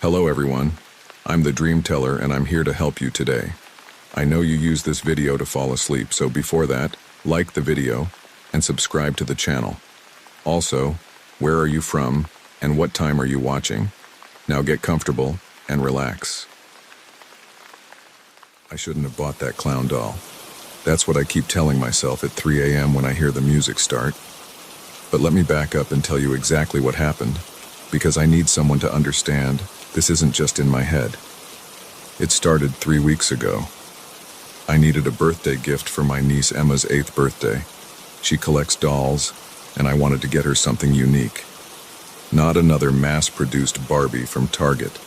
Hello everyone, I'm the Dream Teller and I'm here to help you today. I know you use this video to fall asleep, so before that, like the video and subscribe to the channel. Also, where are you from and what time are you watching? Now get comfortable and relax. I shouldn't have bought that clown doll. That's what I keep telling myself at 3 a.m. when I hear the music start. But let me back up and tell you exactly what happened, because I need someone to understand this isn't just in my head. It started 3 weeks ago. I needed a birthday gift for my niece Emma's 8th birthday. She collects dolls, and I wanted to get her something unique. Not another mass-produced Barbie from Target.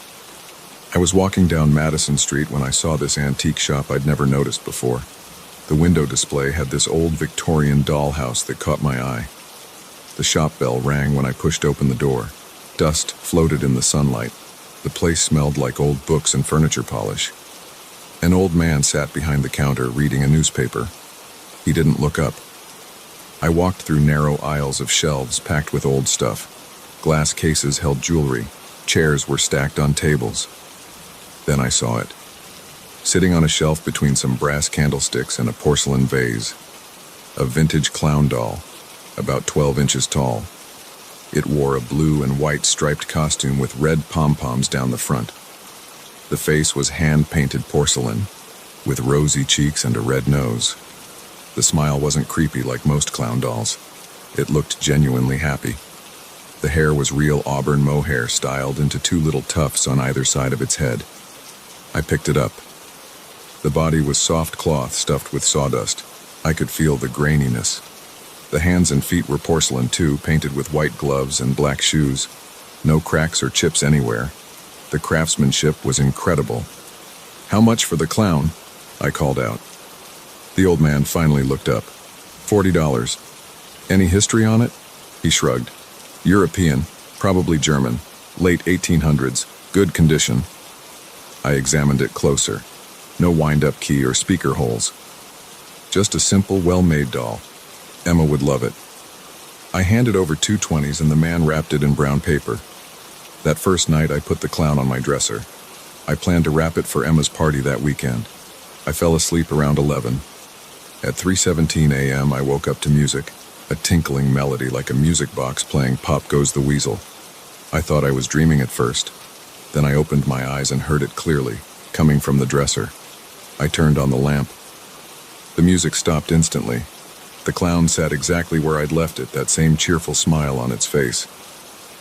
I was walking down Madison Street when I saw this antique shop I'd never noticed before. The window display had this old Victorian dollhouse that caught my eye. The shop bell rang when I pushed open the door. Dust floated in the sunlight. The place smelled like old books and furniture polish. An old man sat behind the counter reading a newspaper. He didn't look up. I walked through narrow aisles of shelves packed with old stuff. Glass cases held jewelry. Chairs were stacked on tables. Then I saw it. Sitting on a shelf between some brass candlesticks and a porcelain vase. A vintage clown doll, about 12 inches tall. It wore a blue and white striped costume with red pom-poms down the front. The face was hand-painted porcelain, with rosy cheeks and a red nose. The smile wasn't creepy like most clown dolls. It looked genuinely happy. The hair was real auburn mohair styled into 2 little tufts on either side of its head. I picked it up. The body was soft cloth stuffed with sawdust. I could feel the graininess. The hands and feet were porcelain too, painted with white gloves and black shoes. No cracks or chips anywhere. The craftsmanship was incredible. "How much for the clown?" I called out. The old man finally looked up. $40. "Any history on it?" He shrugged. "European, probably German, late 1800s, good condition." I examined it closer. No wind-up key or speaker holes. Just a simple, well-made doll. Emma would love it. I handed over 2 20s and the man wrapped it in brown paper. That first night I put the clown on my dresser. I planned to wrap it for Emma's party that weekend. I fell asleep around 11. At 3:17 a.m. I woke up to music, a tinkling melody like a music box playing Pop Goes the Weasel. I thought I was dreaming at first. Then I opened my eyes and heard it clearly, coming from the dresser. I turned on the lamp. The music stopped instantly. The clown sat exactly where I'd left it, that same cheerful smile on its face.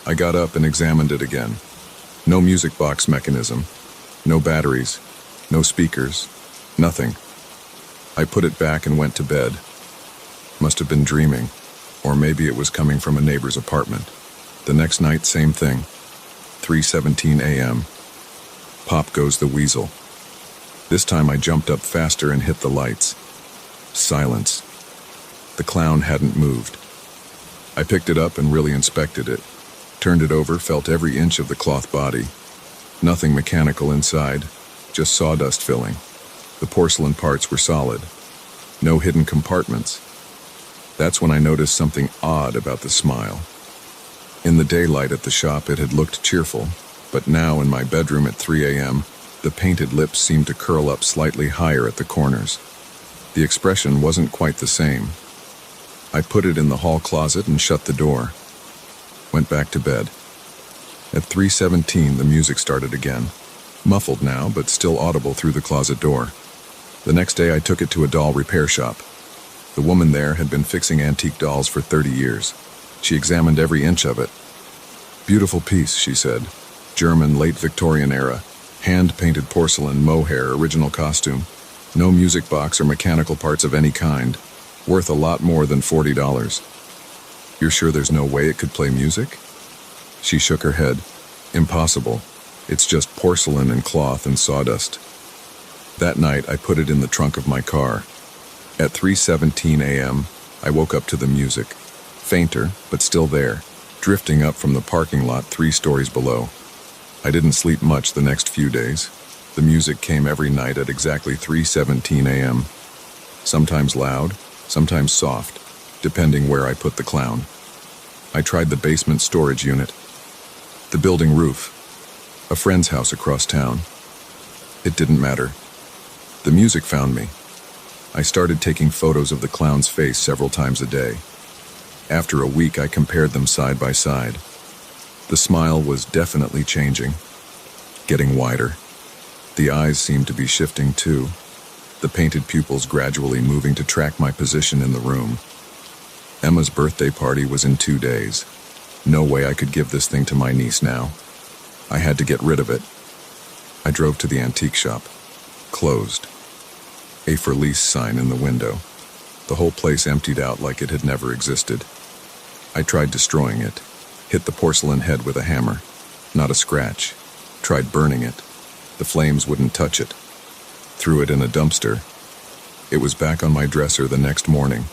I got up and examined it again. No music box mechanism, no batteries, no speakers, nothing. I put it back and went to bed. Must have been dreaming, or maybe it was coming from a neighbor's apartment. The next night, same thing. 3:17 a.m. Pop goes the weasel. This time I jumped up faster and hit the lights. Silence. The clown hadn't moved. I picked it up and really inspected it. Turned it over, felt every inch of the cloth body. Nothing mechanical inside, just sawdust filling. The porcelain parts were solid. No hidden compartments. That's when I noticed something odd about the smile. In the daylight at the shop it had looked cheerful, but now in my bedroom at 3 a.m., the painted lips seemed to curl up slightly higher at the corners. The expression wasn't quite the same. I put it in the hall closet and shut the door. Went back to bed. At 3:17, the music started again. Muffled now, but still audible through the closet door. The next day I took it to a doll repair shop. The woman there had been fixing antique dolls for 30 years. She examined every inch of it. "Beautiful piece," she said. "German, late Victorian era. Hand-painted porcelain, mohair, original costume. No music box or mechanical parts of any kind. Worth a lot more than $40. You're sure there's no way it could play music?" She shook her head. "Impossible. It's just porcelain and cloth and sawdust." That night, I put it in the trunk of my car. At 3:17 a.m., I woke up to the music. Fainter, but still there, drifting up from the parking lot 3 stories below. I didn't sleep much the next few days. The music came every night at exactly 3:17 a.m. Sometimes loud, sometimes soft, depending where I put the clown. I tried the basement storage unit, the building roof, A friend's house across town. It didn't matter. The music found me. I started taking photos of the clown's face several times a day. After a week, I compared them side by side. The smile was definitely changing, getting wider. The eyes seemed to be shifting too, the painted pupils gradually moving to track my position in the room. Emma's birthday party was in 2 days. No way I could give this thing to my niece now. I had to get rid of it. I drove to the antique shop. Closed. A for lease sign in the window. The whole place emptied out like it had never existed. I tried destroying it. Hit the porcelain head with a hammer. Not a scratch. Tried burning it. The flames wouldn't touch it. Threw it in a dumpster. It was back on my dresser the next morning.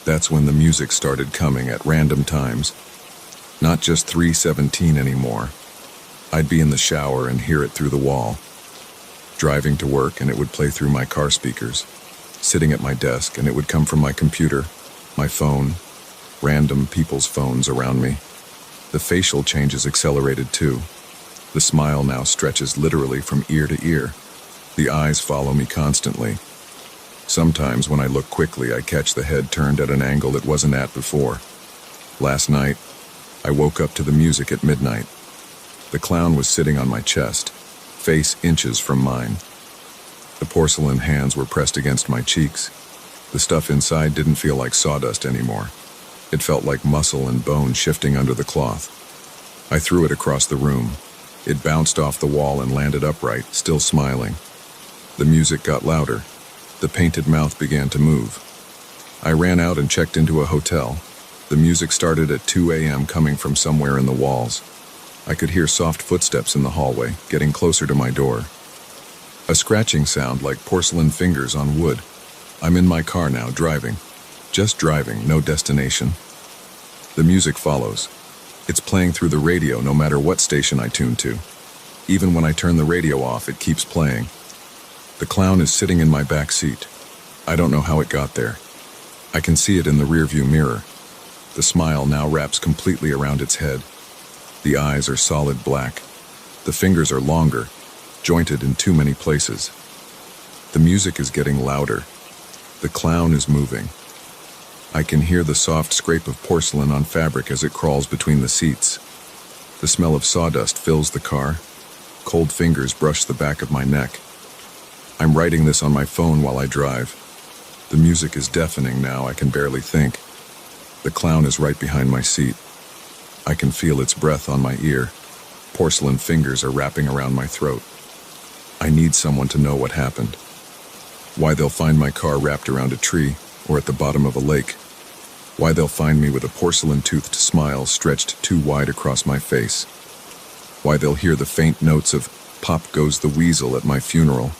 That's when the music started coming at random times. Not just 3:17 anymore. I'd be in the shower and hear it through the wall. Driving to work and it would play through my car speakers. Sitting at my desk and it would come from my computer, my phone, random people's phones around me. The facial changes accelerated too. The smile now stretches literally from ear to ear. The eyes follow me constantly. Sometimes when I look quickly, I catch the head turned at an angle it wasn't at before. Last night, I woke up to the music at midnight. The clown was sitting on my chest, face inches from mine. The porcelain hands were pressed against my cheeks. The stuff inside didn't feel like sawdust anymore. It felt like muscle and bone shifting under the cloth. I threw it across the room. It bounced off the wall and landed upright, still smiling. The music got louder. The painted mouth began to move. I ran out and checked into a hotel. The music started at 2 a.m. coming from somewhere in the walls. I could hear soft footsteps in the hallway, getting closer to my door. A scratching sound like porcelain fingers on wood. I'm in my car now, driving. Just driving, no destination. The music follows. It's playing through the radio no matter what station I tune to. Even when I turn the radio off, it keeps playing. The clown is sitting in my back seat. I don't know how it got there. I can see it in the rearview mirror. The smile now wraps completely around its head. The eyes are solid black. The fingers are longer, jointed in too many places. The music is getting louder. The clown is moving. I can hear the soft scrape of porcelain on fabric as it crawls between the seats. The smell of sawdust fills the car. Cold fingers brush the back of my neck. I'm writing this on my phone while I drive. The music is deafening now, I can barely think. The clown is right behind my seat. I can feel its breath on my ear. Porcelain fingers are wrapping around my throat. I need someone to know what happened. Why they'll find my car wrapped around a tree or at the bottom of a lake. Why they'll find me with a porcelain-toothed smile stretched too wide across my face. Why they'll hear the faint notes of "Pop Goes the Weasel" at my funeral.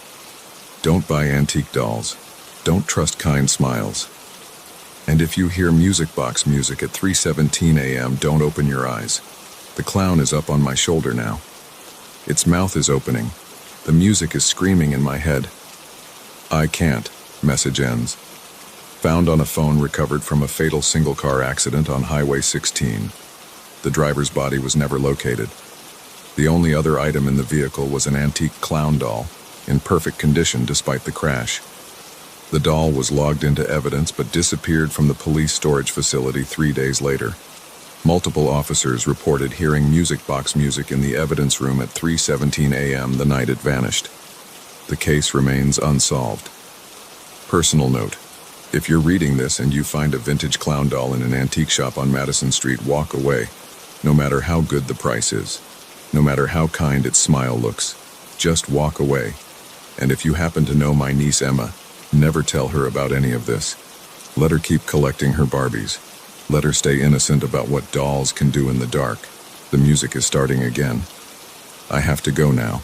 Don't buy antique dolls. Don't trust kind smiles. And if you hear music box music at 3:17 a.m., don't open your eyes. The clown is up on my shoulder now. Its mouth is opening. The music is screaming in my head. I can't. Message ends. Found on a phone recovered from a fatal single-car accident on Highway 16. The driver's body was never located. The only other item in the vehicle was an antique clown doll, in perfect condition despite the crash. The doll was logged into evidence but disappeared from the police storage facility 3 days later. Multiple officers reported hearing music box music in the evidence room at 3:17 a.m. the night it vanished. The case remains unsolved. Personal note: if you're reading this and you find a vintage clown doll in an antique shop on Madison Street, walk away. No matter how good the price is, no matter how kind its smile looks, just walk away. And if you happen to know my niece Emma, never tell her about any of this. Let her keep collecting her Barbies. Let her stay innocent about what dolls can do in the dark. The music is starting again. I have to go now.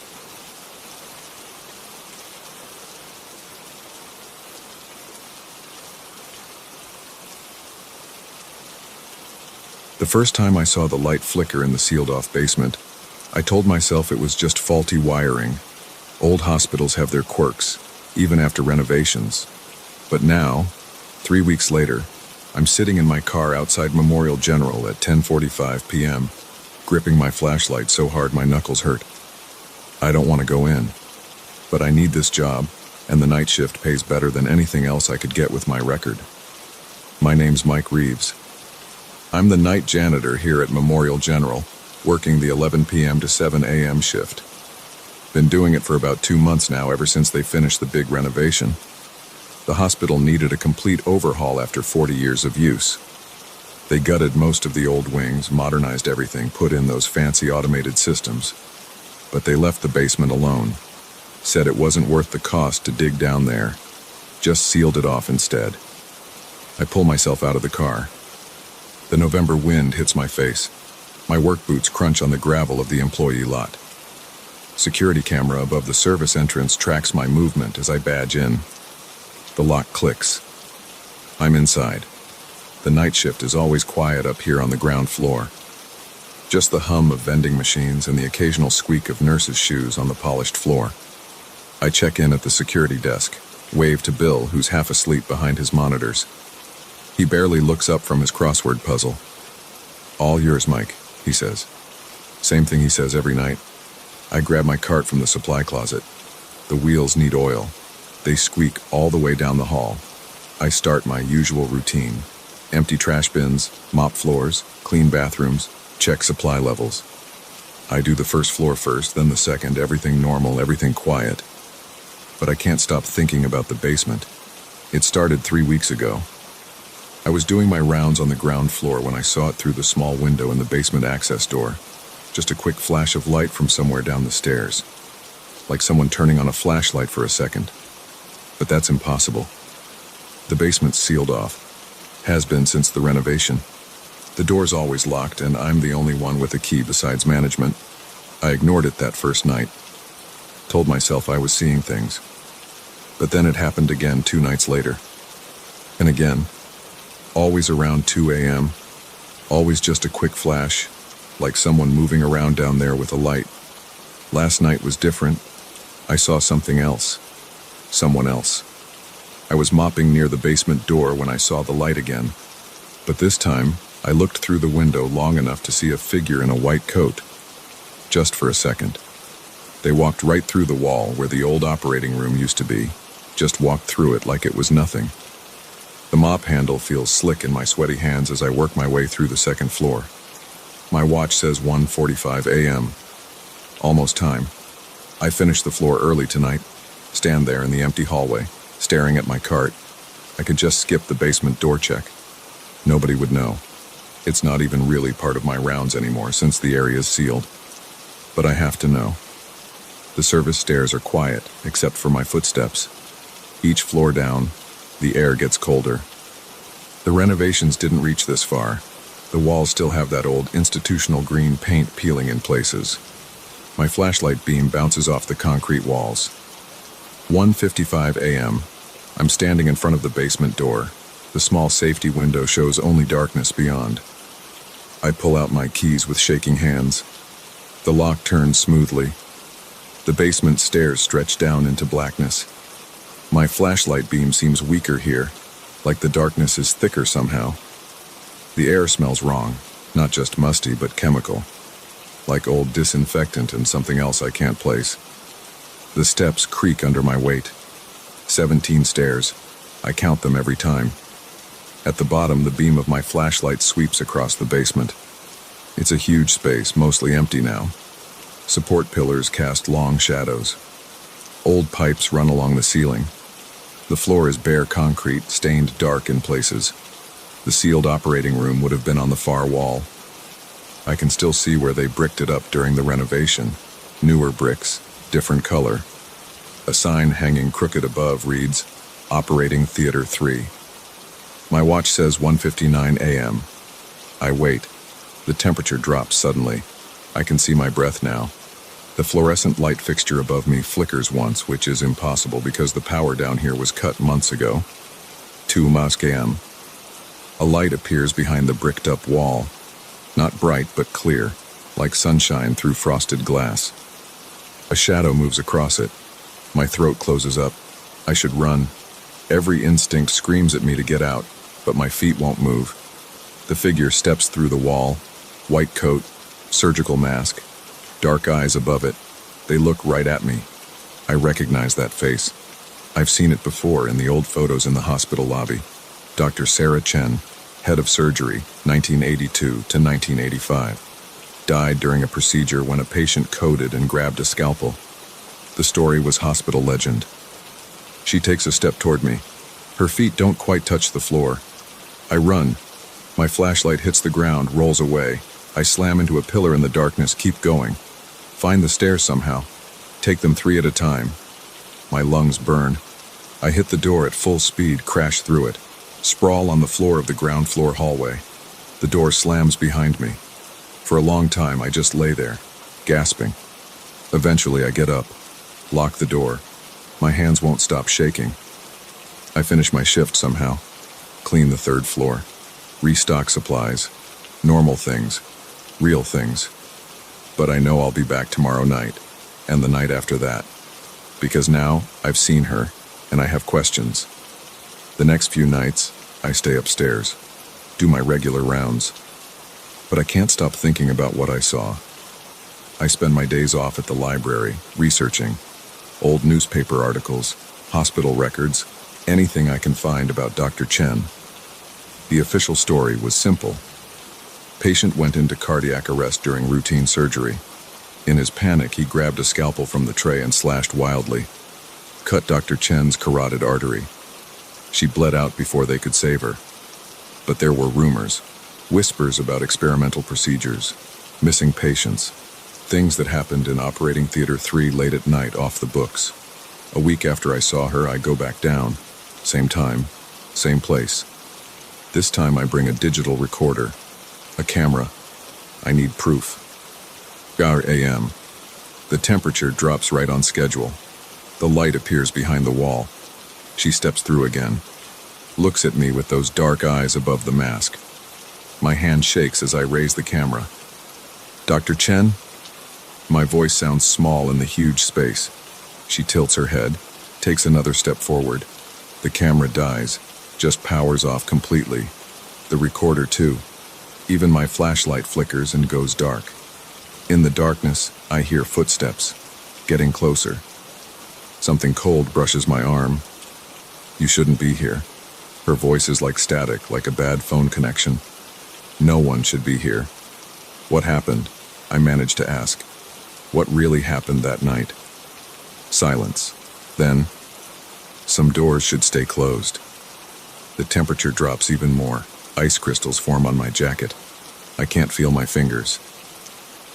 The first time I saw the light flicker in the sealed-off basement, I told myself it was just faulty wiring. Old hospitals have their quirks, even after renovations. But now, 3 weeks later, I'm sitting in my car outside Memorial General at 10:45 p.m., gripping my flashlight so hard my knuckles hurt. I don't want to go in, but I need this job, and the night shift pays better than anything else I could get with my record. My name's Mike Reeves. I'm the night janitor here at Memorial General, working the 11 p.m. to 7 a.m. shift. Been doing it for about 2 months now, ever since they finished the big renovation. The hospital needed a complete overhaul after 40 years of use. They gutted most of the old wings, modernized everything, put in those fancy automated systems. But they left the basement alone. Said it wasn't worth the cost to dig down there. Just sealed it off instead. I pull myself out of the car. The November wind hits my face. My work boots crunch on the gravel of the employee lot. Security camera above the service entrance tracks my movement as I badge in. The lock clicks. I'm inside. The night shift is always quiet up here on the ground floor. Just the hum of vending machines and the occasional squeak of nurses' shoes on the polished floor. I check in at the security desk, wave to Bill, who's half asleep behind his monitors. He barely looks up from his crossword puzzle. "All yours, Mike," he says. Same thing he says every night. I grab my cart from the supply closet. The wheels need oil. They squeak all the way down the hall. I start my usual routine. Empty trash bins, mop floors, clean bathrooms, check supply levels. I do the first floor first, then the second, everything normal, everything quiet. But I can't stop thinking about the basement. It started 3 weeks ago. I was doing my rounds on the ground floor when I saw it through the small window in the basement access door. Just a quick flash of light from somewhere down the stairs. Like someone turning on a flashlight for a second. But that's impossible. The basement's sealed off. Has been since the renovation. The door's always locked, and I'm the only one with a key besides management. I ignored it that first night. Told myself I was seeing things. But then it happened again 2 nights later. And again. Always around 2 a.m. Always just a quick flash, like someone moving around down there with a light. Last night was different. I saw something else. Someone else. I was mopping near the basement door when I saw the light again. But this time, I looked through the window long enough to see a figure in a white coat. Just for a second. They walked right through the wall where the old operating room used to be. Just walked through it like it was nothing. The mop handle feels slick in my sweaty hands as I work my way through the second floor. My watch says 1:45 a.m. Almost time. I finish the floor early tonight. Stand there in the empty hallway, staring at my cart. I could just skip the basement door check. Nobody would know. It's not even really part of my rounds anymore since the area's sealed. But I have to know. The service stairs are quiet, except for my footsteps. Each floor down, the air gets colder. The renovations didn't reach this far. The walls still have that old institutional green paint peeling in places. My flashlight beam bounces off the concrete walls. 1:55 a.m. I'm standing in front of the basement door. The small safety window shows only darkness beyond. I pull out my keys with shaking hands. The lock turns smoothly. The basement stairs stretch down into blackness. My flashlight beam seems weaker here, like the darkness is thicker somehow. The air smells wrong, not just musty but chemical. Like old disinfectant and something else I can't place. The steps creak under my weight. 17 stairs. I count them every time. At the bottom, the beam of my flashlight sweeps across the basement. It's a huge space, mostly empty now. Support pillars cast long shadows. Old pipes run along the ceiling. The floor is bare concrete, stained dark in places. The sealed operating room would have been on the far wall. I can still see where they bricked it up during the renovation. Newer bricks, different color. A sign hanging crooked above reads, Operating Theater 3. My watch says 1:59 a.m. I wait. The temperature drops suddenly. I can see my breath now. The fluorescent light fixture above me flickers once, which is impossible because the power down here was cut months ago. 2 a.m. A light appears behind the bricked-up wall. Not bright, but clear, like sunshine through frosted glass. A shadow moves across it. My throat closes up. I should run. Every instinct screams at me to get out, but my feet won't move. The figure steps through the wall. White coat, surgical mask, dark eyes above it. They look right at me. I recognize that face. I've seen it before in the old photos in the hospital lobby. Dr. Sarah Chen, head of surgery, 1982 to 1985. Died during a procedure when a patient coded and grabbed a scalpel. The story was hospital legend. She takes a step toward me. Her feet don't quite touch the floor. I run. My flashlight hits the ground, rolls away. I slam into a pillar in the darkness, keep going. Find the stairs somehow. Take them 3 at a time. My lungs burn. I hit the door at full speed, crash through it. Sprawl on the floor of the ground floor hallway. The door slams behind me. For a long time, I just lay there, gasping. Eventually, I get up, lock the door. My hands won't stop shaking. I finish my shift somehow. Clean the 3rd floor. Restock supplies. Normal things. Real things. But I know I'll be back tomorrow night, and the night after that. Because now, I've seen her, and I have questions. The next few nights, I stay upstairs, do my regular rounds. But I can't stop thinking about what I saw. I spend my days off at the library, researching. Old newspaper articles, hospital records, anything I can find about Dr. Chen. The official story was simple. Patient went into cardiac arrest during routine surgery. In his panic, he grabbed a scalpel from the tray and slashed wildly. Cut Dr. Chen's carotid artery. She bled out before they could save her. But there were rumors, whispers about experimental procedures, missing patients, things that happened in Operating Theater 3 late at night off the books. A week after I saw her, I go back down. Same time, same place. This time I bring a digital recorder, a camera. I need proof. 4 a.m. The temperature drops right on schedule. The light appears behind the wall. She steps through again, looks at me with those dark eyes above the mask. My hand shakes as I raise the camera. Dr. Chen? My voice sounds small in the huge space. She tilts her head, takes another step forward. The camera dies, just powers off completely. The recorder too. Even my flashlight flickers and goes dark. In the darkness, I hear footsteps, getting closer. Something cold brushes my arm. You shouldn't be here. Her voice is like static, like a bad phone connection. No one should be here. What happened? I managed to ask. What really happened that night? Silence. Then, some doors should stay closed. The temperature drops even more. Ice crystals form on my jacket. I can't feel my fingers.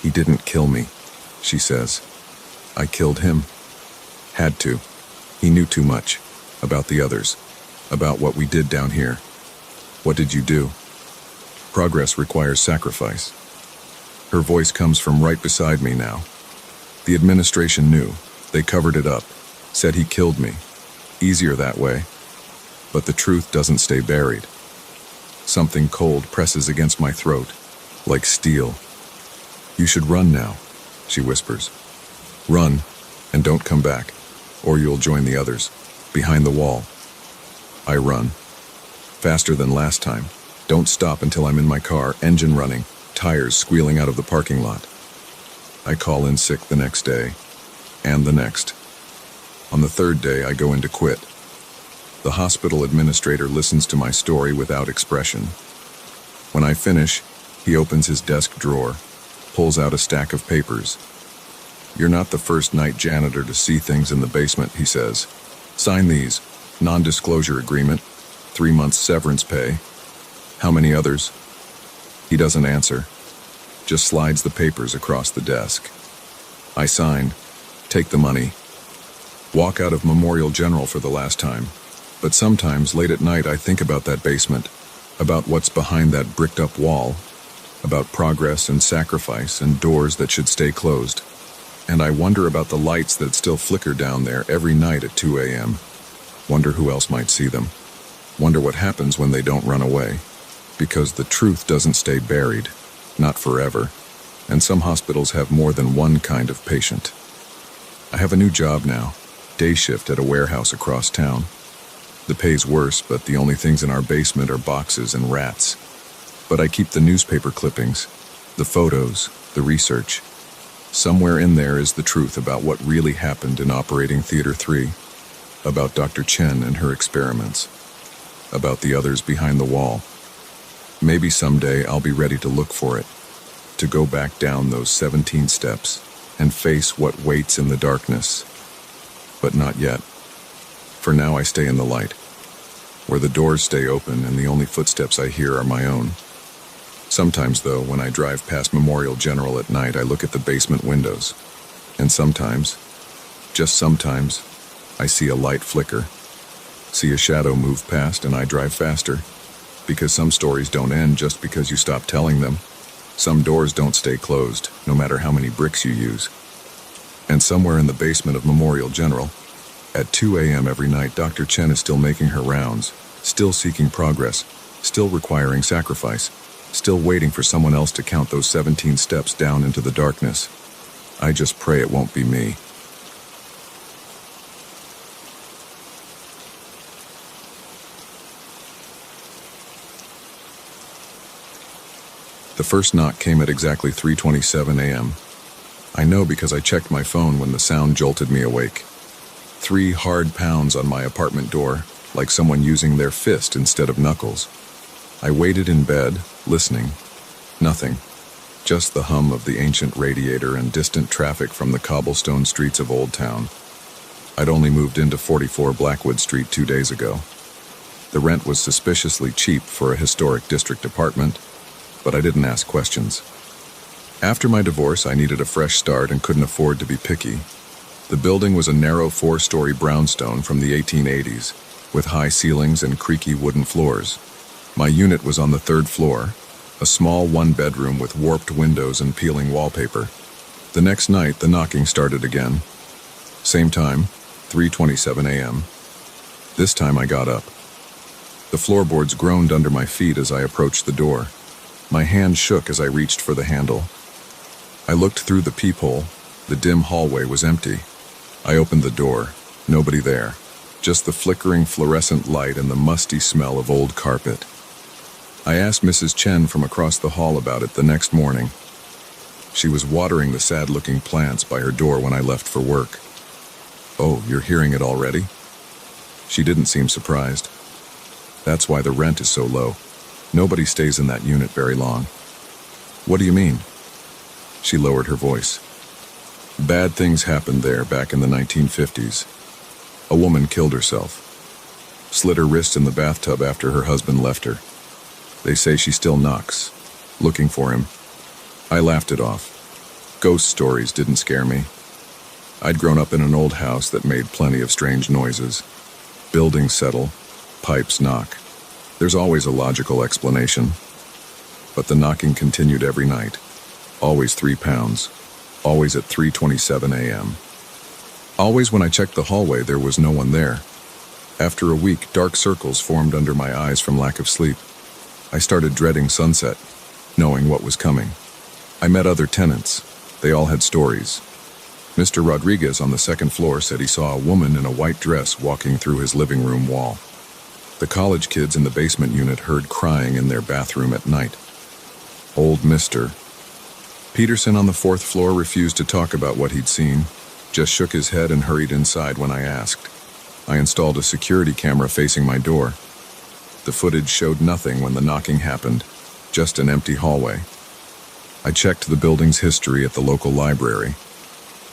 He didn't kill me, she says. I killed him. Had to. He knew too much. About the others. About what we did down here. What did you do? Progress requires sacrifice. Her voice comes from right beside me now. The administration knew. They covered it up. Said he killed me. Easier that way. But the truth doesn't stay buried. Something cold presses against my throat, like steel. You should run now, she whispers. Run, and don't come back, or you'll join the others, behind the wall. I run. Faster than last time. Don't stop until I'm in my car, engine running, tires squealing out of the parking lot. I call in sick the next day, and the next. On the 3rd day, I go in to quit. The hospital administrator listens to my story without expression. When I finish, he opens his desk drawer, pulls out a stack of papers. You're not the first night janitor to see things in the basement, he says. Sign these. Non-disclosure agreement, 3 months severance pay. How many others? He doesn't answer, just slides the papers across the desk. I sign, take the money, walk out of Memorial General for the last time. But sometimes, late at night, I think about that basement, about what's behind that bricked-up wall, about progress and sacrifice and doors that should stay closed. And I wonder about the lights that still flicker down there every night at 2 a.m. Wonder who else might see them. Wonder what happens when they don't run away. Because the truth doesn't stay buried, not forever. And some hospitals have more than one kind of patient. I have a new job now, day shift at a warehouse across town. The pay's worse, but the only things in our basement are boxes and rats. But I keep the newspaper clippings, the photos, the research. Somewhere in there is the truth about what really happened in Operating Theater 3, about Dr. Chen and her experiments, about the others behind the wall. Maybe someday I'll be ready to look for it, to go back down those 17 steps and face what waits in the darkness. But not yet. For now I stay in the light, where the doors stay open and the only footsteps I hear are my own. Sometimes, though, when I drive past Memorial General at night, I look at the basement windows. And sometimes, just sometimes, I see a light flicker, see a shadow move past, and I drive faster. Because some stories don't end just because you stop telling them. Some doors don't stay closed, no matter how many bricks you use. And somewhere in the basement of Memorial General, at 2 a.m. every night, Dr. Chen is still making her rounds, still seeking progress, still requiring sacrifice, still waiting for someone else to count those 17 steps down into the darkness. I just pray it won't be me. The first knock came at exactly 3:27 a.m. I know because I checked my phone when the sound jolted me awake. 3 hard pounds on my apartment door, like someone using their fist instead of knuckles. I waited in bed, listening. Nothing. Just the hum of the ancient radiator and distant traffic from the cobblestone streets of Old Town. I'd only moved into 44 Blackwood Street 2 days ago. The rent was suspiciously cheap for a historic district apartment, but I didn't ask questions. After my divorce, I needed a fresh start and couldn't afford to be picky. The building was a narrow 4-story brownstone from the 1880s, with high ceilings and creaky wooden floors. My unit was on the 3rd floor, a small 1-bedroom with warped windows and peeling wallpaper. The next night, the knocking started again. Same time, 3:27 a.m. This time I got up. The floorboards groaned under my feet as I approached the door. My hand shook as I reached for the handle. I looked through the peephole. The dim hallway was empty. I opened the door. Nobody there. Just the flickering fluorescent light and the musty smell of old carpet. I asked Mrs. Chen from across the hall about it the next morning. She was watering the sad-looking plants by her door when I left for work. "Oh, you're hearing it already?" She didn't seem surprised. "That's why the rent is so low. Nobody stays in that unit very long." "What do you mean?" She lowered her voice. "Bad things happened there back in the 1950s. A woman killed herself. Slit her wrist in the bathtub after her husband left her. They say she still knocks, looking for him." I laughed it off. Ghost stories didn't scare me. I'd grown up in an old house that made plenty of strange noises. Buildings settle, pipes knock. There's always a logical explanation. But the knocking continued every night. Always 3 pounds. Always at 3:27 a.m. Always when I checked the hallway, there was no one there. After a week, dark circles formed under my eyes from lack of sleep. I started dreading sunset, knowing what was coming. I met other tenants. They all had stories. Mr. Rodriguez on the 2nd floor said he saw a woman in a white dress walking through his living room wall. The college kids in the basement unit heard crying in their bathroom at night. Old Mr. Peterson on the 4th floor refused to talk about what he'd seen, just shook his head and hurried inside when I asked. I installed a security camera facing my door. The footage showed nothing when the knocking happened, just an empty hallway. I checked the building's history at the local library.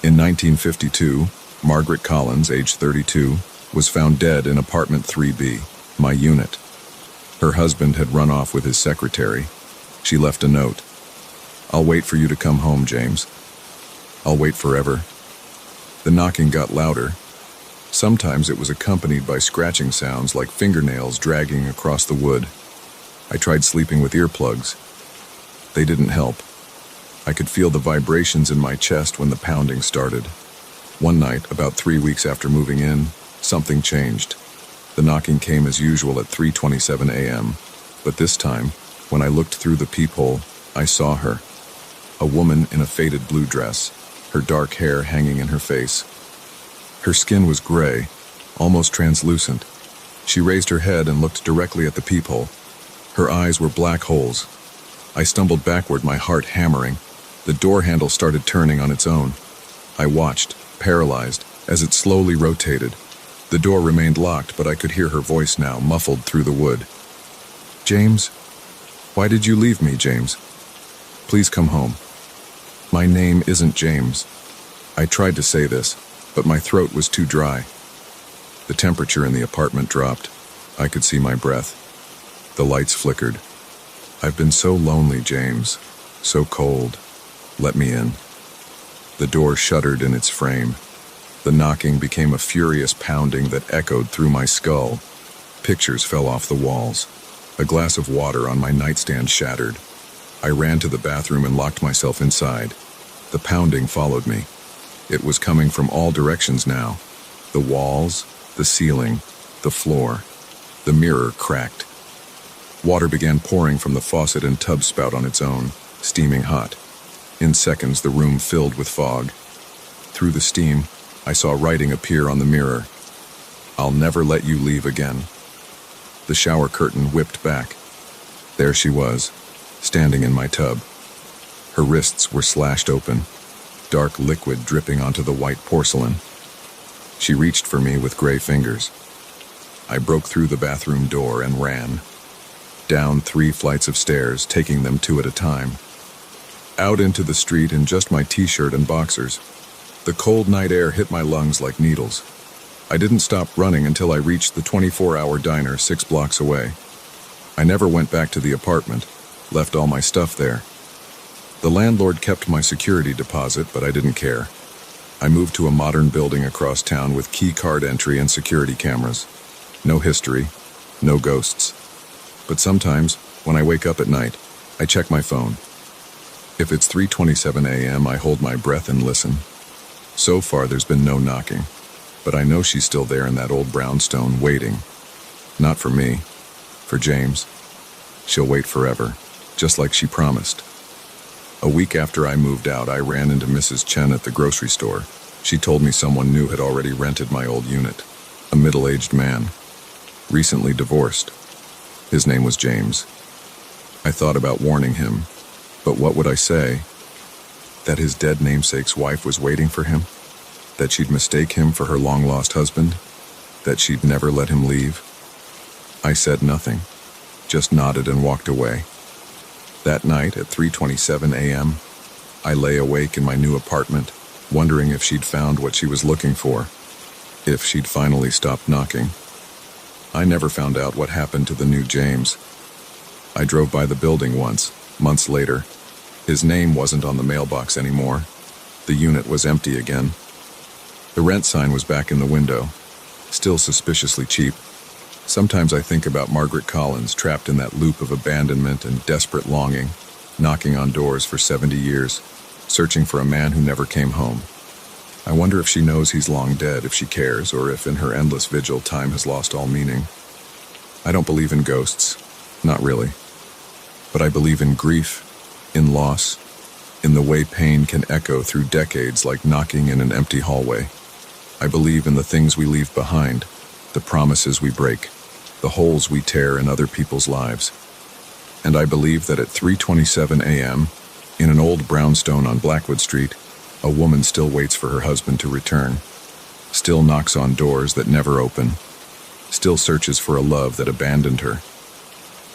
In 1952, Margaret Collins, age 32, was found dead in apartment 3B, my unit. Her husband had run off with his secretary. She left a note. "I'll wait for you to come home, James. I'll wait forever." The knocking got louder. Sometimes it was accompanied by scratching sounds like fingernails dragging across the wood. I tried sleeping with earplugs. They didn't help. I could feel the vibrations in my chest when the pounding started. One night, about 3 weeks after moving in, something changed. The knocking came as usual at 3:27 a.m., but this time, when I looked through the peephole, I saw her. A woman in a faded blue dress, her dark hair hanging in her face. Her skin was gray, almost translucent. She raised her head and looked directly at the peephole. Her eyes were black holes. I stumbled backward, my heart hammering. The door handle started turning on its own. I watched, paralyzed, as it slowly rotated. The door remained locked, but I could hear her voice now, muffled through the wood. "James? Why did you leave me, James? Please come home. My name isn't James." I tried to say this, but my throat was too dry. The temperature in the apartment dropped. I could see my breath. The lights flickered. "I've been so lonely, James. So cold. Let me in." The door shuddered in its frame. The knocking became a furious pounding that echoed through my skull. Pictures fell off the walls. A glass of water on my nightstand shattered. I ran to the bathroom and locked myself inside. The pounding followed me. It was coming from all directions now. The walls, the ceiling, the floor. The mirror cracked. Water began pouring from the faucet and tub spout on its own, steaming hot. In seconds, the room filled with fog. Through the steam, I saw writing appear on the mirror. "I'll never let you leave again." The shower curtain whipped back. There she was, standing in my tub. Her wrists were slashed open, dark liquid dripping onto the white porcelain. She reached for me with gray fingers. I broke through the bathroom door and ran. Down 3 flights of stairs, taking them 2 at a time. Out into the street in just my t-shirt and boxers. The cold night air hit my lungs like needles. I didn't stop running until I reached the 24-hour diner 6 blocks away. I never went back to the apartment, left all my stuff there. The landlord kept my security deposit, but I didn't care. I moved to a modern building across town with key card entry and security cameras. No history, no ghosts. But sometimes, when I wake up at night, I check my phone. If it's 3:27 a.m., I hold my breath and listen. So far, there's been no knocking, but I know she's still there in that old brownstone, waiting. Not for me, for James. She'll wait forever, just like she promised. A week after I moved out, I ran into Mrs. Chen at the grocery store. She told me someone new had already rented my old unit. A middle-aged man, recently divorced. His name was James. I thought about warning him, but what would I say? That his dead namesake's wife was waiting for him? That she'd mistake him for her long-lost husband? That she'd never let him leave? I said nothing, just nodded and walked away. That night at 3:27 a.m., I lay awake in my new apartment, wondering if she'd found what she was looking for, if she'd finally stopped knocking. I never found out what happened to the new James. I drove by the building once, months later. His name wasn't on the mailbox anymore. The unit was empty again. The rent sign was back in the window, still suspiciously cheap. Sometimes I think about Margaret Collins trapped in that loop of abandonment and desperate longing, knocking on doors for 70 years, searching for a man who never came home. I wonder if she knows he's long dead, if she cares, or if in her endless vigil time has lost all meaning. I don't believe in ghosts, not really. But I believe in grief, in loss, in the way pain can echo through decades like knocking in an empty hallway. I believe in the things we leave behind, the promises we break, the holes we tear in other people's lives. And I believe that at 3:27 a.m., in an old brownstone on Blackwood Street, a woman still waits for her husband to return, still knocks on doors that never open, still searches for a love that abandoned her.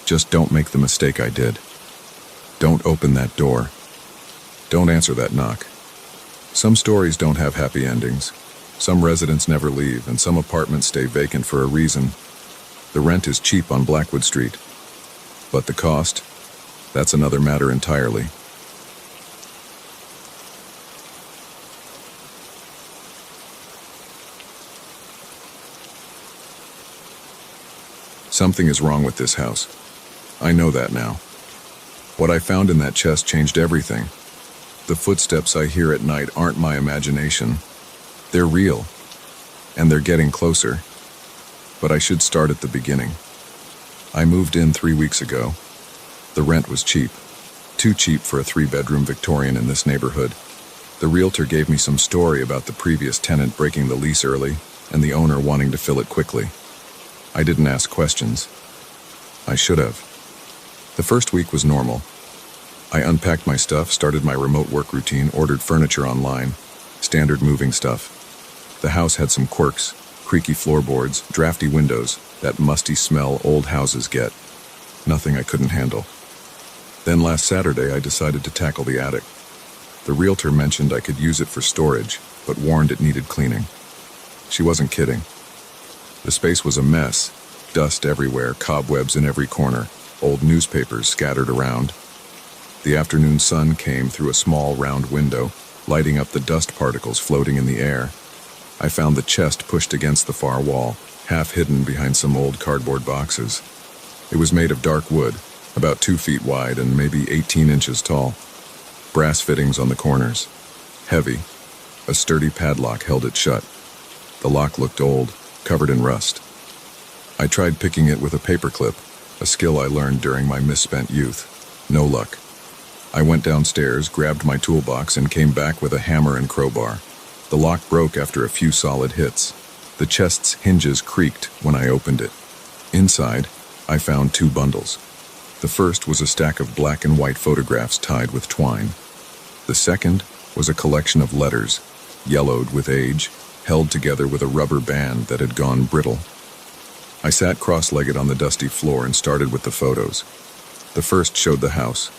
Just don't make the mistake I did. Don't open that door. Don't answer that knock. Some stories don't have happy endings. Some residents never leave, and some apartments stay vacant for a reason. The rent is cheap on Blackwood Street. But the cost? That's another matter entirely. Something is wrong with this house. I know that now. What I found in that chest changed everything. The footsteps I hear at night aren't my imagination. They're real, and they're getting closer. But I should start at the beginning. I moved in 3 weeks ago. The rent was cheap. Too cheap for a 3-bedroom Victorian in this neighborhood. The realtor gave me some story about the previous tenant breaking the lease early and the owner wanting to fill it quickly. I didn't ask questions. I should have. The first week was normal. I unpacked my stuff, started my remote work routine, ordered furniture online, standard moving stuff. The house had some quirks, creaky floorboards, drafty windows, that musty smell old houses get. Nothing I couldn't handle. Then last Saturday, I decided to tackle the attic. The realtor mentioned I could use it for storage, but warned it needed cleaning. She wasn't kidding. The space was a mess, dust everywhere, cobwebs in every corner, old newspapers scattered around. The afternoon sun came through a small round window, lighting up the dust particles floating in the air. I found the chest pushed against the far wall, half hidden behind some old cardboard boxes. It was made of dark wood, about 2 feet wide and maybe 18 inches tall. Brass fittings on the corners. Heavy. A sturdy padlock held it shut. The lock looked old, covered in rust. I tried picking it with a paperclip, a skill I learned during my misspent youth. No luck. I went downstairs, grabbed my toolbox, and came back with a hammer and crowbar. The lock broke after a few solid hits. The chest's hinges creaked when I opened it. Inside, I found 2 bundles. The first was a stack of black and white photographs tied with twine. The second was a collection of letters, yellowed with age, held together with a rubber band that had gone brittle. I sat cross-legged on the dusty floor and started with the photos. The first showed the house.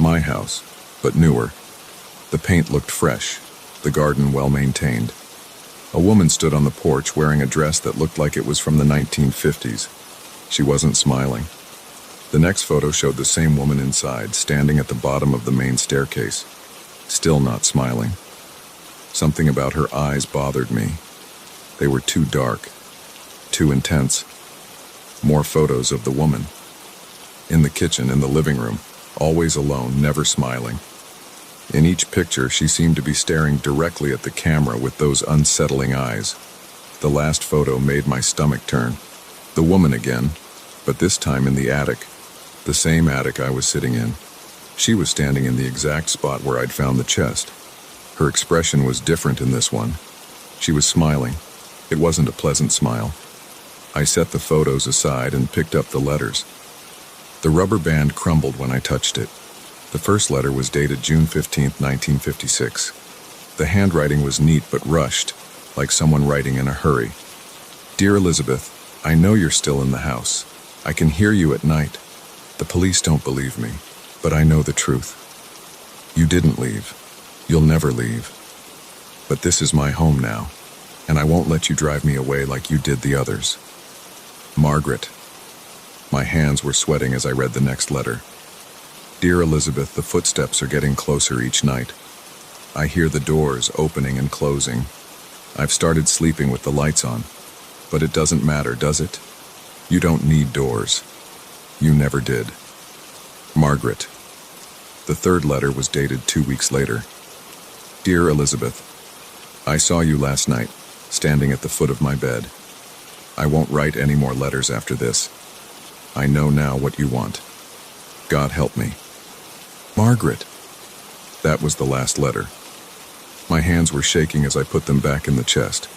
My house, but newer. The paint looked fresh, the garden well-maintained. A woman stood on the porch wearing a dress that looked like it was from the 1950s. She wasn't smiling. The next photo showed the same woman inside, standing at the bottom of the main staircase, still not smiling. Something about her eyes bothered me. They were too dark, too intense. More photos of the woman. In the kitchen, in the living room, always alone, never smiling. In each picture, she seemed to be staring directly at the camera with those unsettling eyes. The last photo made my stomach turn. The woman again, but this time in the attic. The same attic I was sitting in. She was standing in the exact spot where I'd found the chest. Her expression was different in this one. She was smiling. It wasn't a pleasant smile. I set the photos aside and picked up the letters. The rubber band crumbled when I touched it. The first letter was dated June 15, 1956. The handwriting was neat but rushed, like someone writing in a hurry. Dear Elizabeth, I know you're still in the house. I can hear you at night. The police don't believe me, but I know the truth. You didn't leave. You'll never leave. But this is my home now, and I won't let you drive me away like you did the others. Margaret. My hands were sweating as I read the next letter. Dear Elizabeth, the footsteps are getting closer each night. I hear the doors opening and closing. I've started sleeping with the lights on, but it doesn't matter, does it? You don't need doors. You never did. Margaret. The third letter was dated 2 weeks later. Dear Elizabeth, I saw you last night, standing at the foot of my bed. I won't write any more letters after this. I know now what you want. God help me. Margaret. That was the last letter. My hands were shaking as I put them back in the chest.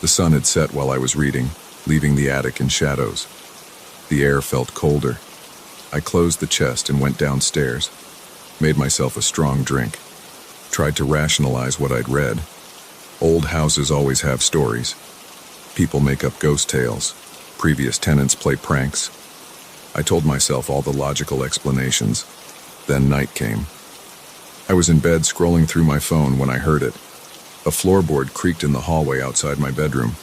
The sun had set while I was reading, leaving the attic in shadows. The air felt colder. I closed the chest and went downstairs, made myself a strong drink, tried to rationalize what I'd read. Old houses always have stories. People make up ghost tales. Previous tenants play pranks. I told myself all the logical explanations. Then night came. I was in bed scrolling through my phone when I heard it. A floorboard creaked in the hallway outside my bedroom.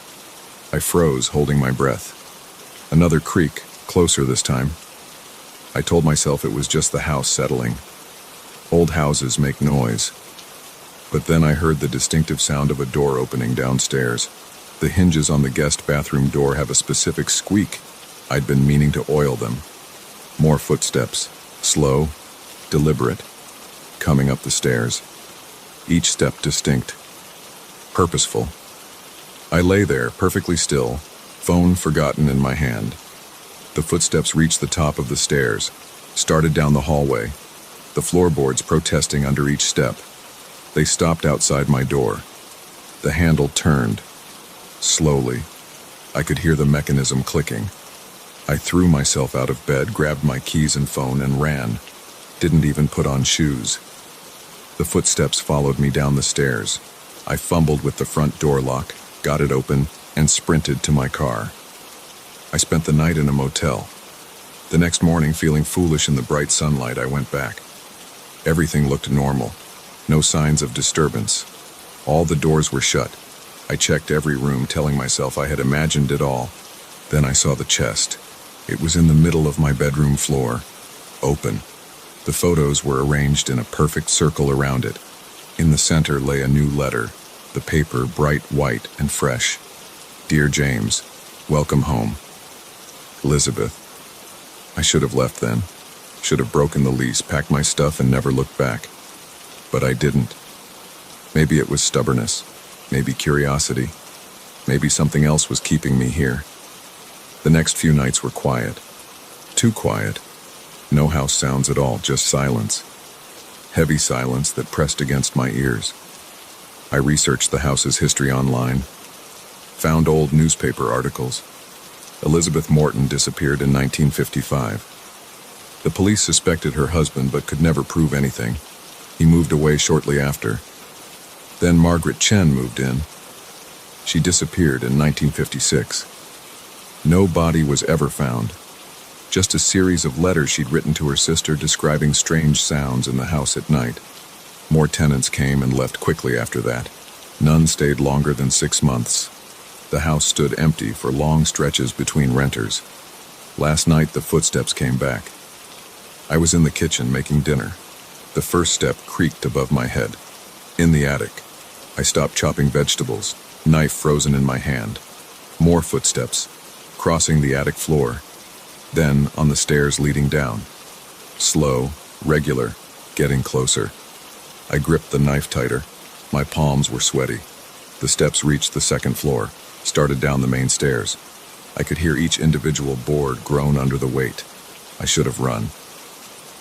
I froze, holding my breath. Another creak, closer this time. I told myself it was just the house settling. Old houses make noise. But then I heard the distinctive sound of a door opening downstairs. The hinges on the guest bathroom door have a specific squeak. I'd been meaning to oil them. More footsteps, slow, deliberate, coming up the stairs. Each step distinct, purposeful. I lay there, perfectly still, phone forgotten in my hand. The footsteps reached the top of the stairs, started down the hallway, the floorboards protesting under each step. They stopped outside my door. The handle turned. Slowly. I could hear the mechanism clicking. I threw myself out of bed, grabbed my keys and phone, and ran. Didn't even put on shoes. The footsteps followed me down the stairs. I fumbled with the front door lock, got it open, and sprinted to my car. I spent the night in a motel. The next morning, feeling foolish in the bright sunlight, I went back. Everything looked normal. No signs of disturbance. All the doors were shut. I checked every room, telling myself I had imagined it all. Then I saw the chest. It was in the middle of my bedroom floor, open. The photos were arranged in a perfect circle around it. In the center lay a new letter, the paper bright white and fresh. Dear James, welcome home. Elizabeth. I should have left then. Should have broken the lease, packed my stuff, and never looked back. But I didn't. Maybe it was stubbornness. Maybe curiosity. Maybe something else was keeping me here. The next few nights were quiet. Too quiet. No house sounds at all, just silence. Heavy silence that pressed against my ears. I researched the house's history online. Found old newspaper articles. Elizabeth Morton disappeared in 1955. The police suspected her husband but could never prove anything. He moved away shortly after. Then Margaret Chen moved in. She disappeared in 1956. No body was ever found. Just a series of letters she'd written to her sister describing strange sounds in the house at night. More tenants came and left quickly after that. None stayed longer than 6 months. The house stood empty for long stretches between renters. Last night, the footsteps came back. I was in the kitchen making dinner. The first step creaked above my head. In the attic. I stopped chopping vegetables, knife frozen in my hand. More footsteps, crossing the attic floor. Then on the stairs leading down. Slow, regular, getting closer. I gripped the knife tighter. My palms were sweaty. The steps reached the second floor, started down the main stairs. I could hear each individual board groan under the weight. I should have run.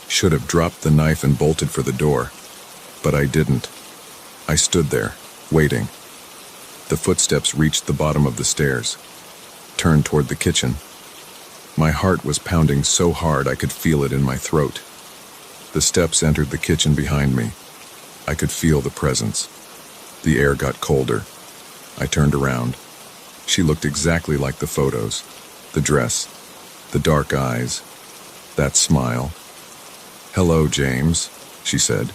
Should have dropped the knife and bolted for the door. But I didn't. I stood there, waiting. The footsteps reached the bottom of the stairs, turned toward the kitchen. My heart was pounding so hard I could feel it in my throat. The steps entered the kitchen behind me. I could feel the presence. The air got colder. I turned around. She looked exactly like the photos. The dress, the dark eyes, that smile. "Hello, James," she said.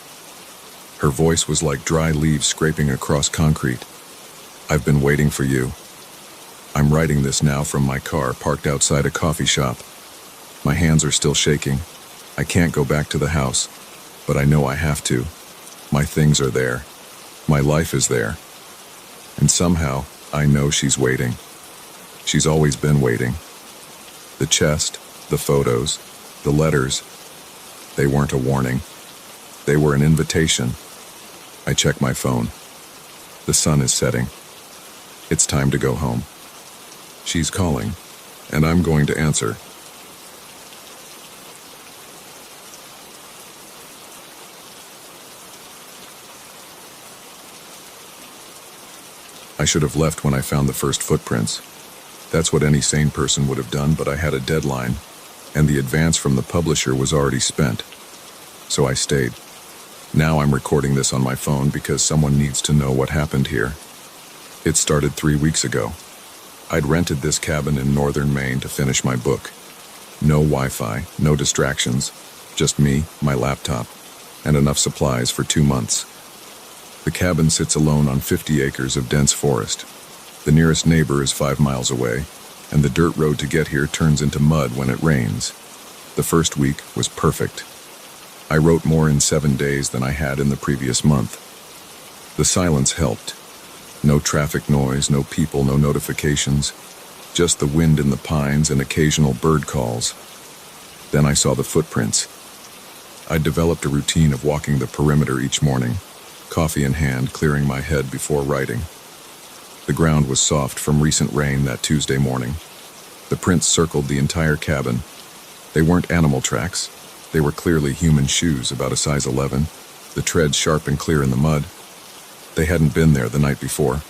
Her voice was like dry leaves scraping across concrete. "I've been waiting for you. I'm writing this now from my car parked outside a coffee shop. My hands are still shaking. I can't go back to the house, but I know I have to. My things are there. My life is there. And somehow, I know she's waiting. She's always been waiting. The chest, the photos, the letters, they weren't a warning. They were an invitation. I check my phone. The sun is setting. It's time to go home. She's calling, and I'm going to answer. I should have left when I found the first footprints. That's what any sane person would have done, but I had a deadline, and the advance from the publisher was already spent. So I stayed. Now I'm recording this on my phone because someone needs to know what happened here. It started 3 weeks ago. I'd rented this cabin in northern Maine to finish my book. No Wi-Fi, no distractions, just me, my laptop, and enough supplies for 2 months. The cabin sits alone on 50 acres of dense forest. The nearest neighbor is 5 miles away, and the dirt road to get here turns into mud when it rains. The first week was perfect. I wrote more in 7 days than I had in the previous month. The silence helped. No traffic noise, no people, no notifications. Just the wind in the pines and occasional bird calls. Then I saw the footprints. I'd developed a routine of walking the perimeter each morning, coffee in hand, clearing my head before writing. The ground was soft from recent rain that Tuesday morning. The prints circled the entire cabin. They weren't animal tracks. They were clearly human shoes, about a size 11, the treads sharp and clear in the mud. They hadn't been there the night before.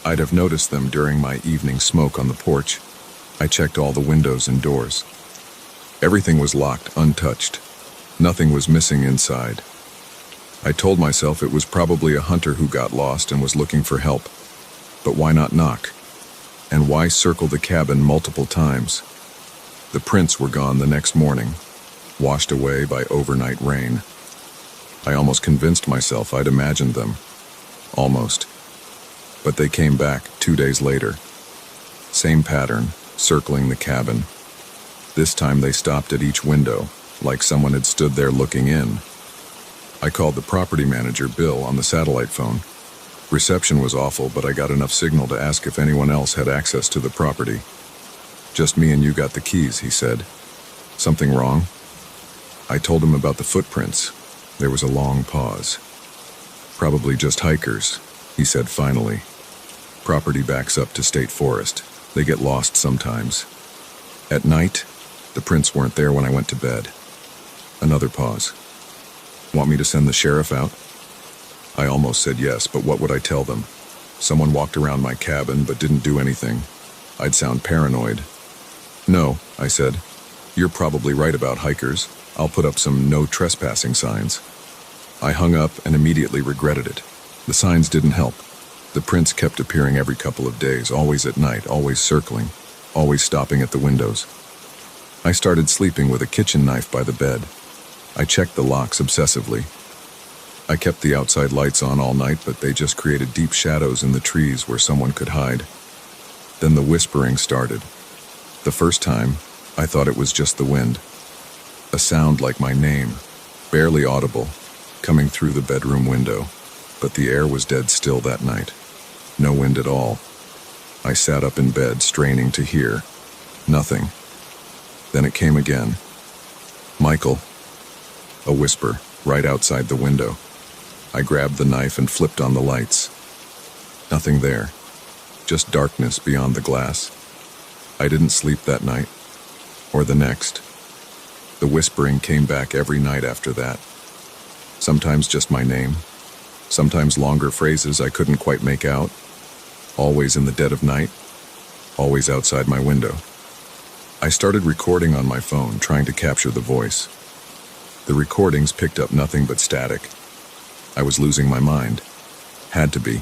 I'd have noticed them during my evening smoke on the porch. I checked all the windows and doors. Everything was locked, untouched. Nothing was missing inside. I told myself it was probably a hunter who got lost and was looking for help. But why not knock? And why circle the cabin multiple times? The prints were gone the next morning, washed away by overnight rain. I almost convinced myself I'd imagined them. Almost. But they came back 2 days later. Same pattern, circling the cabin. This time they stopped at each window, like someone had stood there looking in. I called the property manager, Bill, on the satellite phone. Reception was awful, but I got enough signal to ask if anyone else had access to the property. "Just me and you got the keys," he said. "Something wrong?" I told him about the footprints. There was a long pause. "Probably just hikers," he said finally. "Property backs up to state forest. They get lost sometimes. At night, the prints weren't there when I went to bed." Another pause. "Want me to send the sheriff out?" I almost said yes, but what would I tell them? Someone walked around my cabin but didn't do anything. I'd sound paranoid. "No," I said. "You're probably right about hikers. I'll put up some no trespassing signs." I hung up and immediately regretted it. The signs didn't help. The prints kept appearing every couple of days, always at night, always circling, always stopping at the windows. I started sleeping with a kitchen knife by the bed. I checked the locks obsessively. I kept the outside lights on all night, but they just created deep shadows in the trees where someone could hide. Then the whispering started. The first time, I thought it was just the wind. A sound like my name, barely audible, coming through the bedroom window. But the air was dead still that night. No wind at all. I sat up in bed, straining to hear. Nothing. Then it came again. "Michael." A whisper, right outside the window. I grabbed the knife and flipped on the lights. Nothing there. Just darkness beyond the glass. I didn't sleep that night. Or the next. The whispering came back every night after that. Sometimes just my name. Sometimes longer phrases I couldn't quite make out. Always in the dead of night. Always outside my window. I started recording on my phone, trying to capture the voice. The recordings picked up nothing but static. I was losing my mind. Had to be.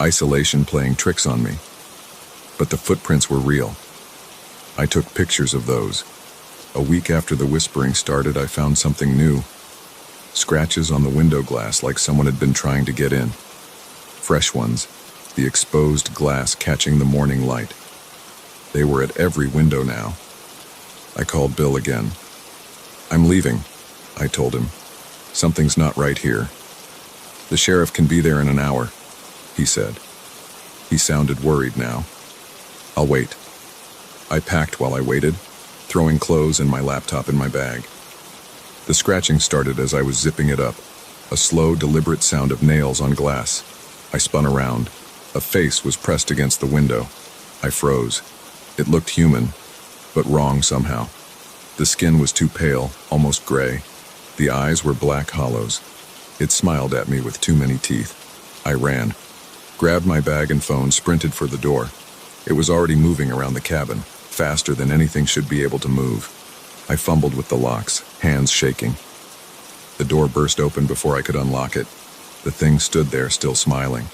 Isolation playing tricks on me. But the footprints were real. I took pictures of those. A week after the whispering started, I found something new. Scratches on the window glass like someone had been trying to get in. Fresh ones, the exposed glass catching the morning light. They were at every window now. I called Bill again. "I'm leaving," I told him. "Something's not right here." "The sheriff can be there in an hour," he said. He sounded worried now. "I'll wait." I packed while I waited, throwing clothes and my laptop in my bag. The scratching started as I was zipping it up, a slow, deliberate sound of nails on glass. I spun around. A face was pressed against the window. I froze. It looked human, but wrong somehow. The skin was too pale, almost gray. The eyes were black hollows. It smiled at me with too many teeth. I ran, grabbed my bag and phone, sprinted for the door. It was already moving around the cabin, faster than anything should be able to move. I fumbled with the locks, hands shaking. The door burst open before I could unlock it. The thing stood there, still smiling.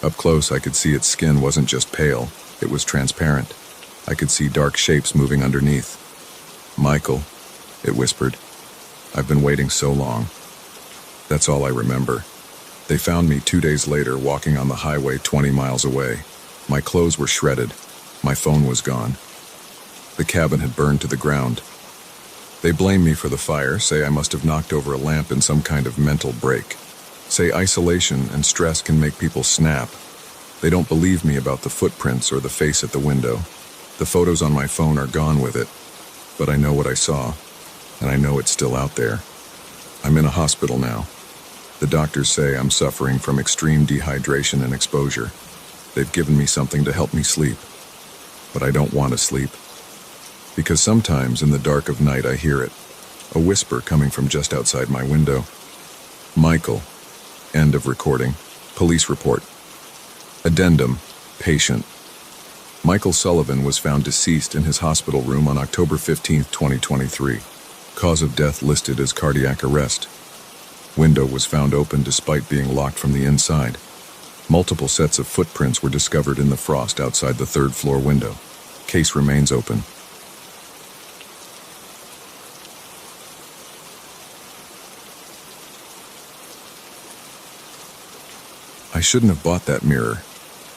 Up close, I could see its skin wasn't just pale, it was transparent. I could see dark shapes moving underneath. "Michael," it whispered. "I've been waiting so long." That's all I remember. They found me 2 days later, walking on the highway 20 miles away. My clothes were shredded. My phone was gone. The cabin had burned to the ground. They blame me for the fire, say I must have knocked over a lamp in some kind of mental break. Say isolation and stress can make people snap. They don't believe me about the footprints or the face at the window. The photos on my phone are gone with it. But I know what I saw, and I know it's still out there. I'm in a hospital now. The doctors say I'm suffering from extreme dehydration and exposure. They've given me something to help me sleep. But I don't want to sleep. Because sometimes in the dark of night I hear it, a whisper coming from just outside my window. "Michael." End of recording. Police report. Addendum. Patient. Michael Sullivan was found deceased in his hospital room on October 15, 2023. Cause of death listed as cardiac arrest. Window was found open despite being locked from the inside. Multiple sets of footprints were discovered in the frost outside the third-floor window. Case remains open. I shouldn't have bought that mirror.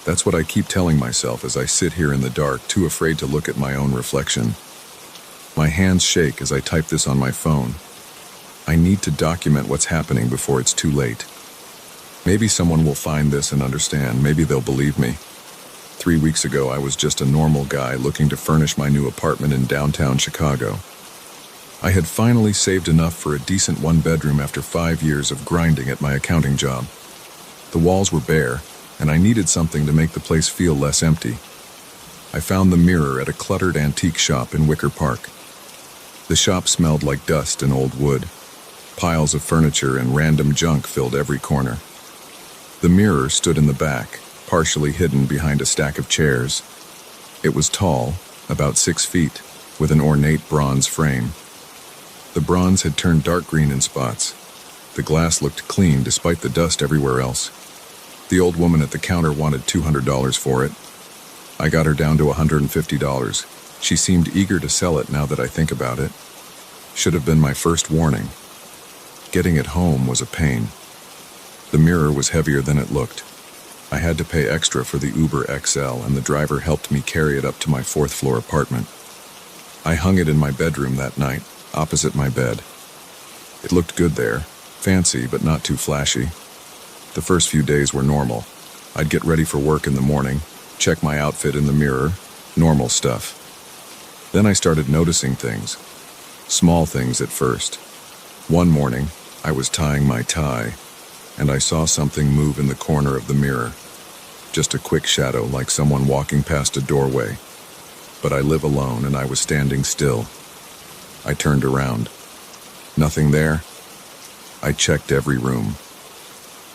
That's what I keep telling myself as I sit here in the dark, too afraid to look at my own reflection. My hands shake as I type this on my phone. I need to document what's happening before it's too late. Maybe someone will find this and understand. Maybe they'll believe me. 3 weeks ago, I was just a normal guy looking to furnish my new apartment in downtown Chicago. I had finally saved enough for a decent one-bedroom after 5 years of grinding at my accounting job. The walls were bare, and I needed something to make the place feel less empty. I found the mirror at a cluttered antique shop in Wicker Park. The shop smelled like dust and old wood. Piles of furniture and random junk filled every corner. The mirror stood in the back, partially hidden behind a stack of chairs. It was tall, about 6 feet, with an ornate bronze frame. The bronze had turned dark green in spots. The glass looked clean despite the dust everywhere else. The old woman at the counter wanted $200 for it. I got her down to $150. She seemed eager to sell it now that I think about it. Should have been my first warning. Getting it home was a pain. The mirror was heavier than it looked. I had to pay extra for the Uber XL, and the driver helped me carry it up to my 4th-floor apartment. I hung it in my bedroom that night, opposite my bed. It looked good there, fancy but not too flashy. The first few days were normal. I'd get ready for work in the morning, check my outfit in the mirror, normal stuff. Then I started noticing things. Small things at first. One morning, I was tying my tie, and I saw something move in the corner of the mirror. Just a quick shadow, like someone walking past a doorway. But I live alone, and I was standing still. I turned around. Nothing there. I checked every room.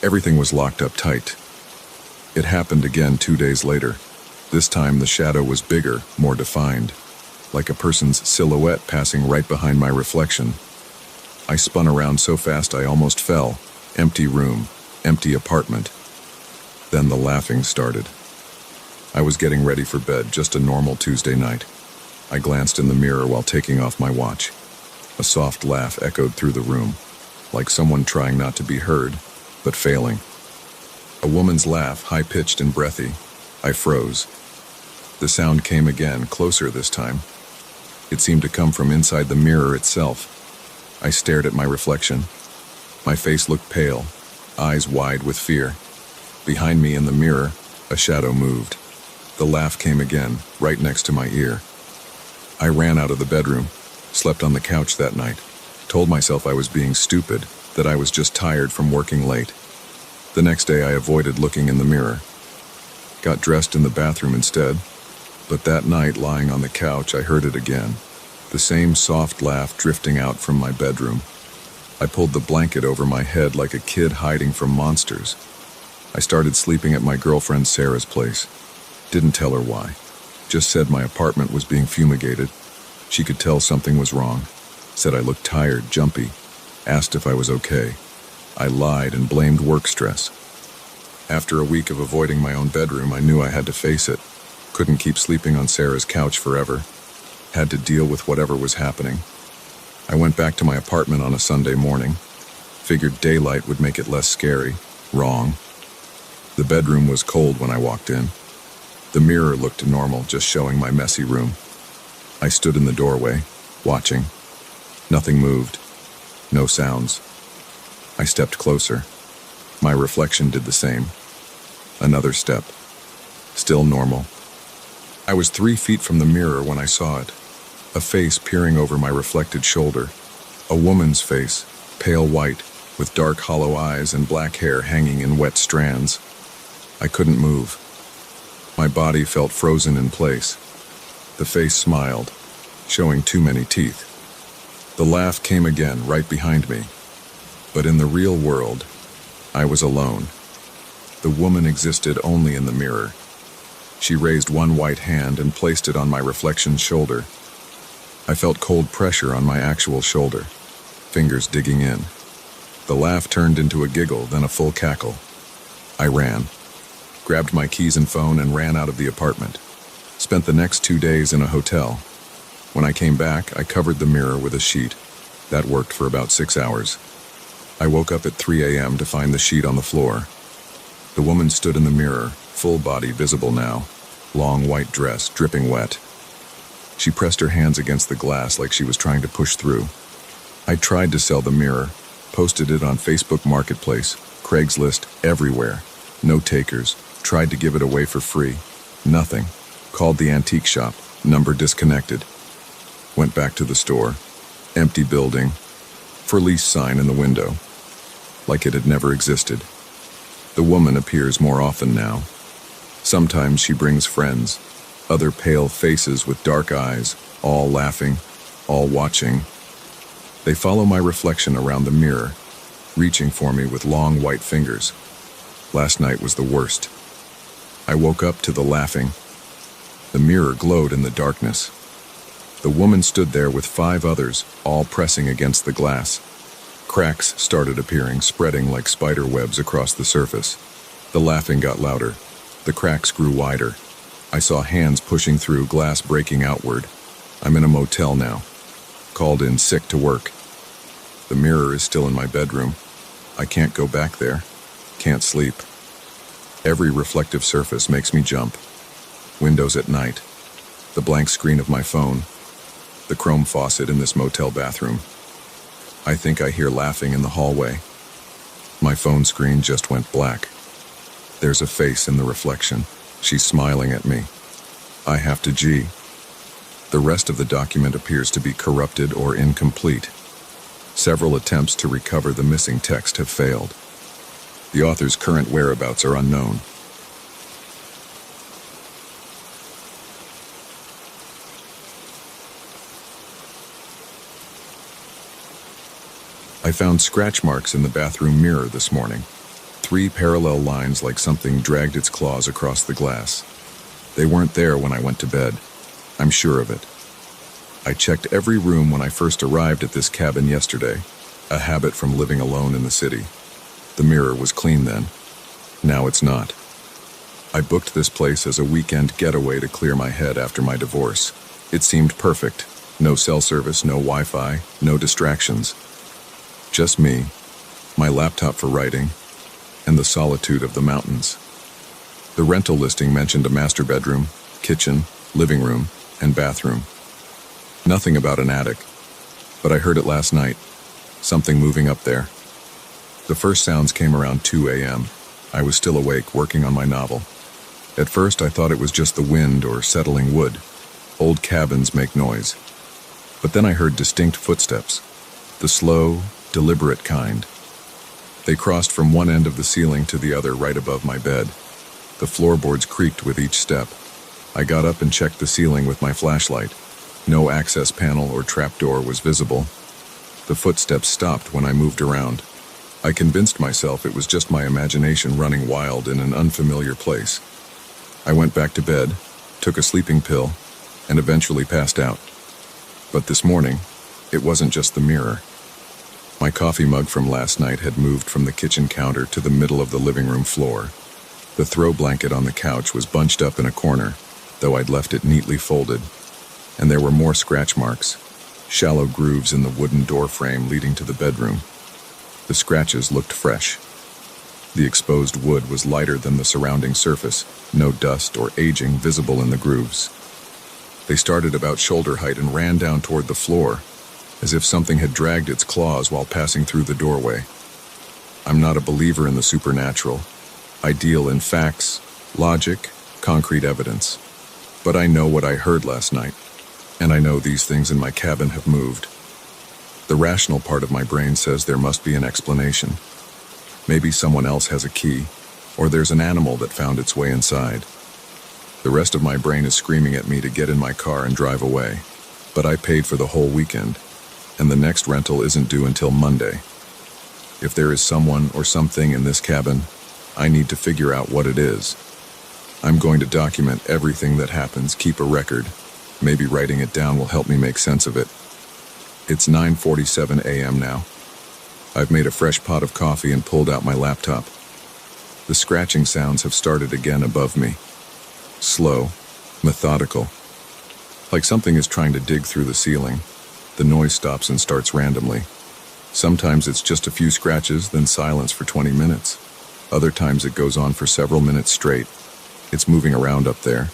Everything was locked up tight. It happened again 2 days later. This time the shadow was bigger, more defined, like a person's silhouette passing right behind my reflection. I spun around so fast I almost fell. Empty room, empty apartment. Then the laughing started. I was getting ready for bed, just a normal Tuesday night. I glanced in the mirror while taking off my watch. A soft laugh echoed through the room, like someone trying not to be heard, but failing. A woman's laugh, high-pitched and breathy. I froze. The sound came again, closer this time. It seemed to come from inside the mirror itself. I stared at my reflection. My face looked pale, eyes wide with fear. Behind me in the mirror, a shadow moved. The laugh came again, right next to my ear. I ran out of the bedroom, slept on the couch that night, told myself I was being stupid, that I was just tired from working late. The next day I avoided looking in the mirror. Got dressed in the bathroom instead, but that night lying on the couch I heard it again. The same soft laugh drifting out from my bedroom. I pulled the blanket over my head like a kid hiding from monsters. I started sleeping at my girlfriend Sarah's place. Didn't tell her why. Just said my apartment was being fumigated. She could tell something was wrong. Said I looked tired, jumpy. Asked if I was okay. I lied and blamed work stress. After a week of avoiding my own bedroom, I knew I had to face it. Couldn't keep sleeping on Sarah's couch forever. Had to deal with whatever was happening. I went back to my apartment on a Sunday morning. Figured daylight would make it less scary. Wrong. The bedroom was cold when I walked in. The mirror looked normal, just showing my messy room. I stood in the doorway, watching. Nothing moved. No sounds. I stepped closer. My reflection did the same. Another step. Still normal. I was 3 feet from the mirror when I saw it. A face peering over my reflected shoulder. A woman's face, pale white, with dark hollow eyes and black hair hanging in wet strands. I couldn't move. My body felt frozen in place. The face smiled, showing too many teeth. The laugh came again, right behind me. But in the real world, I was alone. The woman existed only in the mirror. She raised one white hand and placed it on my reflection's shoulder. I felt cold pressure on my actual shoulder, fingers digging in. The laugh turned into a giggle, then a full cackle. I ran, grabbed my keys and phone and ran out of the apartment. Spent the next 2 days in a hotel. When I came back, I covered the mirror with a sheet. That worked for about 6 hours. I woke up at 3 a.m. to find the sheet on the floor. The woman stood in the mirror, full body visible now, long white dress, dripping wet. She pressed her hands against the glass like she was trying to push through. I tried to sell the mirror, posted it on Facebook Marketplace, Craigslist, everywhere. No takers. Tried to give it away for free. Nothing. Called the antique shop. Number disconnected. Went back to the store. Empty building. For lease sign in the window. Like it had never existed. The woman appears more often now. Sometimes she brings friends. Other pale faces with dark eyes, all laughing, all watching. They follow my reflection around the mirror, reaching for me with long white fingers. Last night was the worst. I woke up to the laughing. The mirror glowed in the darkness. The woman stood there with 5 others, all pressing against the glass. Cracks started appearing, spreading like spider webs across the surface. The laughing got louder. The cracks grew wider. I saw hands pushing through, glass breaking outward. I'm in a motel now. Called in sick to work. The mirror is still in my bedroom. I can't go back there. Can't sleep. Every reflective surface makes me jump. Windows at night. The blank screen of my phone. The chrome faucet in this motel bathroom. I think I hear laughing in the hallway. My phone screen just went black. There's a face in the reflection. She's smiling at me. I have to G. The rest of the document appears to be corrupted or incomplete. Several attempts to recover the missing text have failed. The author's current whereabouts are unknown. I found scratch marks in the bathroom mirror this morning. 3 parallel lines like something dragged its claws across the glass. They weren't there when I went to bed. I'm sure of it. I checked every room when I first arrived at this cabin yesterday, a habit from living alone in the city. The mirror was clean then. Now it's not. I booked this place as a weekend getaway to clear my head after my divorce. It seemed perfect. No cell service, no Wi-Fi, no distractions. Just me, my laptop for writing, and the solitude of the mountains. The rental listing mentioned a master bedroom, kitchen, living room, and bathroom. Nothing about an attic, but I heard it last night. Something moving up there. The first sounds came around 2 a.m. I was still awake, working on my novel. At first, I thought it was just the wind or settling wood. Old cabins make noise. But then I heard distinct footsteps, the slow, deliberate kind. They crossed from one end of the ceiling to the other right above my bed. The floorboards creaked with each step. I got up and checked the ceiling with my flashlight. No access panel or trapdoor was visible. The footsteps stopped when I moved around. I convinced myself it was just my imagination running wild in an unfamiliar place. I went back to bed, took a sleeping pill, and eventually passed out. But this morning, it wasn't just the mirror. My coffee mug from last night had moved from the kitchen counter to the middle of the living room floor. The throw blanket on the couch was bunched up in a corner, though I'd left it neatly folded. And there were more scratch marks, shallow grooves in the wooden door frame leading to the bedroom. The scratches looked fresh. The exposed wood was lighter than the surrounding surface, no dust or aging visible in the grooves. They started about shoulder height and ran down toward the floor, as if something had dragged its claws while passing through the doorway. I'm not a believer in the supernatural. I deal in facts, logic, concrete evidence. But I know what I heard last night, and I know these things in my cabin have moved. The rational part of my brain says there must be an explanation. Maybe someone else has a key, or there's an animal that found its way inside. The rest of my brain is screaming at me to get in my car and drive away. But I paid for the whole weekend, and the next rental isn't due until Monday. If there is someone or something in this cabin, I need to figure out what it is. I'm going to document everything that happens, keep a record, Maybe writing it down will help me make sense of it. It's 9:47 a.m. now. I've made a fresh pot of coffee and pulled out my laptop. The scratching sounds have started again above me. Slow, methodical. Like something is trying to dig through the ceiling. The noise stops and starts randomly. Sometimes it's just a few scratches, then silence for 20 minutes. Other times it goes on for several minutes straight. It's moving around up there.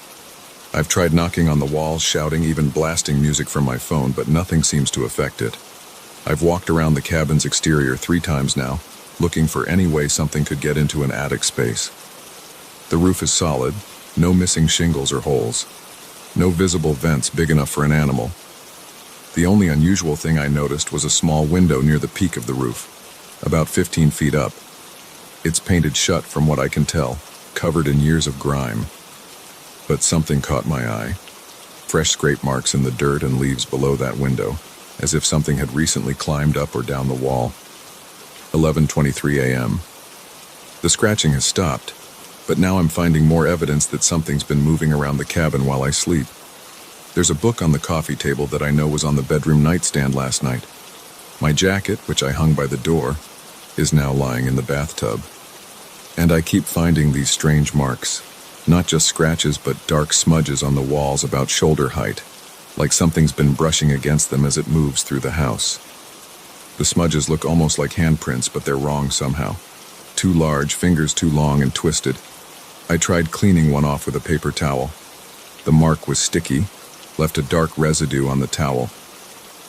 I've tried knocking on the walls, shouting, even blasting music from my phone, but nothing seems to affect it. I've walked around the cabin's exterior 3 times now, looking for any way something could get into an attic space. The roof is solid, no missing shingles or holes. No visible vents big enough for an animal. The only unusual thing I noticed was a small window near the peak of the roof, about 15 feet up. It's painted shut from what I can tell, covered in years of grime. But something caught my eye. Fresh scrape marks in the dirt and leaves below that window, as if something had recently climbed up or down the wall. 11:23 a.m. The scratching has stopped, but now I'm finding more evidence that something's been moving around the cabin while I sleep. There's a book on the coffee table that I know was on the bedroom nightstand last night. My jacket, which I hung by the door, is now lying in the bathtub. And I keep finding these strange marks, not just scratches but dark smudges on the walls about shoulder height, like something's been brushing against them as it moves through the house. The smudges look almost like handprints, but they're wrong somehow. Too large, fingers too long and twisted. I tried cleaning one off with a paper towel. The mark was sticky, left a dark residue on the towel.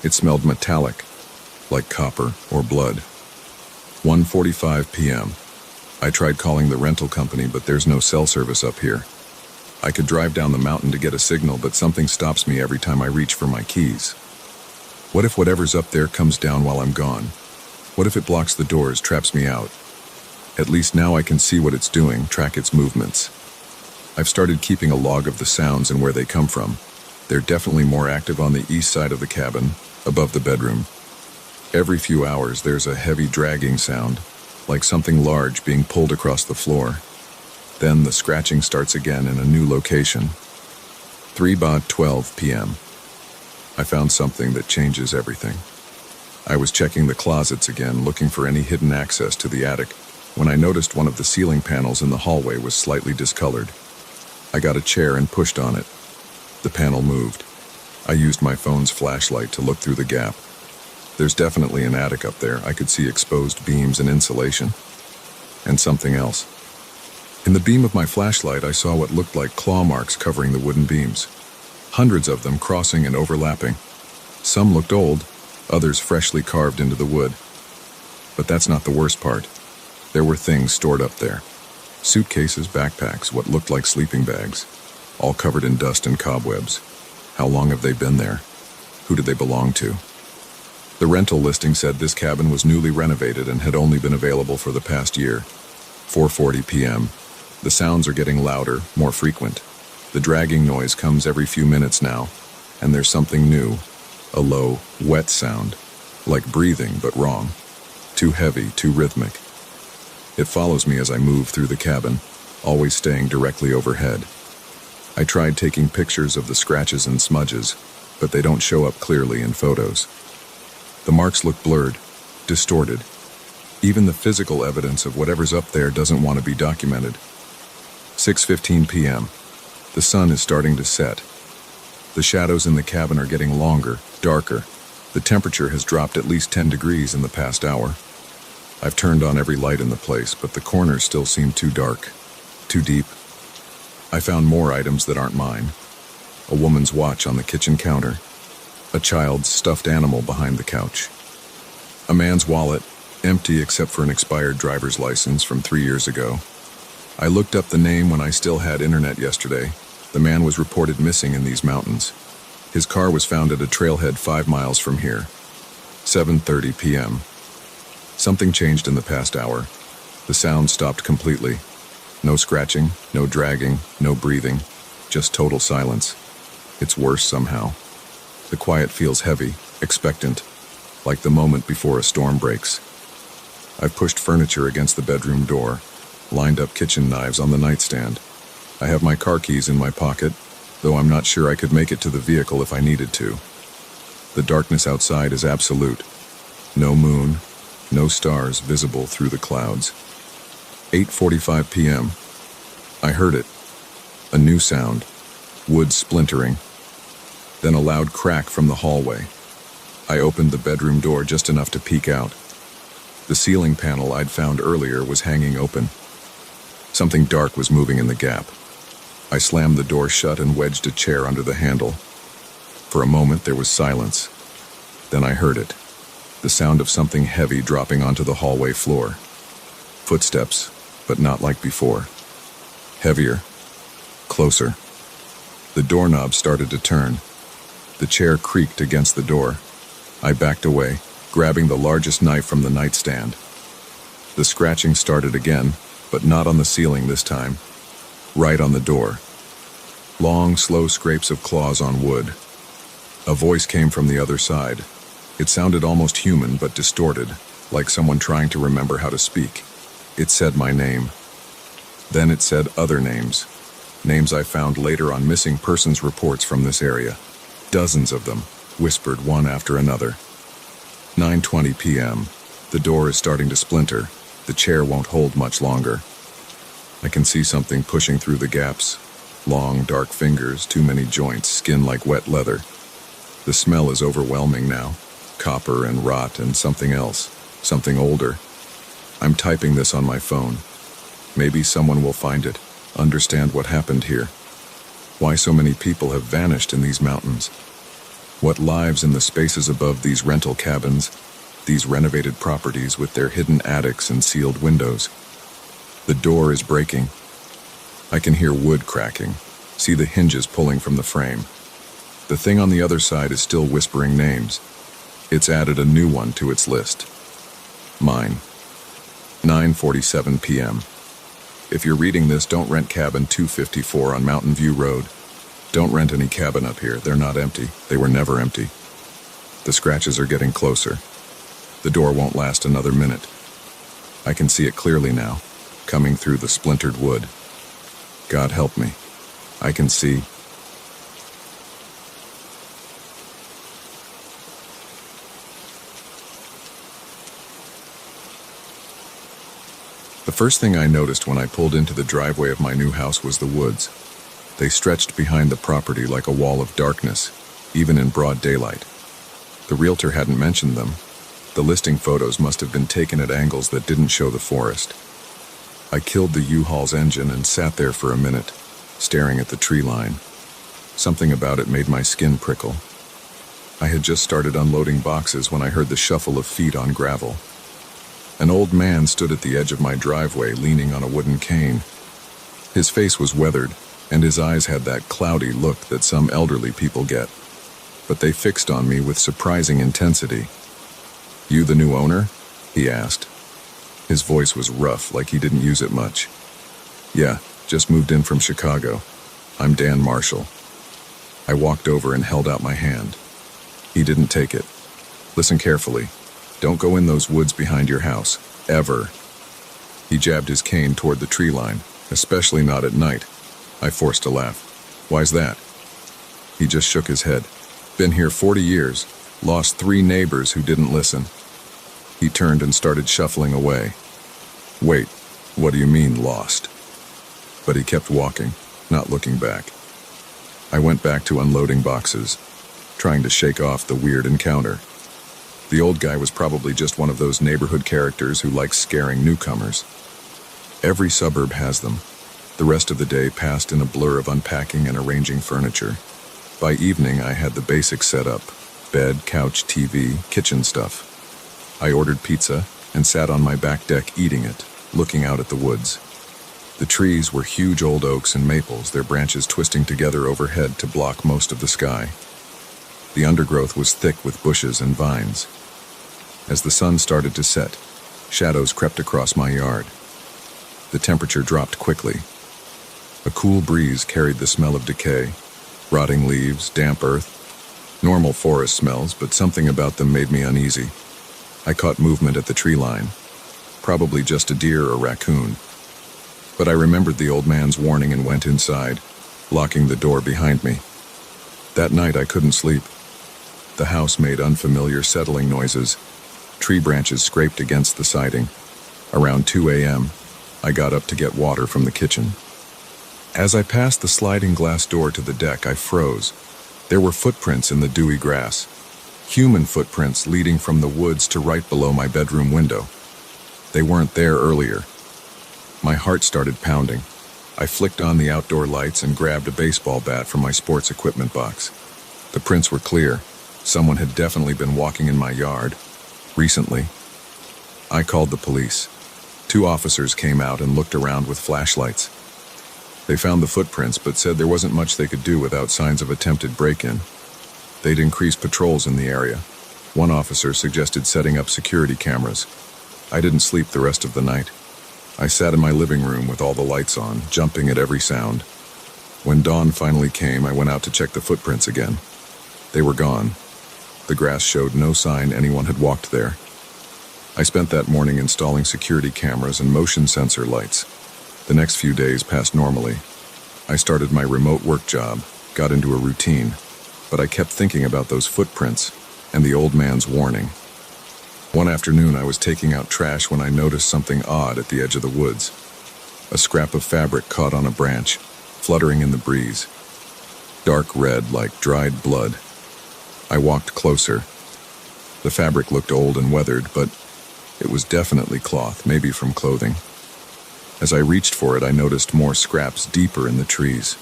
It smelled metallic, like copper or blood. 1:45 p.m. I tried calling the rental company, but there's no cell service up here. I could drive down the mountain to get a signal, but something stops me every time I reach for my keys. What if whatever's up there comes down while I'm gone? What if it blocks the doors, traps me out? At least now I can see what it's doing, track its movements. I've started keeping a log of the sounds and where they come from. They're definitely more active on the east side of the cabin, above the bedroom. Every few hours there's a heavy dragging sound, like something large being pulled across the floor. Then the scratching starts again in a new location. 3:12 p.m. I found something that changes everything. I was checking the closets again, looking for any hidden access to the attic, when I noticed one of the ceiling panels in the hallway was slightly discolored. I got a chair and pushed on it. The panel moved. I used my phone's flashlight to look through the gap. There's definitely an attic up there. I could see exposed beams and insulation. And something else. In the beam of my flashlight, I saw what looked like claw marks covering the wooden beams. Hundreds of them crossing and overlapping. Some looked old, others freshly carved into the wood. But that's not the worst part. There were things stored up there. Suitcases, backpacks, what looked like sleeping bags, all covered in dust and cobwebs. How long have they been there? Who did they belong to? The rental listing said this cabin was newly renovated and had only been available for the past year. 4:40 p.m. The sounds are getting louder, more frequent. The dragging noise comes every few minutes now, and there's something new. A low, wet sound, like breathing but wrong. Too heavy, too rhythmic. It follows me as I move through the cabin, always staying directly overhead. I tried taking pictures of the scratches and smudges, but they don't show up clearly in photos. The marks look blurred, distorted. Even the physical evidence of whatever's up there doesn't want to be documented. 6:15 p.m. The sun is starting to set. The shadows in the cabin are getting longer, darker. The temperature has dropped at least 10 degrees in the past hour. I've turned on every light in the place, but the corners still seem too dark, too deep. I found more items that aren't mine. A woman's watch on the kitchen counter. A child's stuffed animal behind the couch. A man's wallet, empty except for an expired driver's license from 3 years ago. I looked up the name when I still had internet yesterday. The man was reported missing in these mountains. His car was found at a trailhead 5 miles from here. 7:30 p.m. Something changed in the past hour. The sound stopped completely. No scratching, no dragging, no breathing, just total silence. It's worse somehow. The quiet feels heavy, expectant, like the moment before a storm breaks. I've pushed furniture against the bedroom door, lined up kitchen knives on the nightstand. I have my car keys in my pocket, though I'm not sure I could make it to the vehicle if I needed to. The darkness outside is absolute. No moon, no stars visible through the clouds. 8:45 p.m. I heard it. A new sound. Wood splintering. Then a loud crack from the hallway. I opened the bedroom door just enough to peek out. The ceiling panel I'd found earlier was hanging open. Something dark was moving in the gap. I slammed the door shut and wedged a chair under the handle. For a moment there was silence. Then I heard it. The sound of something heavy dropping onto the hallway floor. Footsteps, but not like before. Heavier. Closer. The doorknob started to turn. The chair creaked against the door. I backed away, grabbing the largest knife from the nightstand. The scratching started again, but not on the ceiling this time. Right on the door. Long, slow scrapes of claws on wood. A voice came from the other side. It sounded almost human, but distorted, like someone trying to remember how to speak. It said my name. Then it said other names. Names I found later on missing persons reports from this area. Dozens of them, whispered one after another. 9:20 p.m. The door is starting to splinter. The chair won't hold much longer. I can see something pushing through the gaps. Long, dark fingers, too many joints, skin like wet leather. The smell is overwhelming now. Copper and rot and something else. Something older. I'm typing this on my phone. Maybe someone will find it, understand what happened here. Why so many people have vanished in these mountains. What lives in the spaces above these rental cabins, these renovated properties with their hidden attics and sealed windows. The door is breaking. I can hear wood cracking, see the hinges pulling from the frame. The thing on the other side is still whispering names. It's added a new one to its list. Mine. 9:47 p.m. If you're reading this, don't rent cabin 254 on Mountain View Road. Don't rent any cabin up here. They're not empty. They were never empty. The scratches are getting closer. The door won't last another minute. I can see it clearly now, coming through the splintered wood. God help me. I can see. The first thing I noticed when I pulled into the driveway of my new house was the woods. They stretched behind the property like a wall of darkness, even in broad daylight. The realtor hadn't mentioned them. The listing photos must have been taken at angles that didn't show the forest. I killed the U-Haul's engine and sat there for a minute, staring at the tree line. Something about it made my skin prickle. I had just started unloading boxes when I heard the shuffle of feet on gravel. An old man stood at the edge of my driveway, leaning on a wooden cane. His face was weathered, and his eyes had that cloudy look that some elderly people get. But they fixed on me with surprising intensity. "You the new owner?" he asked. His voice was rough, like he didn't use it much. "Yeah, just moved in from Chicago. I'm Dan Marshall." I walked over and held out my hand. He didn't take it. "Listen carefully. Don't go in those woods behind your house. Ever." He jabbed his cane toward the tree line, especially not at night. I forced a laugh. "Why's that?" He just shook his head. "Been here 40 years. Lost 3 neighbors who didn't listen." He turned and started shuffling away. "Wait, what do you mean, lost?" But he kept walking, not looking back. I went back to unloading boxes, trying to shake off the weird encounter. The old guy was probably just one of those neighborhood characters who likes scaring newcomers. Every suburb has them. The rest of the day passed in a blur of unpacking and arranging furniture. By evening, I had the basics set up: bed, couch, TV, kitchen stuff. I ordered pizza and sat on my back deck eating it, looking out at the woods. The trees were huge old oaks and maples, their branches twisting together overhead to block most of the sky. The undergrowth was thick with bushes and vines. As the sun started to set, shadows crept across my yard. The temperature dropped quickly. A cool breeze carried the smell of decay, rotting leaves, damp earth. Normal forest smells, but something about them made me uneasy. I caught movement at the tree line. Probably just a deer or raccoon. But I remembered the old man's warning and went inside. locking the door behind me. That night I couldn't sleep. The house made unfamiliar settling noises. Tree branches scraped against the siding. Around 2 a.m., I got up to get water from the kitchen. As I passed the sliding glass door to the deck, I froze. There were footprints in the dewy grass. Human footprints leading from the woods to right below my bedroom window. They weren't there earlier. My heart started pounding. I flicked on the outdoor lights and grabbed a baseball bat from my sports equipment box. The prints were clear. Someone had definitely been walking in my yard recently. I called the police. 2 officers came out and looked around with flashlights. They found the footprints but said there wasn't much they could do without signs of attempted break-in. They'd increase patrols in the area. One officer suggested setting up security cameras. I didn't sleep the rest of the night. I sat in my living room with all the lights on, jumping at every sound. When dawn finally came, I went out to check the footprints again. They were gone. The grass showed no sign anyone had walked there. I spent that morning installing security cameras and motion sensor lights. The next few days passed normally. I started my remote work job, got into a routine, but I kept thinking about those footprints and the old man's warning. One afternoon I was taking out trash when I noticed something odd at the edge of the woods. A scrap of fabric caught on a branch, fluttering in the breeze. Dark red like dried blood. I walked closer. The fabric looked old and weathered, but it was definitely cloth, maybe from clothing. As I reached for it, I noticed more scraps deeper in the trees,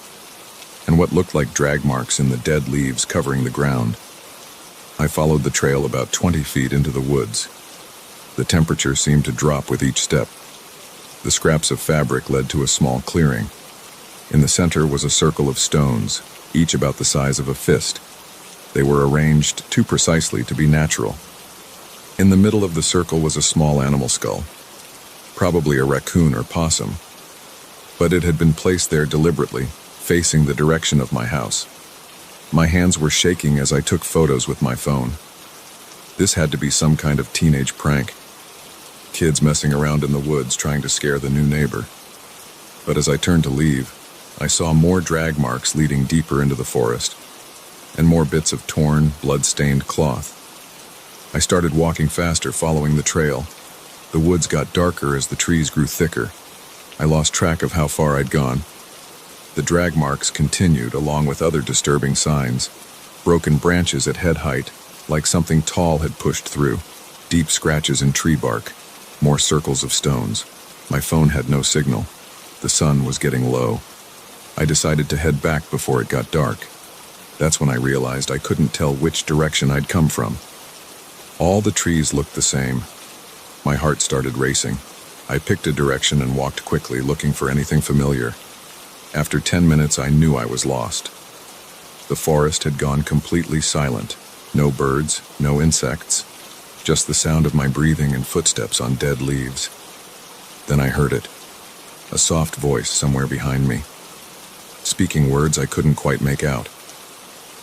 and what looked like drag marks in the dead leaves covering the ground. I followed the trail about 20 feet into the woods. The temperature seemed to drop with each step. The scraps of fabric led to a small clearing. In the center was a circle of stones, each about the size of a fist. They were arranged too precisely to be natural. In the middle of the circle was a small animal skull, probably a raccoon or possum, but it had been placed there deliberately, facing the direction of my house. My hands were shaking as I took photos with my phone. This had to be some kind of teenage prank. Kids messing around in the woods trying to scare the new neighbor. But as I turned to leave, I saw more drag marks leading deeper into the forest, and more bits of torn, blood-stained cloth. I started walking faster, following the trail. The woods got darker as the trees grew thicker. I lost track of how far I'd gone. The drag marks continued, along with other disturbing signs. Broken branches at head height, like something tall had pushed through. Deep scratches in tree bark. More circles of stones. My phone had no signal. The sun was getting low. I decided to head back before it got dark. That's when I realized I couldn't tell which direction I'd come from. All the trees looked the same. My heart started racing. I picked a direction and walked quickly, looking for anything familiar. After 10 minutes, I knew I was lost. The forest had gone completely silent. No birds, no insects, just the sound of my breathing and footsteps on dead leaves. Then I heard it. A soft voice somewhere behind me, speaking words I couldn't quite make out.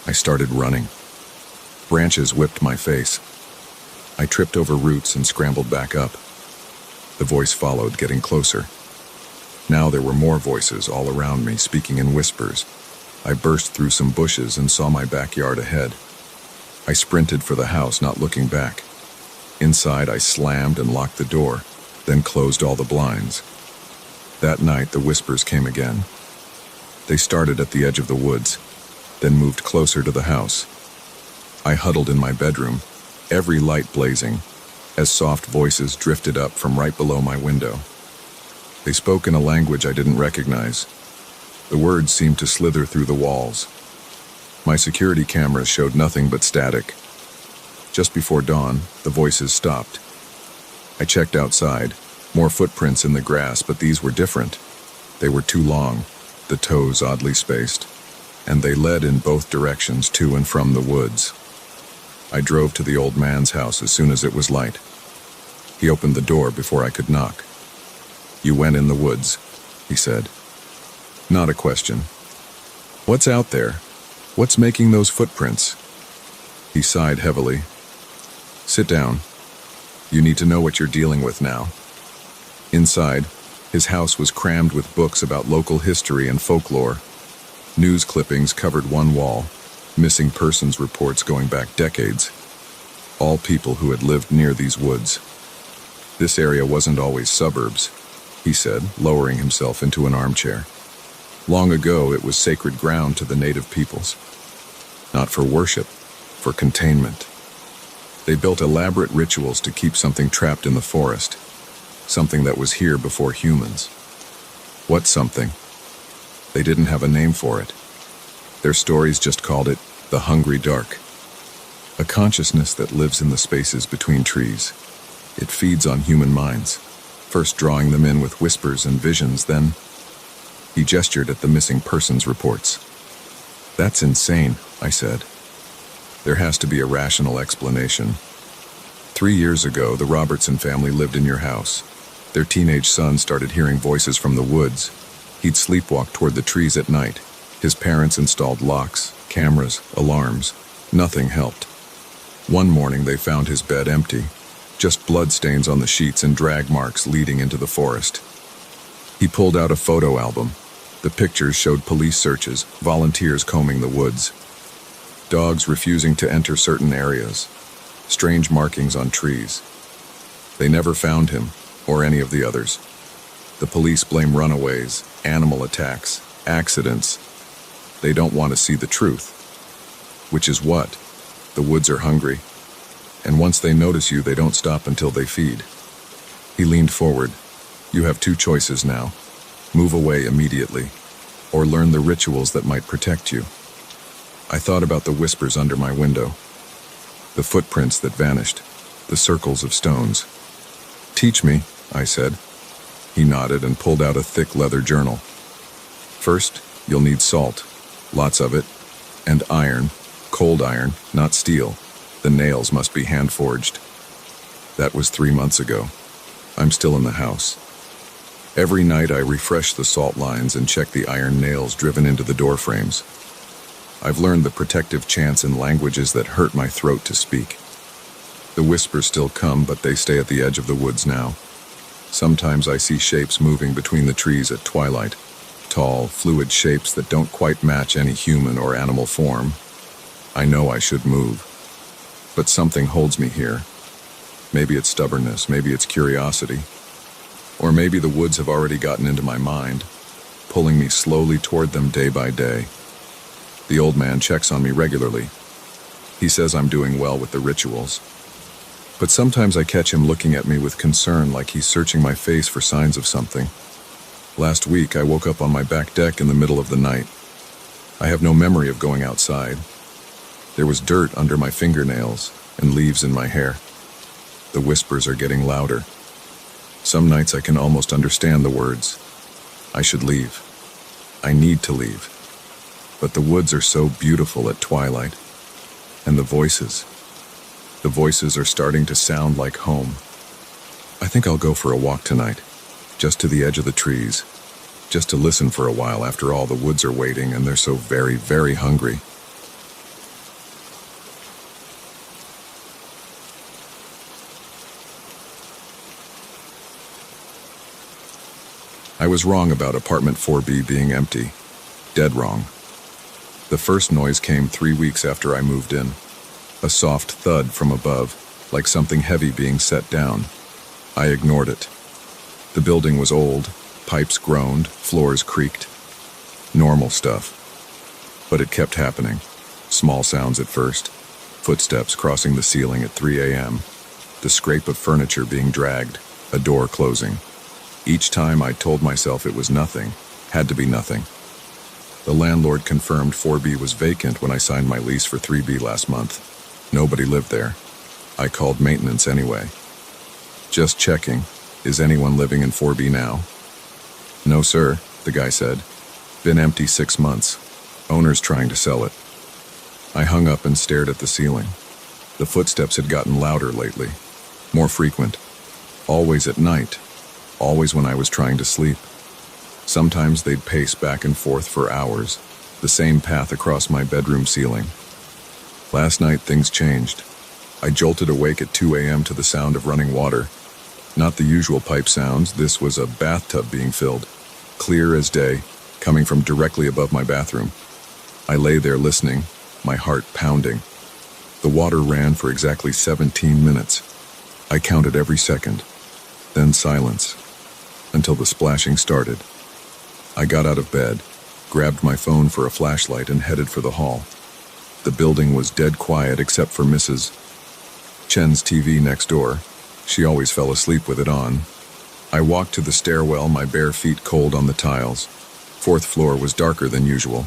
I started running. Branches whipped my face. I tripped over roots and scrambled back up. The voice followed, getting closer. Now there were more voices all around me, speaking in whispers. I burst through some bushes and saw my backyard ahead. I sprinted for the house, not looking back. Inside, I slammed and locked the door, then closed all the blinds. That night, the whispers came again. They started at the edge of the woods, then moved closer to the house. I huddled in my bedroom, every light blazing, as soft voices drifted up from right below my window. They spoke in a language I didn't recognize. The words seemed to slither through the walls. My security cameras showed nothing but static. Just before dawn, the voices stopped. I checked outside, more footprints in the grass, but these were different. They were too long, the toes oddly spaced, and they led in both directions to and from the woods. I drove to the old man's house as soon as it was light. He opened the door before I could knock. "You went in the woods," he said. Not a question. "What's out there? What's making those footprints?" He sighed heavily. "Sit down. You need to know what you're dealing with now." Inside, his house was crammed with books about local history and folklore. News clippings covered one wall, missing persons reports going back decades. All people who had lived near these woods. This area wasn't always suburbs, he said, lowering himself into an armchair. Long ago, it was sacred ground to the native peoples. Not for worship, for containment. They built elaborate rituals to keep something trapped in the forest, something that was here before humans. What something? They didn't have a name for it. Their stories just called it the hungry dark. A consciousness that lives in the spaces between trees. It feeds on human minds, first drawing them in with whispers and visions, then... He gestured at the missing persons reports. That's insane, I said. There has to be a rational explanation. 3 years ago, the Robertson family lived in your house. Their teenage son started hearing voices from the woods. He'd sleepwalk toward the trees at night. His parents installed locks, cameras, alarms. Nothing helped. One morning they found his bed empty, just bloodstains on the sheets and drag marks leading into the forest. He pulled out a photo album. The pictures showed police searches, volunteers combing the woods, dogs refusing to enter certain areas, strange markings on trees. They never found him, or any of the others. The police blame runaways, animal attacks, accidents. They don't want to see the truth. Which is what? The woods are hungry. And once they notice you, they don't stop until they feed. He leaned forward. You have 2 choices now. Move away immediately, or learn the rituals that might protect you. I thought about the whispers under my window, the footprints that vanished, the circles of stones. Teach me, I said. He nodded and pulled out a thick leather journal. First, you'll need salt, lots of it, and iron, cold iron, not steel. The nails must be hand-forged. That was 3 months ago. I'm still in the house. Every night I refresh the salt lines and check the iron nails driven into the door frames. I've learned the protective chants in languages that hurt my throat to speak. The whispers still come, but they stay at the edge of the woods now. Sometimes I see shapes moving between the trees at twilight, tall, fluid shapes that don't quite match any human or animal form. I know I should move, but something holds me here. Maybe it's stubbornness, maybe it's curiosity. Or maybe the woods have already gotten into my mind, pulling me slowly toward them day by day. The old man checks on me regularly. He says I'm doing well with the rituals. But sometimes I catch him looking at me with concern, like he's searching my face for signs of something. Last week, I woke up on my back deck in the middle of the night. I have no memory of going outside. There was dirt under my fingernails and leaves in my hair. The whispers are getting louder. Some nights I can almost understand the words. I should leave. I need to leave. But the woods are so beautiful at twilight. And the voices are starting to sound like home. I think I'll go for a walk tonight, just to the edge of the trees, just to listen for a while. After all, the woods are waiting and they're so very, very hungry. I was wrong about apartment 4B being empty. Dead wrong. The first noise came 3 weeks after I moved in. A soft thud from above, like something heavy being set down. I ignored it. The building was old, pipes groaned, floors creaked. Normal stuff. But it kept happening. Small sounds at first. Footsteps crossing the ceiling at 3 a.m. The scrape of furniture being dragged. A door closing. Each time I told myself it was nothing, had to be nothing. The landlord confirmed 4B was vacant when I signed my lease for 3B last month. Nobody lived there. I called maintenance anyway. Just checking. Is anyone living in 4B now? No, sir, the guy said. Been empty 6 months. Owner's trying to sell it. I hung up and stared at the ceiling. The footsteps had gotten louder lately. More frequent. Always at night. Always when I was trying to sleep. Sometimes they'd pace back and forth for hours, the same path across my bedroom ceiling. Last night things changed. I jolted awake at 2 a.m. to the sound of running water. Not the usual pipe sounds, this was a bathtub being filled. Clear as day, coming from directly above my bathroom. I lay there listening, my heart pounding. The water ran for exactly 17 minutes. I counted every second, then silence, until the splashing started. I got out of bed, grabbed my phone for a flashlight, and headed for the hall. The building was dead quiet except for Mrs. Chen's TV next door. She always fell asleep with it on. I walked to the stairwell, my bare feet cold on the tiles. Fourth floor was darker than usual.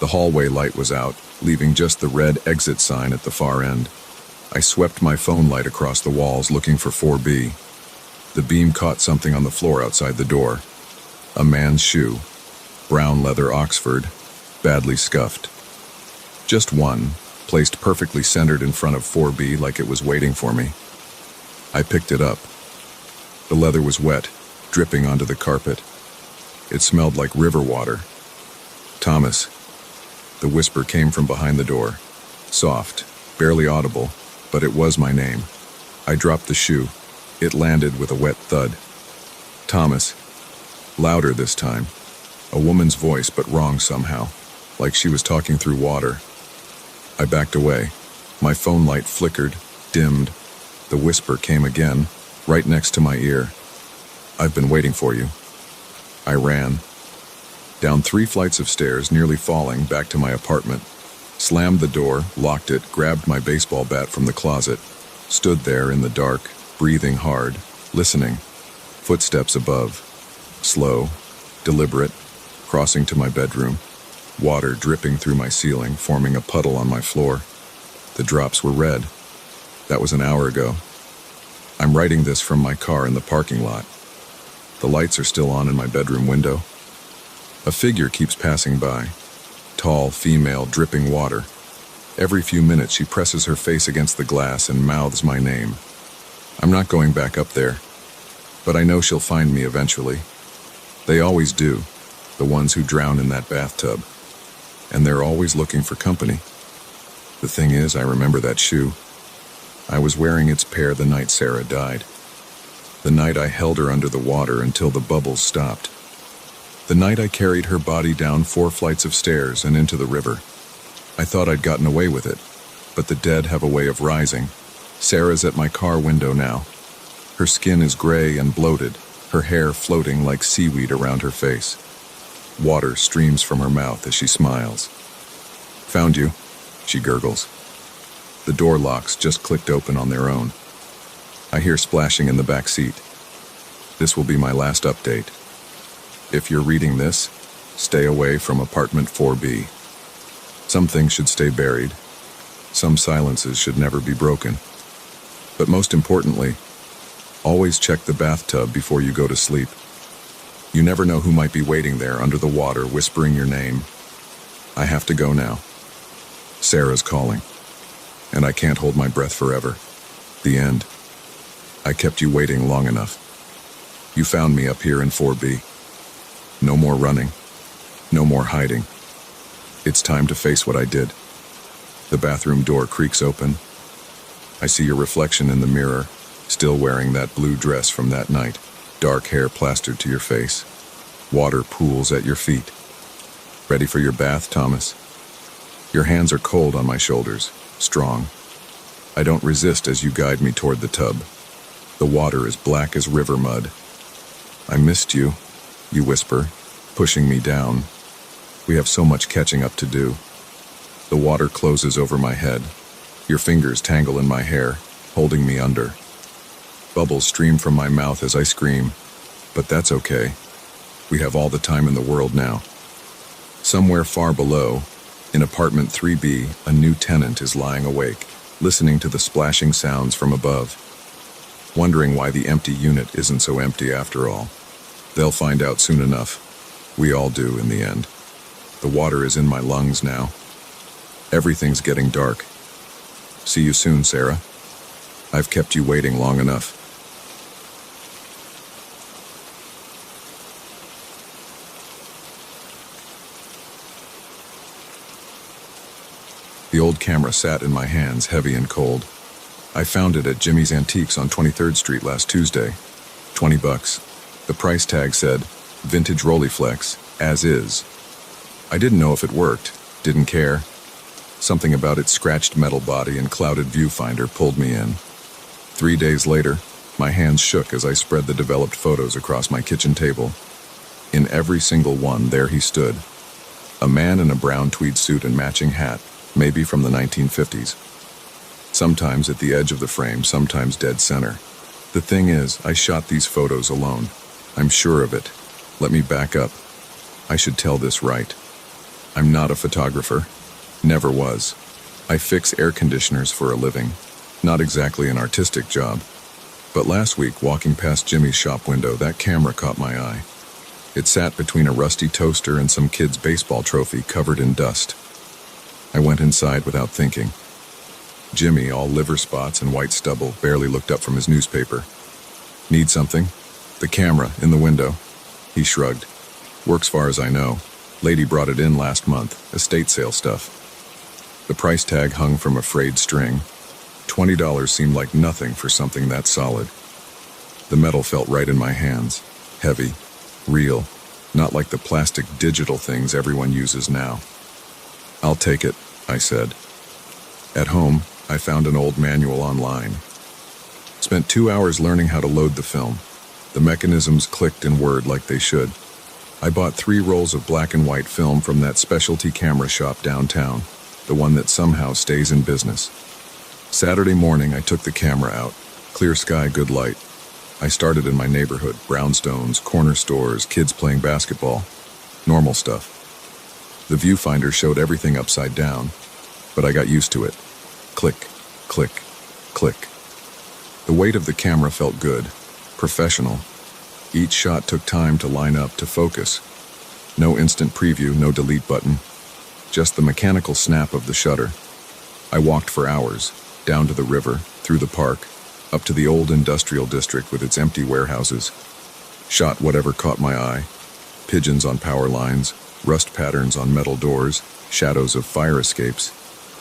The hallway light was out, leaving just the red exit sign at the far end. I swept my phone light across the walls looking for 4B. The beam caught something on the floor outside the door. A man's shoe. Brown leather Oxford, badly scuffed. Just one, placed perfectly centered in front of 4B like it was waiting for me. I picked it up. The leather was wet, dripping onto the carpet. It smelled like river water. Thomas. The whisper came from behind the door. Soft, barely audible, but it was my name. I dropped the shoe. It landed with a wet thud. Thomas. Louder this time. A woman's voice, but wrong somehow, like she was talking through water. I backed away. My phone light flickered, dimmed. The whisper came again, right next to my ear. I've been waiting for you. I ran. Down 3 flights of stairs, nearly falling, back to my apartment. Slammed the door, locked it, grabbed my baseball bat from the closet. Stood there in the dark, breathing hard, listening. Footsteps above. Slow, deliberate, crossing to my bedroom. Water dripping through my ceiling, forming a puddle on my floor. The drops were red. That was an hour ago. I'm writing this from my car in the parking lot. The lights are still on in my bedroom window. A figure keeps passing by. Tall, female, dripping water. Every few minutes she presses her face against the glass and mouths my name. I'm not going back up there, but I know she'll find me eventually. They always do, the ones who drown in that bathtub. And they're always looking for company. The thing is, I remember that shoe. I was wearing its pair the night Sarah died. The night I held her under the water until the bubbles stopped. The night I carried her body down 4 flights of stairs and into the river. I thought I'd gotten away with it, but the dead have a way of rising. Sarah's at my car window now. Her skin is gray and bloated, her hair floating like seaweed around her face. Water streams from her mouth as she smiles. Found you, she gurgles. The door locks just clicked open on their own. I hear splashing in the back seat. This will be my last update. If you're reading this, stay away from apartment 4B. Some things should stay buried. Some silences should never be broken. But most importantly, always check the bathtub before you go to sleep. You never know who might be waiting there under the water whispering your name. I have to go now. Sarah's calling. And I can't hold my breath forever. The end. I kept you waiting long enough. You found me up here in 4B. No more running. No more hiding. It's time to face what I did. The bathroom door creaks open. I see your reflection in the mirror, still wearing that blue dress from that night, dark hair plastered to your face. Water pools at your feet. Ready for your bath, Thomas? Your hands are cold on my shoulders, strong. I don't resist as you guide me toward the tub. The water is black as river mud. I missed you, you whisper, pushing me down. We have so much catching up to do. The water closes over my head. Your fingers tangle in my hair, holding me under. Bubbles stream from my mouth as I scream, but that's okay. We have all the time in the world now. Somewhere far below, in apartment 3B, a new tenant is lying awake, listening to the splashing sounds from above, wondering why the empty unit isn't so empty after all. They'll find out soon enough. We all do in the end. The water is in my lungs now. Everything's getting dark. See you soon, Sarah. I've kept you waiting long enough. The old camera sat in my hands, heavy and cold. I found it at Jimmy's Antiques on 23rd Street last Tuesday. $20. The price tag said, Vintage Rolleiflex, as is. I didn't know if it worked, didn't care. Something about its scratched metal body and clouded viewfinder pulled me in. 3 days later, my hands shook as I spread the developed photos across my kitchen table. In every single one, there he stood. A man in a brown tweed suit and matching hat, maybe from the 1950s. Sometimes at the edge of the frame, sometimes dead center. The thing is, I shot these photos alone. I'm sure of it. Let me back up. I should tell this right. I'm not a photographer. Never was. I fix air conditioners for a living. Not exactly an artistic job. But last week, walking past Jimmy's shop window, that camera caught my eye. It sat between a rusty toaster and some kid's baseball trophy covered in dust. I went inside without thinking. Jimmy, all liver spots and white stubble, barely looked up from his newspaper. Need something? The camera, in the window. He shrugged. Works far as I know. Lady brought it in last month, estate sale stuff. The price tag hung from a frayed string. $20 seemed like nothing for something that solid. The metal felt right in my hands. Heavy. Real. Not like the plastic digital things everyone uses now. I'll take it, I said. At home, I found an old manual online. Spent 2 hours learning how to load the film. The mechanisms clicked and whirred like they should. I bought 3 rolls of black and white film from that specialty camera shop downtown, the one that somehow stays in business. Saturday morning, I took the camera out. Clear sky, good light. I started in my neighborhood, brownstones, corner stores, kids playing basketball. Normal stuff. The viewfinder showed everything upside down, but I got used to it. Click, click, click. The weight of the camera felt good, professional. Each shot took time to line up, to focus. No instant preview, no delete button. Just the mechanical snap of the shutter. I walked for hours, down to the river, through the park, up to the old industrial district with its empty warehouses. Shot whatever caught my eye. Pigeons on power lines, rust patterns on metal doors, shadows of fire escapes.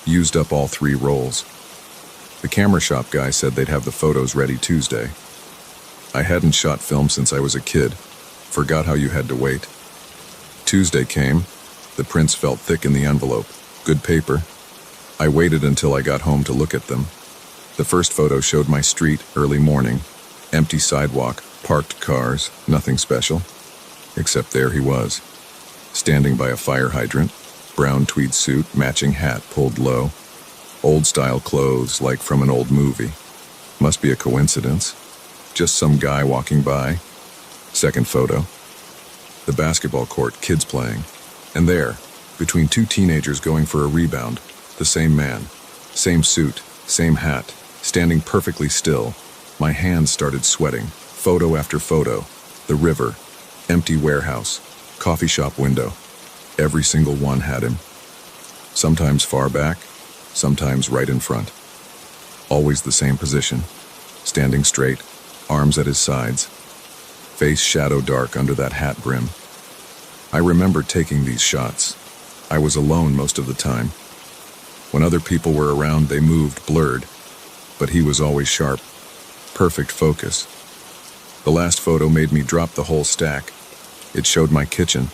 Used up all 3 rolls. The camera shop guy said they'd have the photos ready Tuesday. I hadn't shot film since I was a kid. Forgot how you had to wait. Tuesday came. The prints felt thick in the envelope. Good paper. I waited until I got home to look at them. The first photo showed my street, early morning. Empty sidewalk, parked cars, nothing special. Except there he was. Standing by a fire hydrant. Brown tweed suit, matching hat pulled low. Old-style clothes, like from an old movie. Must be a coincidence. Just some guy walking by. Second photo. The basketball court, kids playing. And there, between 2 teenagers going for a rebound, the same man. Same suit, same hat, standing perfectly still. My hands started sweating. Photo after photo. The river. Empty warehouse. Coffee shop window. Every single one had him. Sometimes far back, sometimes right in front. Always the same position. Standing straight, arms at his sides. Face shadow dark under that hat brim. I remember taking these shots. I was alone most of the time. When other people were around, they moved, blurred. But he was always sharp. Perfect focus. The last photo made me drop the whole stack. It showed my kitchen.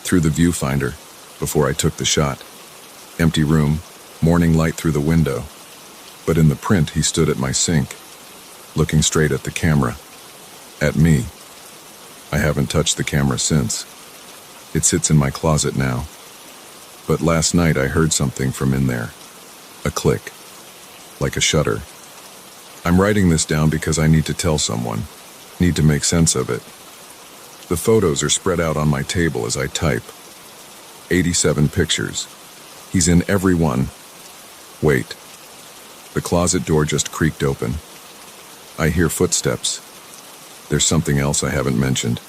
Through the viewfinder, before I took the shot. Empty room, morning light through the window. But in the print, he stood at my sink, looking straight at the camera. At me. I haven't touched the camera since. It sits in my closet now. But last night I heard something from in there. A click. Like a shutter. I'm writing this down because I need to tell someone. Need to make sense of it. The photos are spread out on my table as I type. 87 pictures. He's in every one. Wait. The closet door just creaked open. I hear footsteps. There's something else I haven't mentioned.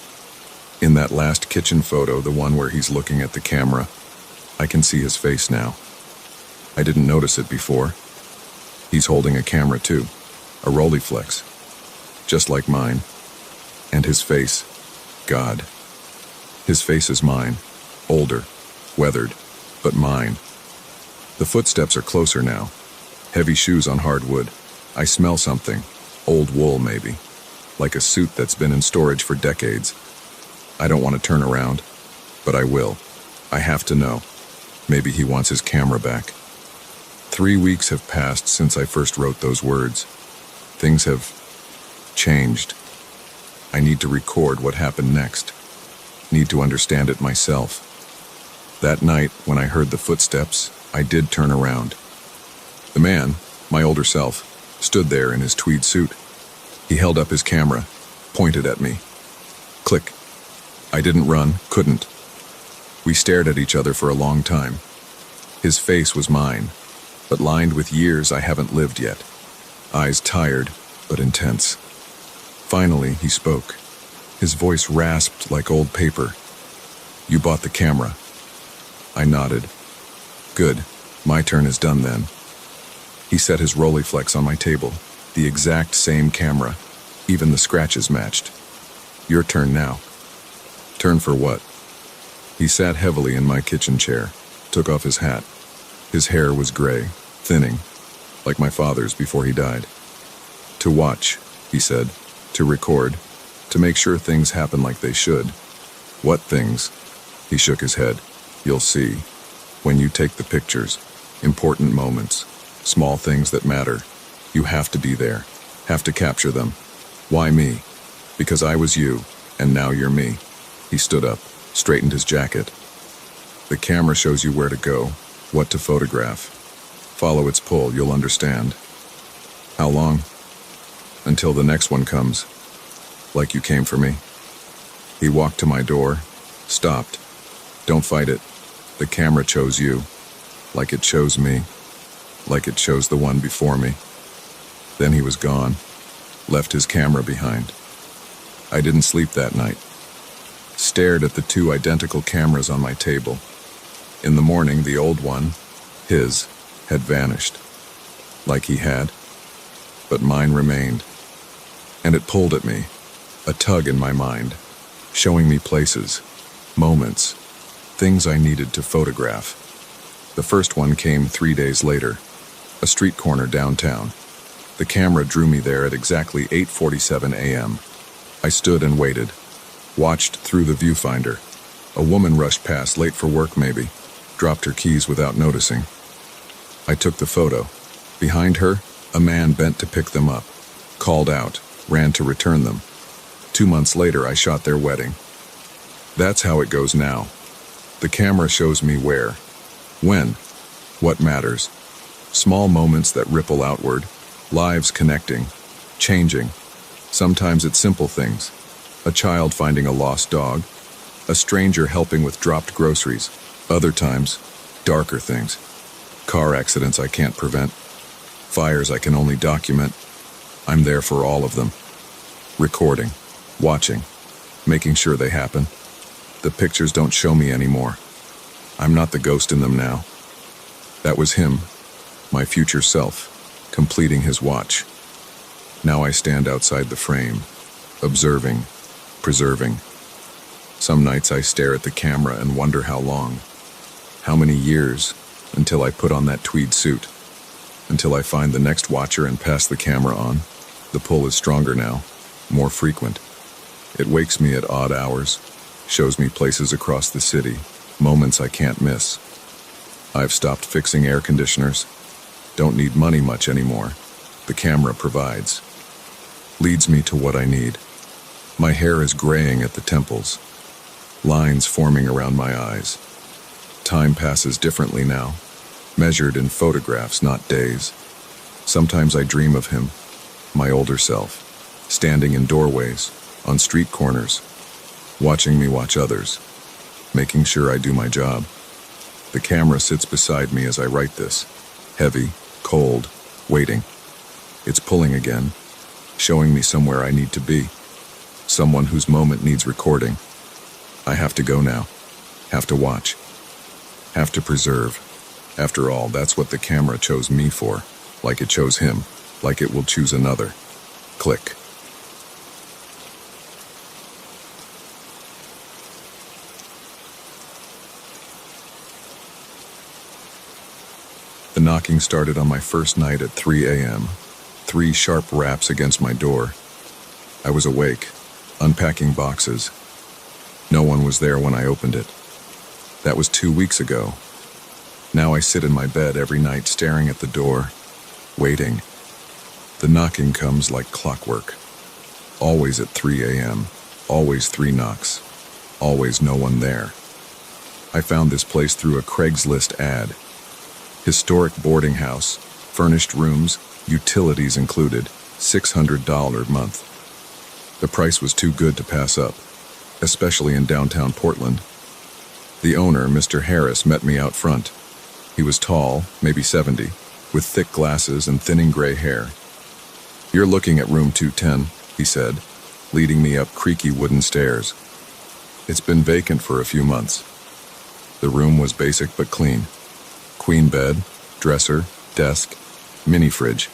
In that last kitchen photo, the one where he's looking at the camera, I can see his face now. I didn't notice it before. He's holding a camera too. A Rolleiflex. Just like mine. And his face. God. His face is mine. Older. Weathered. But mine. The footsteps are closer now. Heavy shoes on hardwood. I smell something. Old wool, maybe. Like a suit that's been in storage for decades. I don't want to turn around, but I will. I have to know. Maybe he wants his camera back. 3 weeks have passed since I first wrote those words. Things have changed. I need to record what happened next. Need to understand it myself. That night, when I heard the footsteps, I did turn around. The man, my older self, stood there in his tweed suit. He held up his camera, pointed at me. Click. I didn't run, couldn't. We stared at each other for a long time. His face was mine, but lined with years I haven't lived yet. Eyes tired, but intense. Finally, he spoke. His voice rasped like old paper. You bought the camera. I nodded. Good. My turn is done then. He set his Rolleiflex on my table. The exact same camera. Even the scratches matched. Your turn now. Turn for what? He sat heavily in my kitchen chair, took off his hat. His hair was gray, thinning, like my father's before he died. To watch, he said, to record, to make sure things happen like they should. What things? He shook his head. You'll see. When you take the pictures, important moments, small things that matter, you have to be there, have to capture them. Why me? Because I was you, and now you're me. He stood up, straightened his jacket. The camera shows you where to go, what to photograph. Follow its pull, you'll understand. How long? Until the next one comes. Like you came for me. He walked to my door, stopped. Don't fight it. The camera chose you, like it chose me, like it chose the one before me. Then he was gone, left his camera behind. I didn't sleep that night. Stared at the 2 identical cameras on my table. In the morning, the old one, his, had vanished. Like he had. But mine remained. And it pulled at me, a tug in my mind, showing me places, moments, things I needed to photograph. The first one came 3 days later, a street corner downtown. The camera drew me there at exactly 8:47 a.m. I stood and waited, watched through the viewfinder. A woman rushed past, late for work maybe, dropped her keys without noticing. I took the photo. Behind her, a man bent to pick them up, called out, ran to return them. 2 months later, I shot their wedding. That's how it goes now. The camera shows me where, when, what matters. Small moments that ripple outward, lives connecting, changing. Sometimes it's simple things. A child finding a lost dog, a stranger helping with dropped groceries. Other times, darker things. Car accidents I can't prevent. Fires I can only document. I'm there for all of them. Recording, watching, making sure they happen. The pictures don't show me anymore. I'm not the ghost in them now. That was him, my future self, completing his watch. Now I stand outside the frame, observing, preserving. Some nights I stare at the camera and wonder how long, how many years, until I put on that tweed suit, until I find the next watcher and pass the camera on. The pull is stronger now, more frequent. It wakes me at odd hours, shows me places across the city, moments I can't miss. I've stopped fixing air conditioners. Don't need money much anymore. The camera provides. Leads me to what I need. My hair is graying at the temples. Lines forming around my eyes. Time passes differently now. Measured in photographs, not days. Sometimes I dream of him, my older self, standing in doorways, on street corners, watching me watch others, making sure I do my job. The camera sits beside me as I write this, heavy, cold, waiting. It's pulling again, showing me somewhere I need to be, someone whose moment needs recording. I have to go now, have to watch, have to preserve. After all, that's what the camera chose me for, like it chose him, like it will choose another. Click. The knocking started on my first night at 3 a.m., 3 sharp raps against my door. I was awake, unpacking boxes. No one was there when I opened it. That was 2 weeks ago. Now I sit in my bed every night staring at the door, waiting. The knocking comes like clockwork. Always at 3 a.m., always 3 knocks, always no one there. I found this place through a Craigslist ad. Historic boarding house, furnished rooms, utilities included, $600 a month. The price was too good to pass up, especially in downtown Portland. The owner, Mr. Harris, met me out front. He was tall, maybe 70, with thick glasses and thinning gray hair. "You're looking at room 210, he said, leading me up creaky wooden stairs. It's been vacant for a few months. The room was basic but clean. Queen bed, dresser, desk, mini fridge.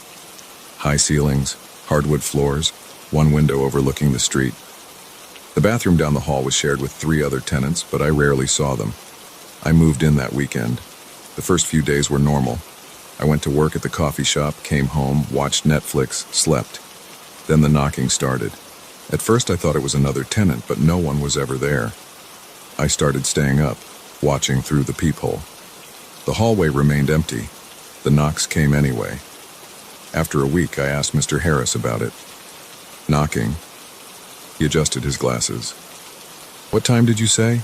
High ceilings, hardwood floors, one window overlooking the street. The bathroom down the hall was shared with 3 other tenants, but I rarely saw them. I moved in that weekend. The first few days were normal. I went to work at the coffee shop, came home, watched Netflix, slept. Then the knocking started. At first I thought it was another tenant, but no one was ever there. I started staying up, watching through the peephole. The hallway remained empty. The knocks came anyway. After a week, I asked Mr. Harris about it. Knocking. He adjusted his glasses. "What time did you say?"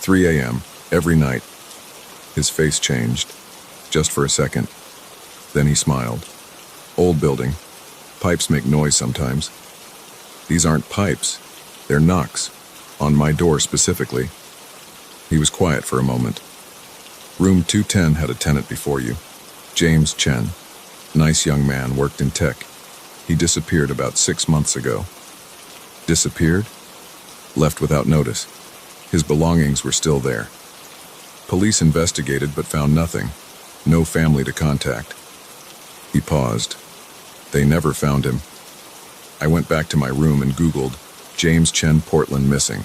3 a.m., every night. His face changed, just for a second. Then he smiled. "Old building. Pipes make noise sometimes." "These aren't pipes. They're knocks. On my door specifically." He was quiet for a moment. "Room 210 had a tenant before you. James Chen. Nice young man, worked in tech. He disappeared about 6 months ago." "Disappeared?" "Left without notice. His belongings were still there. Police investigated but found nothing. No family to contact." He paused. "They never found him." I went back to my room and Googled James Chen Portland missing.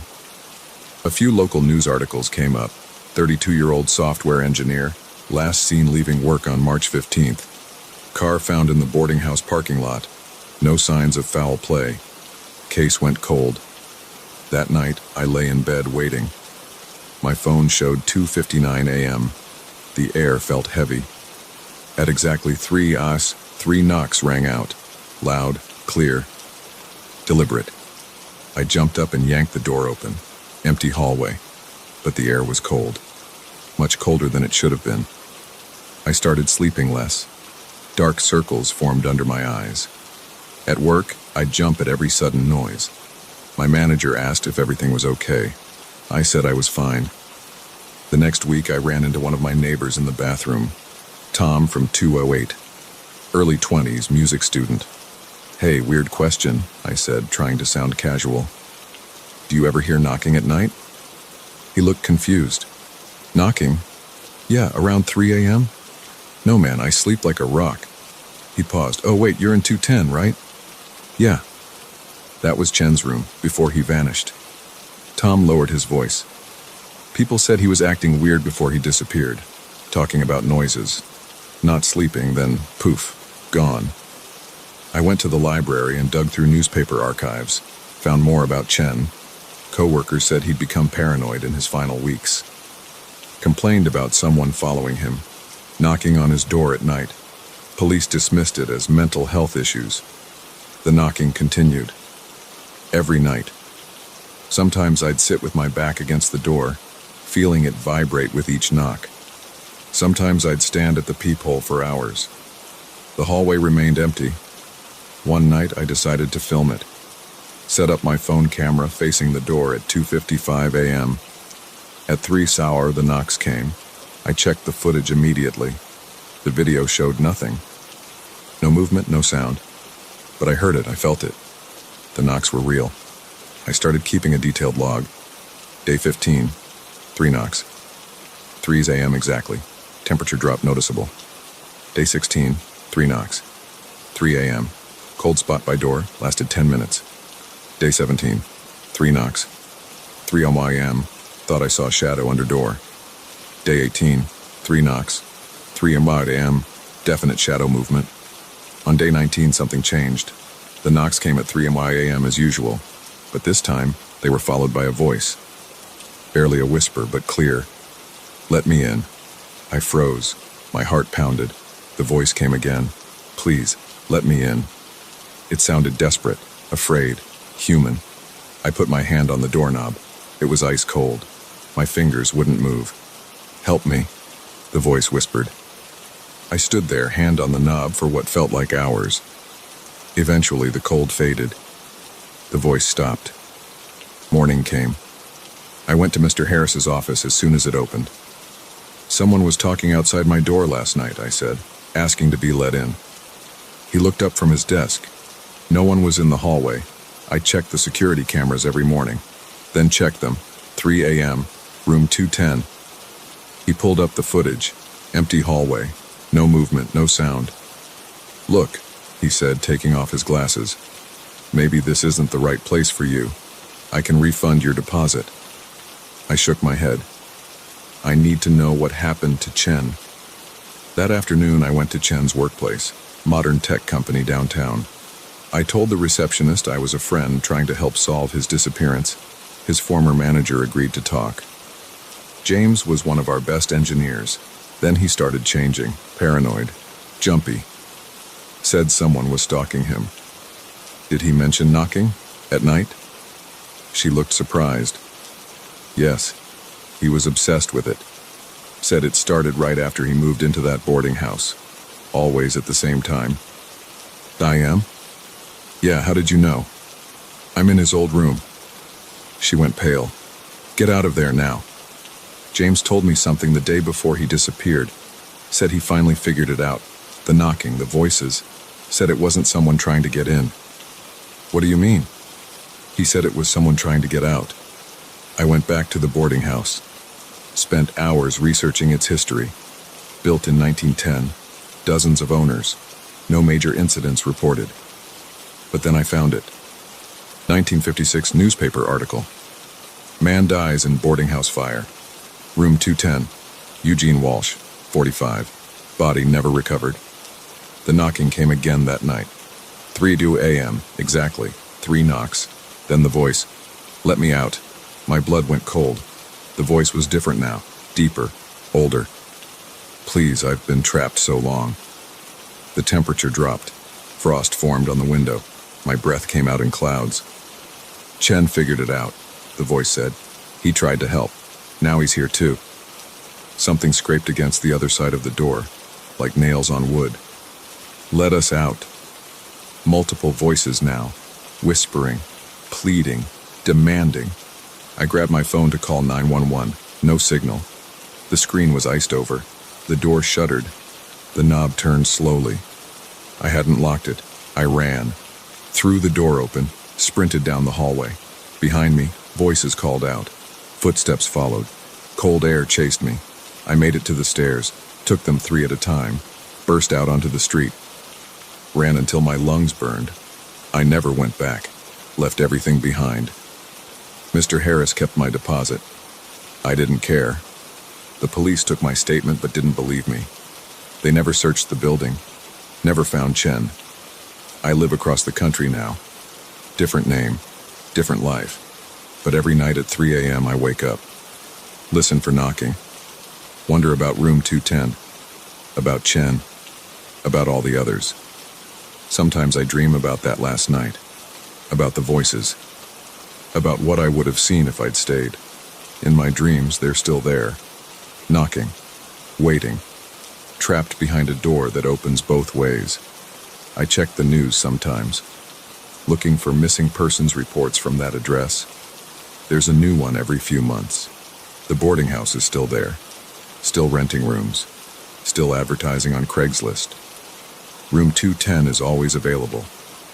A few local news articles came up. 32-year-old software engineer, last seen leaving work on March 15th. Car found in the boarding house parking lot. No signs of foul play. Case went cold. That night, I lay in bed waiting. My phone showed 2:59 a.m. The air felt heavy. At exactly 3 knocks rang out. Loud, clear, deliberate. I jumped up and yanked the door open. Empty hallway. But the air was cold. Much colder than it should have been. I started sleeping less. Dark circles formed under my eyes. At work, I'd jump at every sudden noise. My manager asked if everything was okay. I said I was fine. The next week, I ran into one of my neighbors in the bathroom. Tom from 208. Early 20s, music student. "Hey, weird question," I said, trying to sound casual. "Do you ever hear knocking at night?" He looked confused. "Knocking? Yeah, around 3 a.m.? No, man, I sleep like a rock." He paused. "Oh, wait, you're in 210, right?" "Yeah." That was Chen's room, before he vanished. Tom lowered his voice. "People said he was acting weird before he disappeared, talking about noises. Not sleeping, then poof, gone." I went to the library and dug through newspaper archives, found more about Chen. Coworkers said he'd become paranoid in his final weeks. Complained about someone following him, knocking on his door at night. Police dismissed it as mental health issues. The knocking continued. Every night. Sometimes I'd sit with my back against the door, feeling it vibrate with each knock. Sometimes I'd stand at the peephole for hours. The hallway remained empty. One night I decided to film it. Set up my phone camera facing the door at 2:55 a.m. At 3 sour, the knocks came. I checked the footage immediately. The video showed nothing. No movement, no sound. But I heard it, I felt it. The knocks were real. I started keeping a detailed log. Day 15, 3 knocks. 3 a.m. exactly. Temperature drop noticeable. Day 16, 3 knocks. 3 a.m. Cold spot by door, lasted 10 minutes. Day 17, 3 knocks. 3 a.m. Thought I saw a shadow under door. Day 18, 3 knocks. 3 a.m. Definite shadow movement. On day 19, something changed. The knocks came at 3 a.m. as usual, but this time, they were followed by a voice. barely a whisper, but clear. "Let me in." I froze. My heart pounded. The voice came again. "Please, let me in." It sounded desperate, afraid, human. I put my hand on the doorknob. It was ice cold. My fingers wouldn't move. "Help me," the voice whispered. I stood there, hand on the knob, for what felt like hours. Eventually, the cold faded. The voice stopped. Morning came. I went to Mr. Harris's office as soon as it opened. "Someone was talking outside my door last night," I said, asking to be let in. He looked up from his desk. No one was in the hallway. I checked the security cameras every morning, then checked them. 3 a.m., room 210. He pulled up the footage. Empty hallway. No movement, no sound. "Look," he said, taking off his glasses. "Maybe this isn't the right place for you. I can refund your deposit." I shook my head. I need to know what happened to Chen. That afternoon, I went to Chen's workplace, modern tech company downtown. I told the receptionist I was a friend trying to help solve his disappearance. His former manager agreed to talk. James was one of our best engineers. Then he started changing, paranoid, jumpy. Said someone was stalking him. Did he mention knocking? At night? She looked surprised. Yes, he was obsessed with it. Said it started right after he moved into that boarding house. Always at the same time. "I am?" "Yeah, how did you know?" "I'm in his old room." She went pale. "Get out of there now." James told me something the day before he disappeared. Said he finally figured it out. The knocking, the voices. Said it wasn't someone trying to get in. "What do you mean?" He said it was someone trying to get out. I went back to the boarding house. Spent hours researching its history. Built in 1910. Dozens of owners. No major incidents reported. But then I found it. 1956 newspaper article. Man dies in boarding house fire. Room 210. Eugene Walsh, 45. Body never recovered. The knocking came again that night. 3:02 a.m. exactly. 3 knocks. Then the voice. "Let me out." My blood went cold. The voice was different now. Deeper. Older. "Please, I've been trapped so long." The temperature dropped. Frost formed on the window. My breath came out in clouds. "Chen figured it out," the voice said. "He tried to help. Now he's here too." Something scraped against the other side of the door, like nails on wood. "Let us out." Multiple voices now, whispering, pleading, demanding. I grabbed my phone to call 911. No signal. The screen was iced over. The door shuddered. The knob turned slowly. I hadn't locked it. I ran. Threw the door open, sprinted down the hallway. Behind me, voices called out. Footsteps followed. Cold air chased me. I made it to the stairs, took them 3 at a time, burst out onto the street. Ran until my lungs burned. I never went back. Left everything behind. Mr. Harris kept my deposit. I didn't care. The police took my statement but didn't believe me. They never searched the building. Never found Chen. I live across the country now. Different name, different life. But every night at 3 a.m. I wake up. Listen for knocking. Wonder about room 210. About Chen. About all the others. Sometimes I dream about that last night. About the voices. About what I would have seen if I'd stayed. In my dreams, they're still there. Knocking. Waiting. Trapped behind a door that opens both ways. I check the news sometimes. Looking for missing persons reports from that address. There's a new one every few months. The boarding house is still there. Still renting rooms. Still advertising on Craigslist. Room 210 is always available.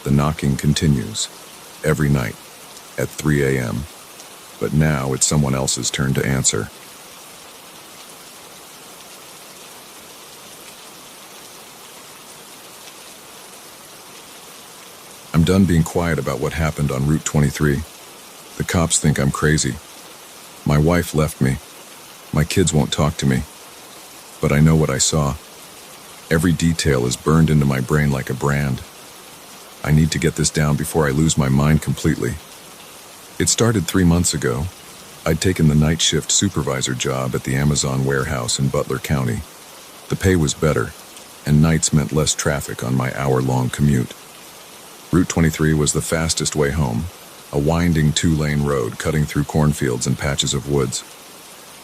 The knocking continues. Every night. At 3 a.m. But now it's someone else's turn to answer. I'm done being quiet about what happened on Route 23. The cops think I'm crazy. My wife left me. My kids won't talk to me. But I know what I saw. Every detail is burned into my brain like a brand. I need to get this down before I lose my mind completely. It started 3 months ago. I'd taken the night shift supervisor job at the Amazon warehouse in Butler County. The pay was better, and nights meant less traffic on my hour-long commute. Route 23 was the fastest way home, a winding two-lane road cutting through cornfields and patches of woods.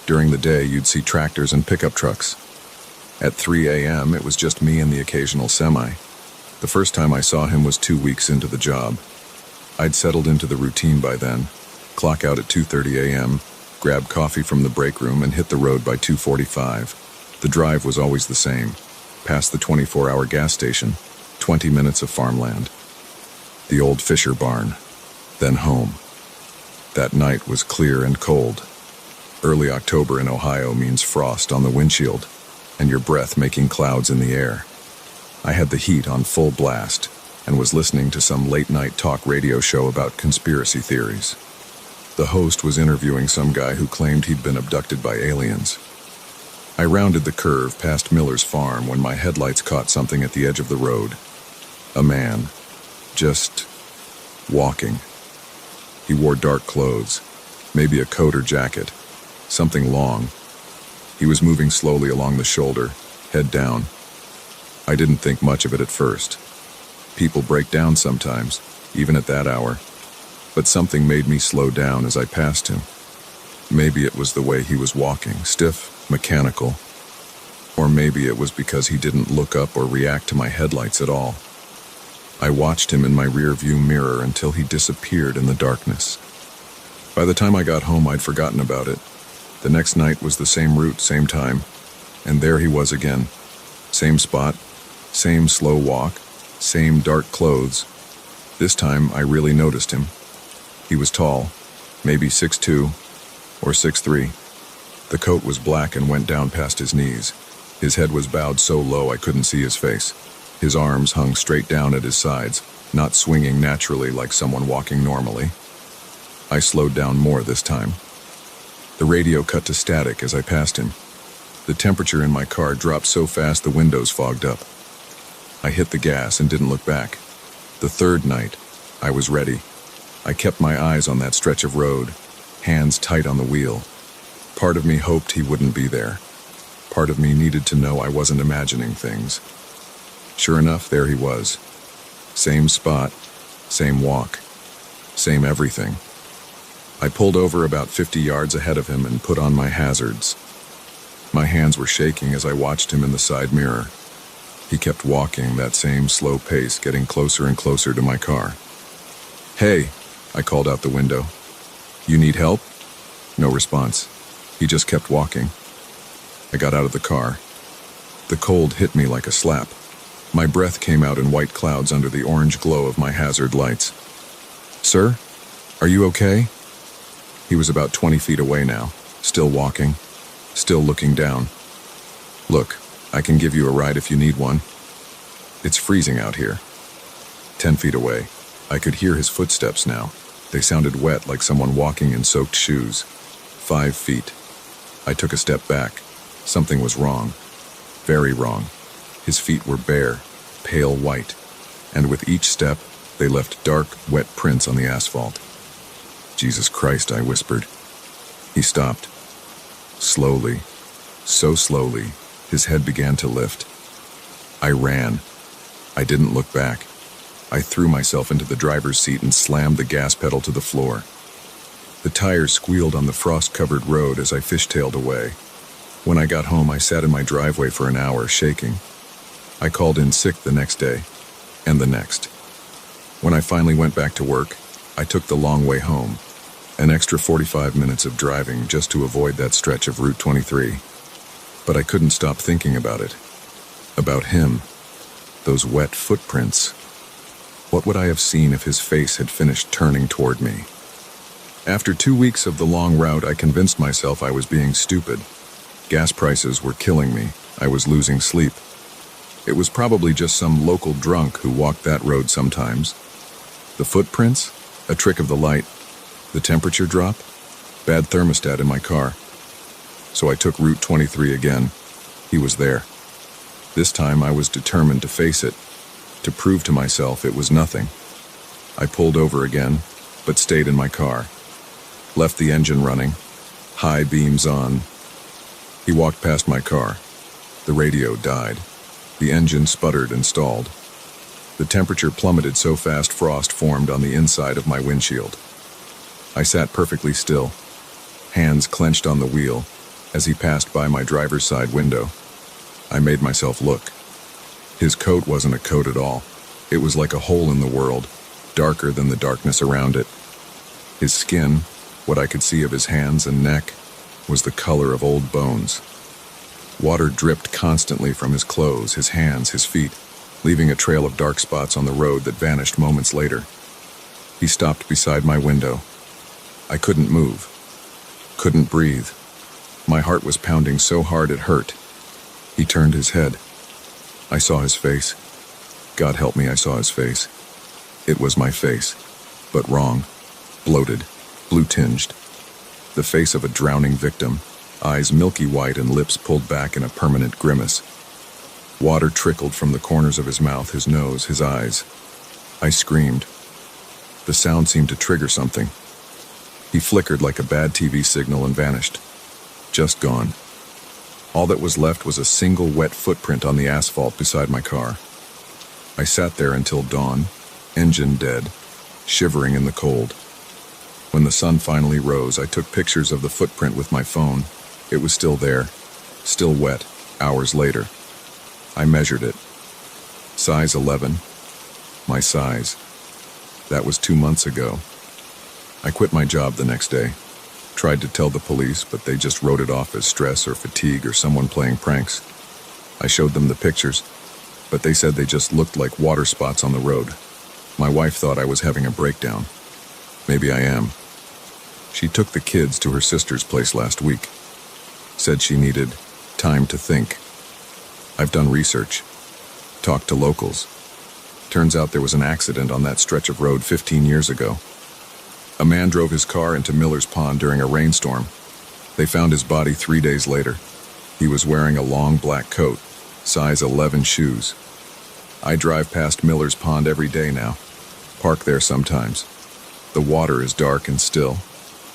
During the day, you'd see tractors and pickup trucks. At 3 a.m., it was just me and the occasional semi. The first time I saw him was 2 weeks into the job. I'd settled into the routine by then, clock out at 2:30 a.m., grab coffee from the break room, and hit the road by 2:45. The drive was always the same, past the 24-hour gas station, 20 minutes of farmland. The old Fisher barn, then home. That night was clear and cold. Early October in Ohio means frost on the windshield, and your breath making clouds in the air. I had the heat on full blast, and was listening to some late-night talk radio show about conspiracy theories. The host was interviewing some guy who claimed he'd been abducted by aliens. I rounded the curve past Miller's farm when my headlights caught something at the edge of the road. A man, just walking. He wore dark clothes, maybe a coat or jacket, something long. He was moving slowly along the shoulder, head down. I didn't think much of it at first. People break down sometimes, even at that hour. But something made me slow down as I passed him. Maybe it was the way he was walking, stiff, mechanical. Or maybe it was because he didn't look up or react to my headlights at all. I watched him in my rear-view mirror until he disappeared in the darkness. By the time I got home, I'd forgotten about it. The next night was the same route, same time, and there he was again. Same spot, same slow walk, same dark clothes. This time, I really noticed him. He was tall, maybe 6'2", or 6'3". The coat was black and went down past his knees. His head was bowed so low I couldn't see his face. His arms hung straight down at his sides, not swinging naturally like someone walking normally. I slowed down more this time. The radio cut to static as I passed him. The temperature in my car dropped so fast the windows fogged up. I hit the gas and didn't look back. The third night, I was ready. I kept my eyes on that stretch of road, hands tight on the wheel. Part of me hoped he wouldn't be there. Part of me needed to know I wasn't imagining things. Sure enough, there he was. Same spot, same walk, same everything. I pulled over about 50 yards ahead of him and put on my hazards. My hands were shaking as I watched him in the side mirror. He kept walking, that same slow pace, getting closer and closer to my car. "Hey," I called out the window. "You need help?" No response. He just kept walking. I got out of the car. The cold hit me like a slap. My breath came out in white clouds under the orange glow of my hazard lights. "Sir, are you okay?" He was about 20 feet away now, still walking, still looking down. "Look, I can give you a ride if you need one. It's freezing out here." 10 feet away, I could hear his footsteps now. They sounded wet like someone walking in soaked shoes. 5 feet. I took a step back. Something was wrong. Very wrong. His feet were bare, pale white, and with each step, they left dark, wet prints on the asphalt. "Jesus Christ," I whispered. He stopped. Slowly, so slowly, his head began to lift. I ran. I didn't look back. I threw myself into the driver's seat and slammed the gas pedal to the floor. The tires squealed on the frost-covered road as I fishtailed away. When I got home, I sat in my driveway for an hour, shaking. I called in sick the next day, and the next. When I finally went back to work, I took the long way home, an extra 45 minutes of driving just to avoid that stretch of Route 23. But I couldn't stop thinking about it. About him. Those wet footprints. What would I have seen if his face had finished turning toward me? After 2 weeks of the long route, I convinced myself I was being stupid. Gas prices were killing me. I was losing sleep. It was probably just some local drunk who walked that road sometimes. The footprints? A trick of the light. The temperature drop? Bad thermostat in my car. So I took Route 23 again. He was there. This time I was determined to face it, to prove to myself it was nothing. I pulled over again, but stayed in my car. Left the engine running, high beams on. He walked past my car. The radio died. The engine sputtered and stalled. The temperature plummeted so fast frost formed on the inside of my windshield. I sat perfectly still, hands clenched on the wheel, as he passed by my driver's side window. I made myself look. His coat wasn't a coat at all. It was like a hole in the world, darker than the darkness around it. His skin, what I could see of his hands and neck, was the color of old bones. Water dripped constantly from his clothes, his hands, his feet, leaving a trail of dark spots on the road that vanished moments later. He stopped beside my window. I couldn't move, couldn't breathe. My heart was pounding so hard it hurt. He turned his head. I saw his face. God help me, I saw his face. It was my face, but wrong, bloated, blue-tinged. The face of a drowning victim, eyes milky white and lips pulled back in a permanent grimace. Water trickled from the corners of his mouth, his nose, his eyes. I screamed. The sound seemed to trigger something. He flickered like a bad TV signal and vanished. Just gone. All that was left was a single wet footprint on the asphalt beside my car. I sat there until dawn, engine dead, shivering in the cold. When the sun finally rose, I took pictures of the footprint with my phone. It was still there, still wet, hours later. I measured it. Size 11. My size. That was 2 months ago. I quit my job the next day. Tried to tell the police, but they just wrote it off as stress or fatigue or someone playing pranks. I showed them the pictures, but they said they just looked like water spots on the road. My wife thought I was having a breakdown. Maybe I am. She took the kids to her sister's place last week. Said she needed time to think. I've done research. Talked to locals. Turns out there was an accident on that stretch of road 15 years ago. A man drove his car into Miller's Pond during a rainstorm. They found his body 3 days later. He was wearing a long black coat, size 11 shoes. I drive past Miller's Pond every day now. Park there sometimes. The water is dark and still.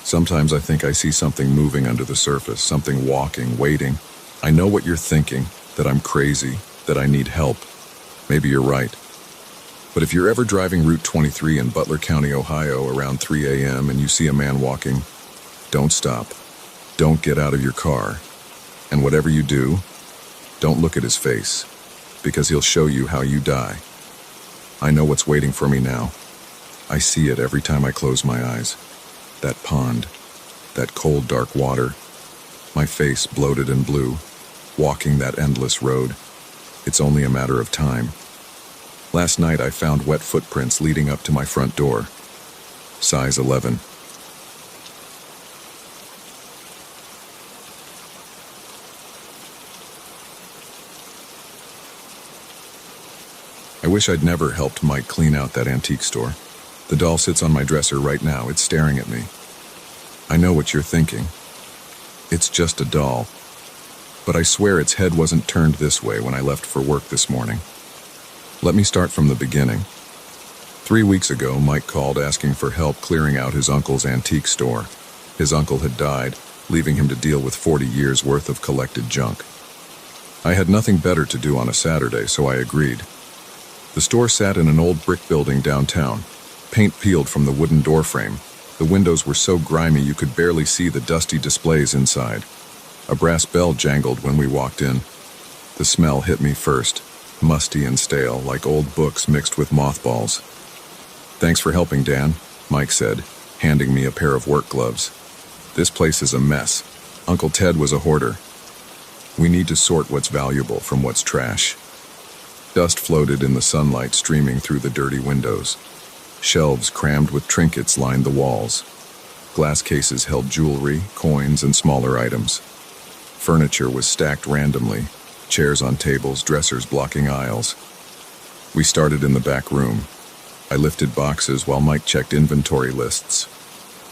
Sometimes I think I see something moving under the surface, something walking, waiting. I know what you're thinking, that I'm crazy, that I need help. Maybe you're right. But if you're ever driving Route 23 in Butler County, Ohio around 3 a.m. and you see a man walking, don't stop. Don't get out of your car. And whatever you do, don't look at his face, because he'll show you how you die. I know what's waiting for me now. I see it every time I close my eyes. That pond, that cold, dark water, my face bloated and blue, walking that endless road. It's only a matter of time. Last night I found wet footprints leading up to my front door. Size 11. I wish I'd never helped Mike clean out that antique store. The doll sits on my dresser right now. It's staring at me. I know what you're thinking. It's just a doll. But I swear its head wasn't turned this way when I left for work this morning. Let me start from the beginning. 3 weeks ago, Mike called asking for help clearing out his uncle's antique store. His uncle had died, leaving him to deal with 40 years' worth of collected junk. I had nothing better to do on a Saturday, so I agreed. The store sat in an old brick building downtown, paint peeled from the wooden doorframe. The windows were so grimy you could barely see the dusty displays inside. A brass bell jangled when we walked in. The smell hit me first, musty and stale, like old books mixed with mothballs. "Thanks for helping, Dan," Mike said, handing me a pair of work gloves. "This place is a mess. Uncle Ted was a hoarder. We need to sort what's valuable from what's trash." Dust floated in the sunlight streaming through the dirty windows. Shelves crammed with trinkets lined the walls. Glass cases held jewelry, coins, and smaller items. Furniture was stacked randomly, chairs on tables, dressers blocking aisles. We started in the back room. I lifted boxes while Mike checked inventory lists.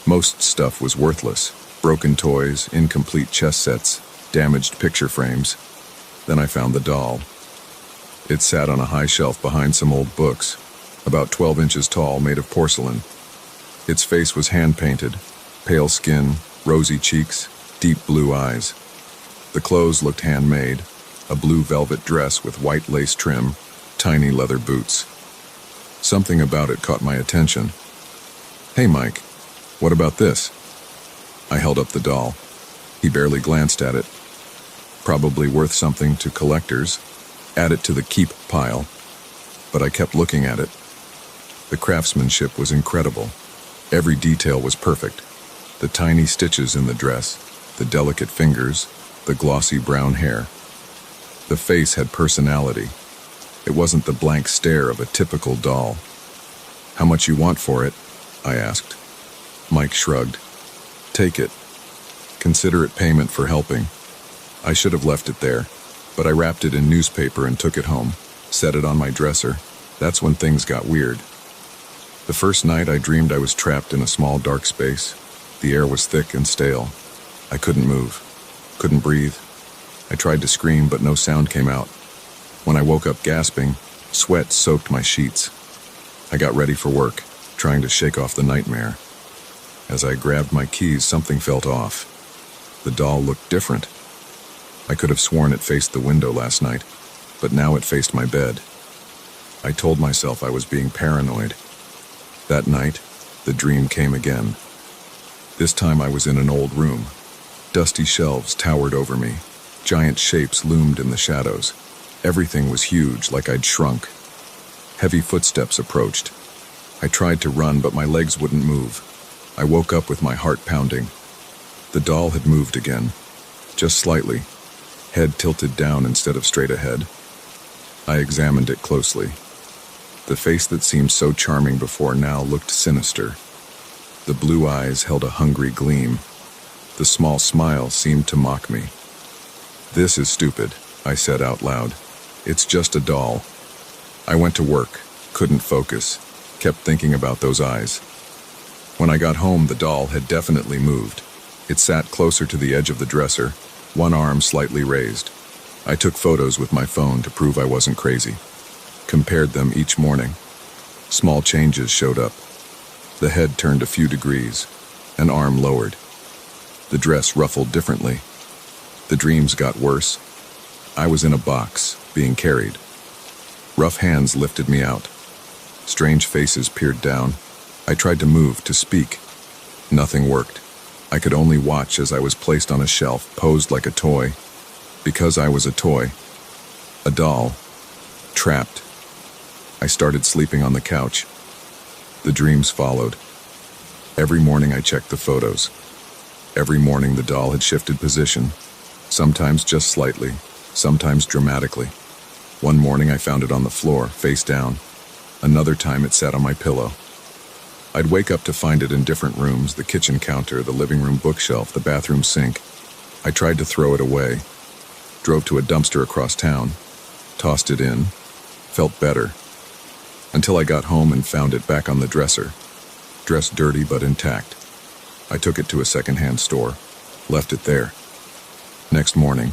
Most stuff was worthless. Broken toys, incomplete chess sets, damaged picture frames. Then I found the doll. It sat on a high shelf behind some old books, about 12 inches tall, made of porcelain. Its face was hand-painted, pale skin, rosy cheeks, deep blue eyes. The clothes looked handmade, a blue velvet dress with white lace trim, tiny leather boots. Something about it caught my attention. "Hey, Mike, what about this?" I held up the doll. He barely glanced at it. Probably worth something to collectors. Add it to the keep pile. But I kept looking at it. The craftsmanship was incredible. Every detail was perfect. The tiny stitches in the dress, the delicate fingers, the glossy brown hair. The face had personality. It wasn't the blank stare of a typical doll. "How much you want for it?" I asked. Mike shrugged. "Take it. Consider it payment for helping." I should have left it there, but I wrapped it in newspaper and took it home, set it on my dresser. That's when things got weird. The first night I dreamed I was trapped in a small dark space. The air was thick and stale. I couldn't move, couldn't breathe. I tried to scream, but no sound came out. When I woke up gasping, sweat soaked my sheets. I got ready for work, trying to shake off the nightmare. As I grabbed my keys, something felt off. The doll looked different. I could have sworn it faced the window last night, but now it faced my bed. I told myself I was being paranoid. That night, the dream came again. This time I was in an old room. Dusty shelves towered over me. Giant shapes loomed in the shadows. Everything was huge, like I'd shrunk. Heavy footsteps approached. I tried to run, but my legs wouldn't move. I woke up with my heart pounding. The doll had moved again, just slightly, head tilted down instead of straight ahead. I examined it closely. The face that seemed so charming before now looked sinister. The blue eyes held a hungry gleam. The small smile seemed to mock me. "This is stupid," I said out loud. "It's just a doll." I went to work, couldn't focus, kept thinking about those eyes. When I got home, the doll had definitely moved. It sat closer to the edge of the dresser, one arm slightly raised. I took photos with my phone to prove I wasn't crazy. Compared them each morning. Small changes showed up. The head turned a few degrees, an arm lowered. The dress ruffled differently. The dreams got worse. I was in a box, being carried. Rough hands lifted me out. Strange faces peered down. I tried to move, to speak. Nothing worked. I could only watch as I was placed on a shelf, posed like a toy. Because I was a toy. A doll. Trapped. I started sleeping on the couch. The dreams followed. Every morning I checked the photos. Every morning the doll had shifted position, sometimes just slightly, sometimes dramatically. One morning I found it on the floor, face down. Another time it sat on my pillow. I'd wake up to find it in different rooms, the kitchen counter, the living room bookshelf, the bathroom sink. I tried to throw it away. Drove to a dumpster across town. Tossed it in. Felt better. Until I got home and found it back on the dresser. Dressed dirty but intact. I took it to a secondhand store. Left it there. Next morning,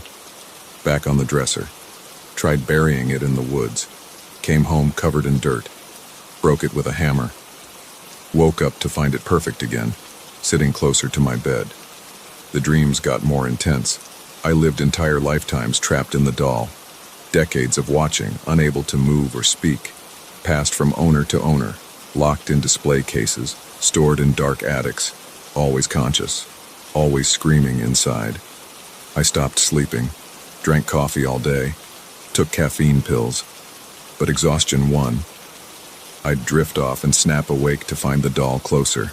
back on the dresser. Tried burying it in the woods. Came home covered in dirt. Broke it with a hammer. Woke up to find it perfect again, sitting closer to my bed. The dreams got more intense. I lived entire lifetimes trapped in the doll. Decades of watching, unable to move or speak. Passed from owner to owner, locked in display cases, stored in dark attics, always conscious, always screaming inside. I stopped sleeping, drank coffee all day, took caffeine pills, but exhaustion won. I'd drift off and snap awake to find the doll closer,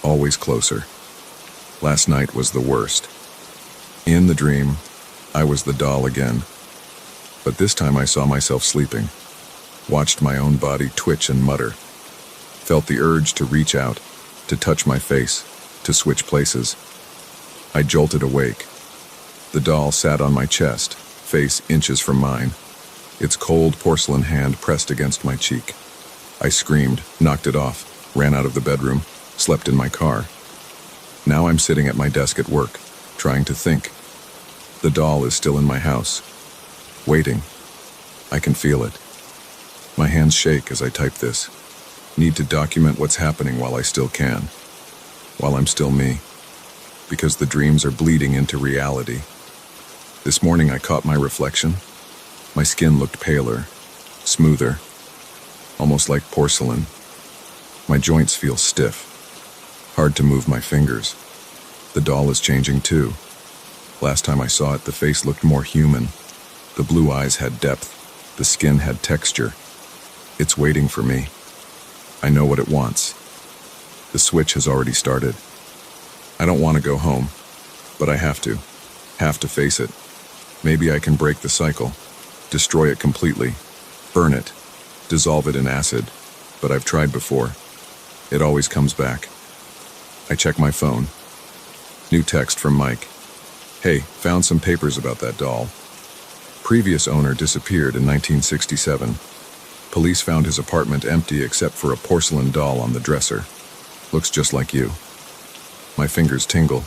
always closer. Last night was the worst. In the dream, I was the doll again, but this time I saw myself sleeping, watched my own body twitch and mutter, felt the urge to reach out, to touch my face, to switch places. I jolted awake. The doll sat on my chest, face inches from mine, its cold porcelain hand pressed against my cheek. I screamed, knocked it off, ran out of the bedroom, slept in my car. Now I'm sitting at my desk at work, trying to think. The doll is still in my house, waiting. I can feel it. My hands shake as I type this. Need to document what's happening while I still can. While I'm still me. because the dreams are bleeding into reality. This morning I caught my reflection. My skin looked paler, smoother, almost like porcelain. My joints feel stiff, hard to move my fingers. The doll is changing too. Last time I saw it, the face looked more human. The blue eyes had depth, the skin had texture. It's waiting for me. I know what it wants. The switch has already started. I don't want to go home, but I have to face it. Maybe I can break the cycle, destroy it completely, burn it, dissolve it in acid, but I've tried before. It always comes back. I check my phone. New text from Mike. Hey, found some papers about that doll. Previous owner disappeared in 1967. Police found his apartment empty except for a porcelain doll on the dresser. Looks just like you. My fingers tingle.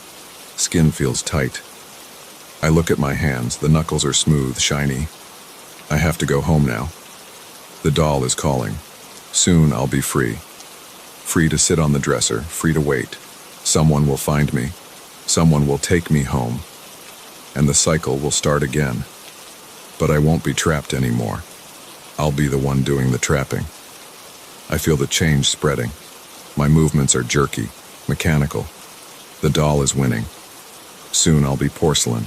Skin feels tight. I look at my hands. The knuckles are smooth, shiny. I have to go home now. The doll is calling. Soon I'll be free. Free to sit on the dresser, free to wait. Someone will find me. Someone will take me home. And the cycle will start again. But I won't be trapped anymore. I'll be the one doing the trapping. I feel the change spreading. My movements are jerky, mechanical. The doll is winning. Soon I'll be porcelain.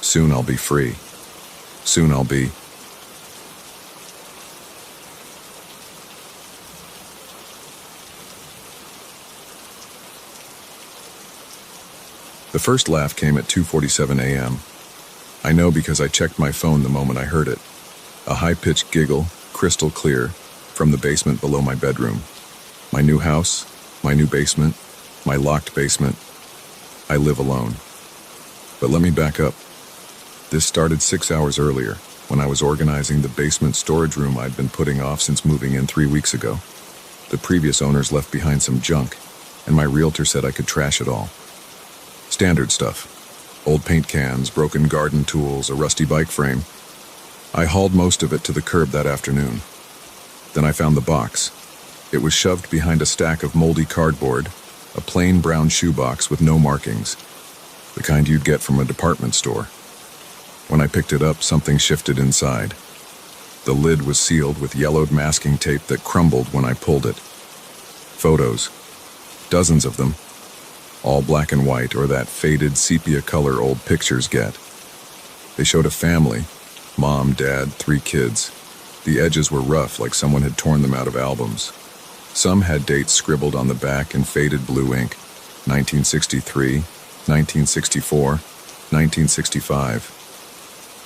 Soon I'll be free. Soon I'll be... The first laugh came at 2:47 a.m. I know because I checked my phone the moment I heard it. A high-pitched giggle, crystal clear, from the basement below my bedroom. My new house, my new basement, my locked basement. I live alone. But let me back up. This started 6 hours earlier, when I was organizing the basement storage room I'd been putting off since moving in 3 weeks ago. The previous owners left behind some junk, and my realtor said I could trash it all. Standard stuff. Old paint cans, broken garden tools, a rusty bike frame. I hauled most of it to the curb that afternoon. Then I found the box. It was shoved behind a stack of moldy cardboard, a plain brown shoebox with no markings, the kind you'd get from a department store. When I picked it up, something shifted inside. The lid was sealed with yellowed masking tape that crumbled when I pulled it. Photos. Dozens of them. All black and white, or that faded sepia color old pictures get. They showed a family, mom, dad, 3 kids. The edges were rough, like someone had torn them out of albums. Some had dates scribbled on the back in faded blue ink, 1963, 1964, 1965.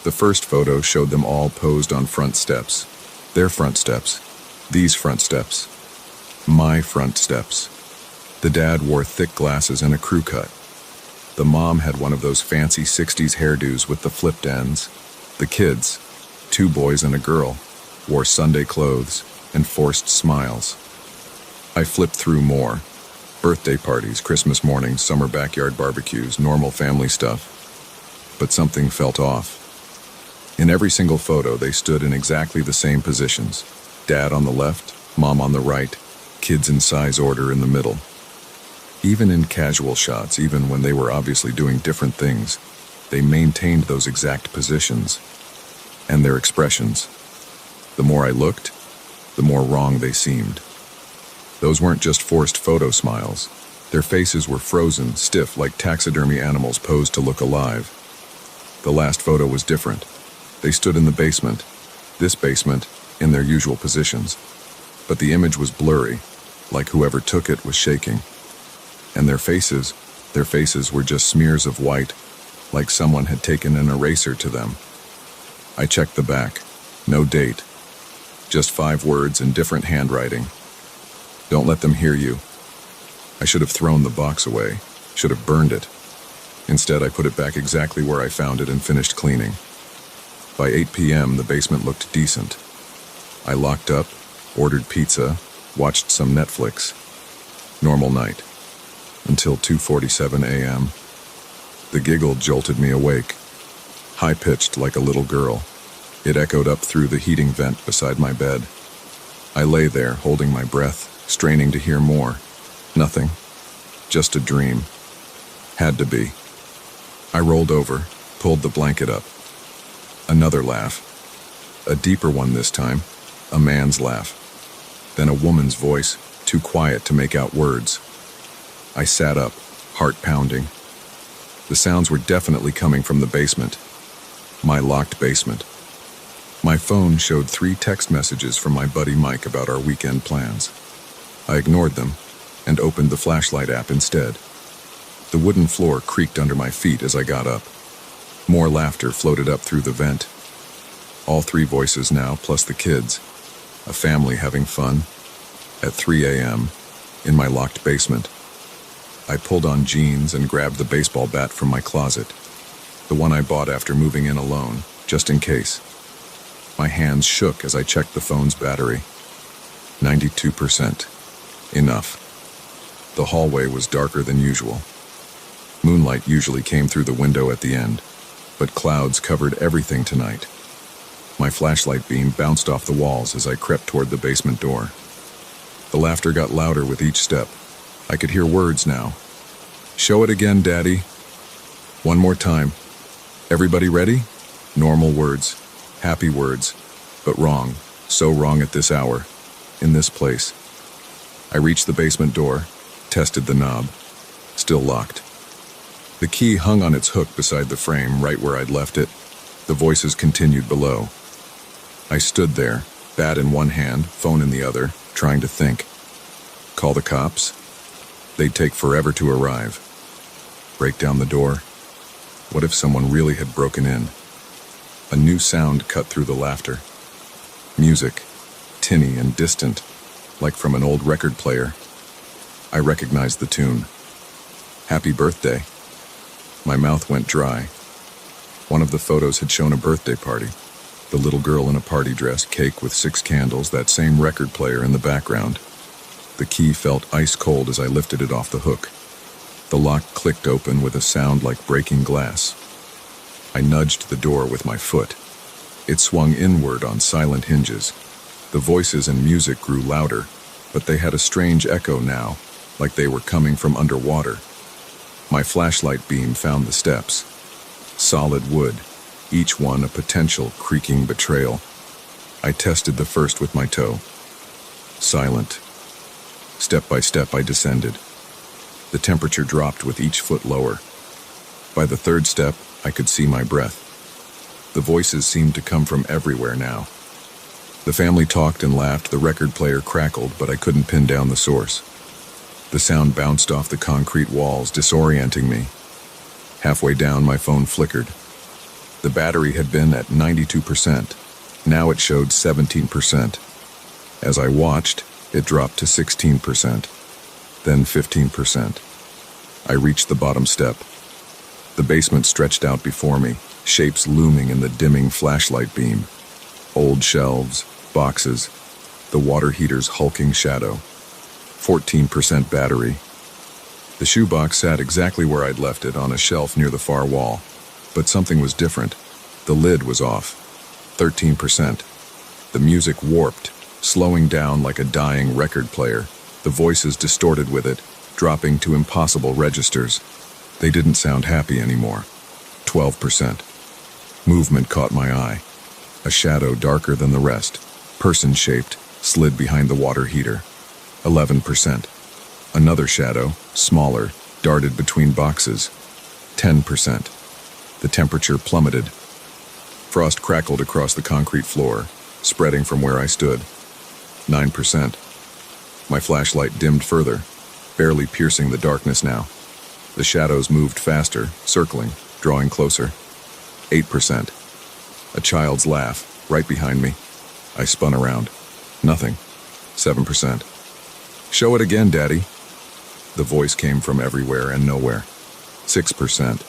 The first photo showed them all posed on front steps. Their front steps. These front steps. My front steps. The dad wore thick glasses and a crew cut. The mom had one of those fancy 60s hairdos with the flipped ends. The kids, 2 boys and a girl, wore Sunday clothes and forced smiles. I flipped through more. Birthday parties, Christmas mornings, summer backyard barbecues, normal family stuff. But something felt off. In every single photo, they stood in exactly the same positions. Dad on the left, mom on the right, kids in size order in the middle. Even in casual shots, even when they were obviously doing different things, they maintained those exact positions and their expressions. The more I looked, the more wrong they seemed. Those weren't just forced photo smiles. Their faces were frozen, stiff, like taxidermy animals posed to look alive. The last photo was different. They stood in the basement, this basement, in their usual positions. But the image was blurry, like whoever took it was shaking. And their faces were just smears of white, like someone had taken an eraser to them. I checked the back. No date. Just 5 words in different handwriting. Don't let them hear you. I should have thrown the box away, should have burned it. Instead, I put it back exactly where I found it and finished cleaning. By 8 p.m., the basement looked decent. I locked up, ordered pizza, watched some Netflix. Normal night. Until 2:47 a.m. The giggle jolted me awake. High-pitched like a little girl. It echoed up through the heating vent beside my bed. I lay there, holding my breath, straining to hear more. Nothing. Just a dream. Had to be. I rolled over, pulled the blanket up. Another laugh. A deeper one this time. A man's laugh. Then a woman's voice, too quiet to make out words. I sat up, heart pounding. The sounds were definitely coming from the basement. My locked basement. My phone showed 3 text messages from my buddy Mike about our weekend plans. I ignored them and opened the flashlight app instead. The wooden floor creaked under my feet as I got up. More laughter floated up through the vent. All 3 voices now, plus the kids. A family having fun. At 3 a.m., in my locked basement. I pulled on jeans and grabbed the baseball bat from my closet. The one I bought after moving in alone, just in case. My hands shook as I checked the phone's battery. 92%. Enough. The hallway was darker than usual. Moonlight usually came through the window at the end, but clouds covered everything tonight. My flashlight beam bounced off the walls as I crept toward the basement door. The laughter got louder with each step. I could hear words now. "Show it again, Daddy." One more time. "Everybody ready?" Normal words. Happy words. But wrong. So wrong at this hour. In this place. I reached the basement door, tested the knob. Still locked. The key hung on its hook beside the frame, right where I'd left it. The voices continued below. I stood there, bat in one hand, phone in the other, trying to think. Call the cops? They'd take forever to arrive. Break down the door? What if someone really had broken in? A new sound cut through the laughter. Music, tinny and distant, like from an old record player. I recognized the tune. Happy Birthday. My mouth went dry. One of the photos had shown a birthday party. The little girl in a party dress, cake with 6 candles, that same record player in the background. The key felt ice cold as I lifted it off the hook. The lock clicked open with a sound like breaking glass. I nudged the door with my foot. It swung inward on silent hinges. The voices and music grew louder, but they had a strange echo now, like they were coming from underwater. My flashlight beam found the steps. Solid wood, each one a potential creaking betrayal. I tested the first with my toe. Silent. Step by step I descended. The temperature dropped with each foot lower. By the 3rd step, I could see my breath. The voices seemed to come from everywhere now. The family talked and laughed, the record player crackled, but I couldn't pin down the source. The sound bounced off the concrete walls, disorienting me. Halfway down, my phone flickered. The battery had been at 92%. Now it showed 17%. As I watched, it dropped to 16%, then 15%. I reached the bottom step. The basement stretched out before me, shapes looming in the dimming flashlight beam. Old shelves, boxes, the water heater's hulking shadow. 14% battery. The shoebox sat exactly where I'd left it, on a shelf near the far wall. But something was different. The lid was off. 13%. The music warped, slowing down like a dying record player. The voices distorted with it, dropping to impossible registers. They didn't sound happy anymore. 12%. Movement caught my eye. A shadow darker than the rest, person-shaped, slid behind the water heater. 11%. Another shadow, smaller, darted between boxes. 10%. The temperature plummeted. Frost crackled across the concrete floor, spreading from where I stood. 9%. My flashlight dimmed further, barely piercing the darkness now. The shadows moved faster, circling, drawing closer. 8%. A child's laugh, right behind me. I spun around. Nothing. 7%. Show it again, Daddy. The voice came from everywhere and nowhere. 6%.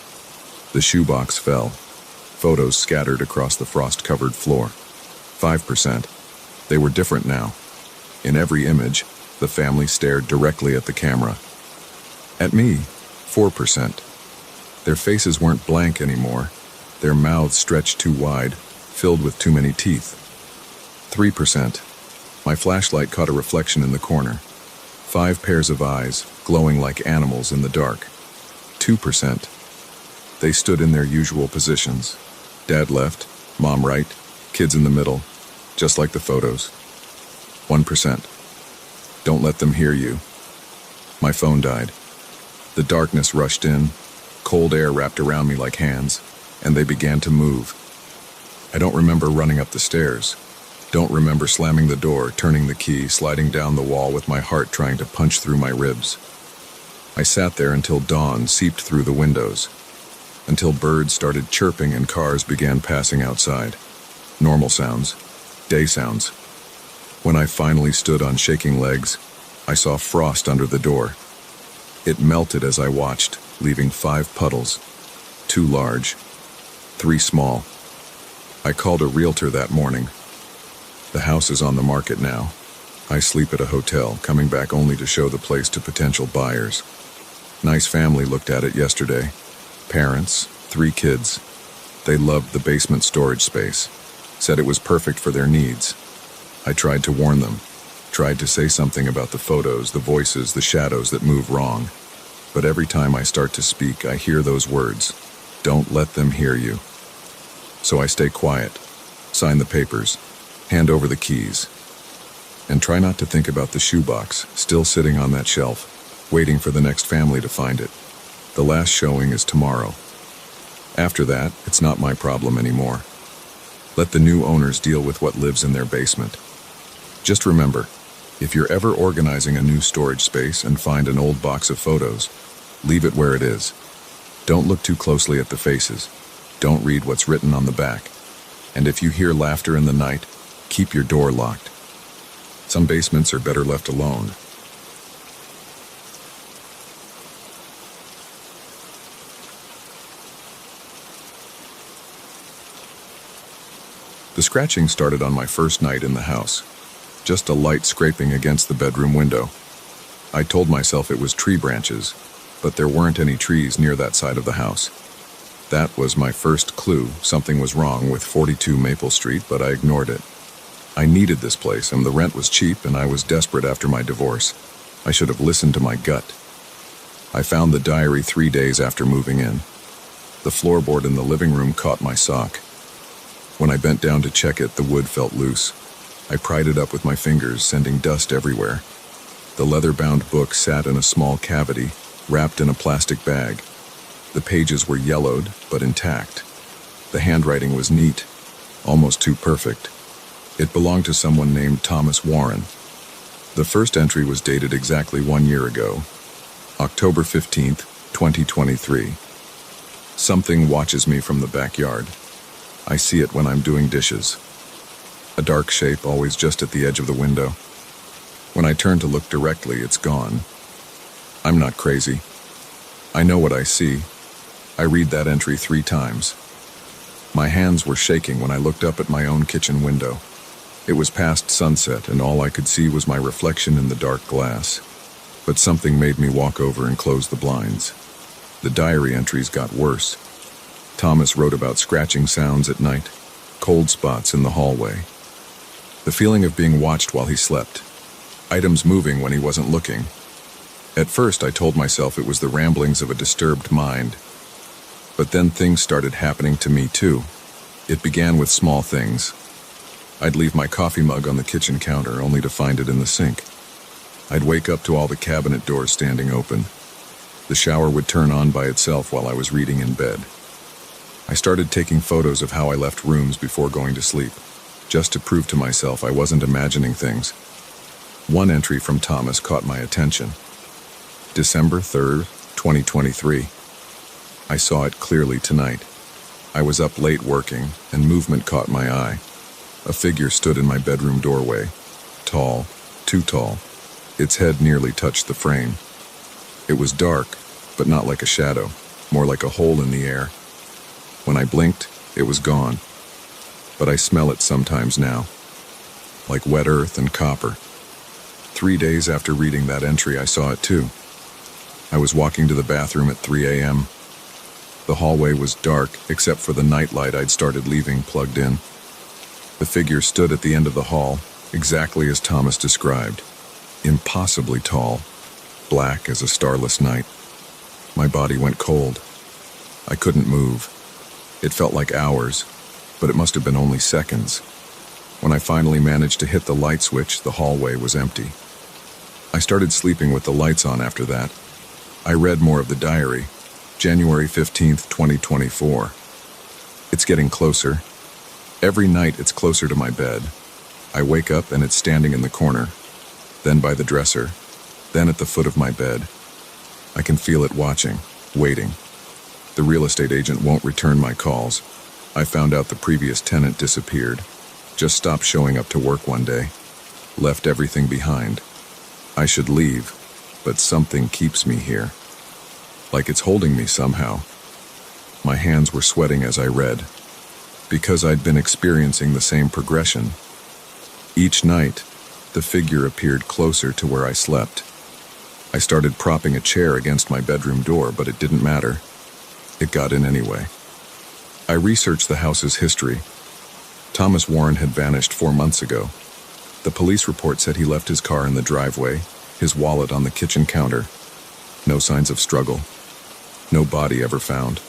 The shoebox fell. Photos scattered across the frost-covered floor. 5%. They were different now. In every image, the family stared directly at the camera. At me, 4%. Their faces weren't blank anymore. Their mouths stretched too wide, filled with too many teeth. 3%. My flashlight caught a reflection in the corner. 5 pairs of eyes, glowing like animals in the dark. 2%. They stood in their usual positions. Dad left, mom right, kids in the middle, just like the photos. 1%. Don't let them hear you. My phone died. The darkness rushed in, cold air wrapped around me like hands, and they began to move. I don't remember running up the stairs. Don't remember slamming the door, turning the key, sliding down the wall with my heart trying to punch through my ribs. I sat there until dawn seeped through the windows, until birds started chirping and cars began passing outside. Normal sounds, day sounds. When I finally stood on shaking legs, I saw frost under the door. It melted as I watched, leaving 5 puddles, 2 large, 3 small. I called a realtor that morning. The house is on the market now. I sleep at a hotel, coming back only to show the place to potential buyers. Nice family looked at it yesterday. Parents, 3 kids. They loved the basement storage space, said it was perfect for their needs. I tried to warn them, tried to say something about the photos, the voices, the shadows that move wrong. But every time I start to speak, I hear those words. Don't let them hear you. So I stay quiet, sign the papers, hand over the keys, and try not to think about the shoebox still sitting on that shelf, waiting for the next family to find it. The last showing is tomorrow. After that, it's not my problem anymore. Let the new owners deal with what lives in their basement. Just remember, if you're ever organizing a new storage space and find an old box of photos, leave it where it is. Don't look too closely at the faces. Don't read what's written on the back. And if you hear laughter in the night, keep your door locked. Some basements are better left alone. The scratching started on my first night in the house. Just a light scraping against the bedroom window. I told myself it was tree branches, but there weren't any trees near that side of the house. That was my first clue something was wrong with 42 Maple Street, but I ignored it. I needed this place, and the rent was cheap, and I was desperate after my divorce. I should have listened to my gut. I found the diary 3 days after moving in. The floorboard in the living room caught my sock. When I bent down to check it, the wood felt loose. I pried it up with my fingers, sending dust everywhere. The leather-bound book sat in a small cavity, wrapped in a plastic bag. The pages were yellowed, but intact. The handwriting was neat, almost too perfect. It belonged to someone named Thomas Warren. The first entry was dated exactly 1 year ago, October 15th, 2023. Something watches me from the backyard. I see it when I'm doing dishes. A dark shape always just at the edge of the window. When I turn to look directly, it's gone. I'm not crazy. I know what I see. I read that entry 3 times. My hands were shaking when I looked up at my own kitchen window. It was past sunset, and all I could see was my reflection in the dark glass. But something made me walk over and close the blinds. The diary entries got worse. Thomas wrote about scratching sounds at night, cold spots in the hallway, the feeling of being watched while he slept, items moving when he wasn't looking. At first, I told myself it was the ramblings of a disturbed mind. But then things started happening to me too. It began with small things. I'd leave my coffee mug on the kitchen counter only to find it in the sink. I'd wake up to all the cabinet doors standing open. The shower would turn on by itself while I was reading in bed. I started taking photos of how I left rooms before going to sleep, just to prove to myself I wasn't imagining things. One entry from Thomas caught my attention. December 3rd, 2023. I saw it clearly tonight. I was up late working, and movement caught my eye. A figure stood in my bedroom doorway. Tall, too tall. Its head nearly touched the frame. It was dark, but not like a shadow, more like a hole in the air. When I blinked, it was gone. But I smell it sometimes now, like wet earth and copper. 3 days after reading that entry, I saw it too. I was walking to the bathroom at 3 a.m. The hallway was dark, except for the nightlight I'd started leaving plugged in. The figure stood at the end of the hall, exactly as Thomas described. Impossibly tall, black as a starless night. My body went cold. I couldn't move. It felt like hours, but it must have been only seconds. When I finally managed to hit the light switch, the hallway was empty. I started sleeping with the lights on after that. I read more of the diary. January 15th, 2024. It's getting closer. Every night it's closer to my bed. I wake up and it's standing in the corner, then by the dresser, then at the foot of my bed. I can feel it watching, waiting. The real estate agent won't return my calls. I found out the previous tenant disappeared, just stopped showing up to work one day, left everything behind. I should leave, but something keeps me here. Like it's holding me somehow. My hands were sweating as I read, because I'd been experiencing the same progression. Each night, the figure appeared closer to where I slept. I started propping a chair against my bedroom door, but it didn't matter. It got in anyway. I researched the house's history. Thomas Warren had vanished 4 months ago. The police report said he left his car in the driveway, his wallet on the kitchen counter. No signs of struggle. No body ever found.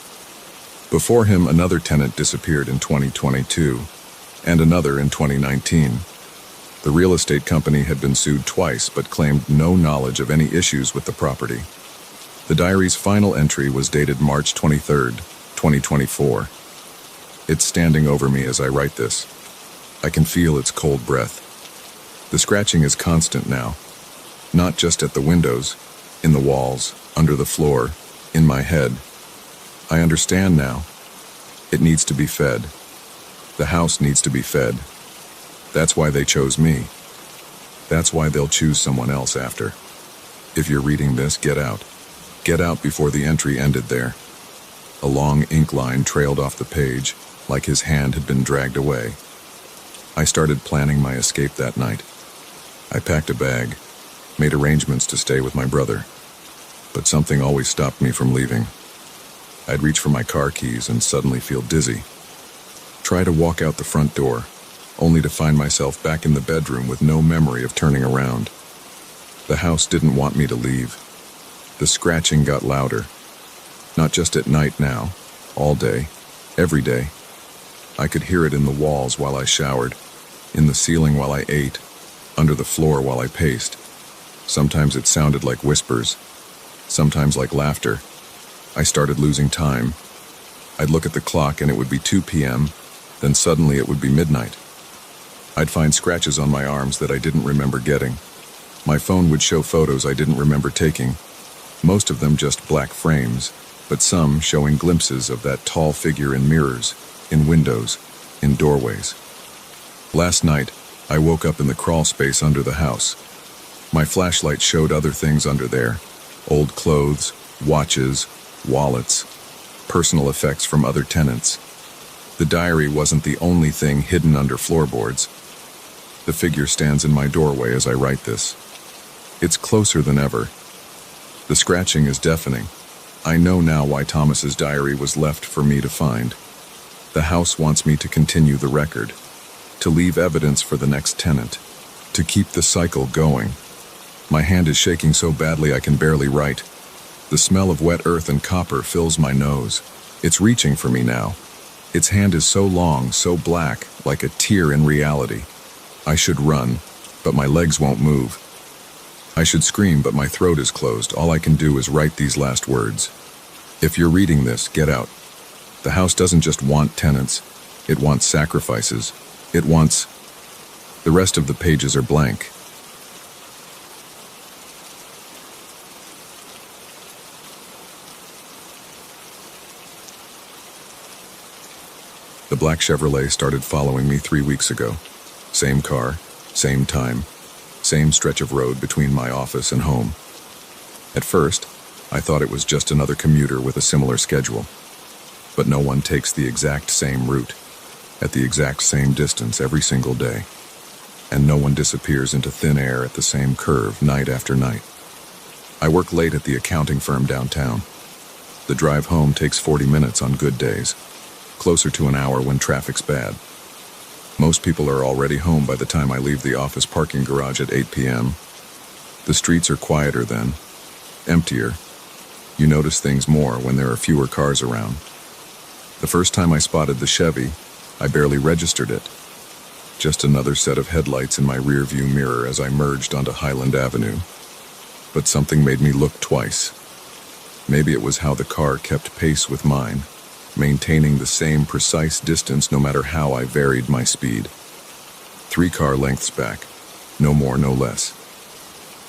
Before him, another tenant disappeared in 2022, and another in 2019. The real estate company had been sued twice, but claimed no knowledge of any issues with the property. The diary's final entry was dated March 23rd, 2024. It's standing over me as I write this. I can feel its cold breath. The scratching is constant now, not just at the windows, in the walls, under the floor, in my head. I understand now. It needs to be fed. The house needs to be fed. That's why they chose me. That's why they'll choose someone else after. If you're reading this, get out. Get out before the entry ended there. A long ink line trailed off the page, like his hand had been dragged away. I started planning my escape that night. I packed a bag, made arrangements to stay with my brother. But something always stopped me from leaving. I'd reach for my car keys and suddenly feel dizzy. Try to walk out the front door, only to find myself back in the bedroom with no memory of turning around. The house didn't want me to leave. The scratching got louder. Not just at night now, all day, every day. I could hear it in the walls while I showered, in the ceiling while I ate, under the floor while I paced. Sometimes it sounded like whispers, sometimes like laughter. I started losing time. I'd look at the clock and it would be 2 p.m., then suddenly it would be midnight. I'd find scratches on my arms that I didn't remember getting. My phone would show photos I didn't remember taking, most of them just black frames, but some showing glimpses of that tall figure in mirrors, in windows, in doorways. Last night, I woke up in the crawl space under the house. My flashlight showed other things under there: old clothes, watches, wallets, personal effects from other tenants. The diary wasn't the only thing hidden under floorboards. The figure stands in my doorway as I write this. It's closer than ever. The scratching is deafening. I know now why Thomas's diary was left for me to find. The house wants me to continue the record, to leave evidence for the next tenant, to keep the cycle going. My hand is shaking so badly I can barely write. The smell of wet earth and copper fills my nose. It's reaching for me now. Its hand is so long, so black, like a tear in reality. I should run, but my legs won't move. I should scream, but my throat is closed. All I can do is write these last words. If you're reading this, get out. The house doesn't just want tenants. It wants sacrifices. It wants... The rest of the pages are blank. The black Chevrolet started following me 3 weeks ago. Same car, same time, same stretch of road between my office and home. At first, I thought it was just another commuter with a similar schedule. But no one takes the exact same route, at the exact same distance every single day. And no one disappears into thin air at the same curve night after night. I work late at the accounting firm downtown. The drive home takes 40 minutes on good days, closer to an hour when traffic's bad. Most people are already home by the time I leave the office parking garage at 8 p.m. The streets are quieter then, emptier. You notice things more when there are fewer cars around. The first time I spotted the Chevy, I barely registered it. Just another set of headlights in my rearview mirror as I merged onto Highland Avenue. But something made me look twice. Maybe it was how the car kept pace with mine, maintaining the same precise distance no matter how I varied my speed. 3 car lengths back, no more, no less.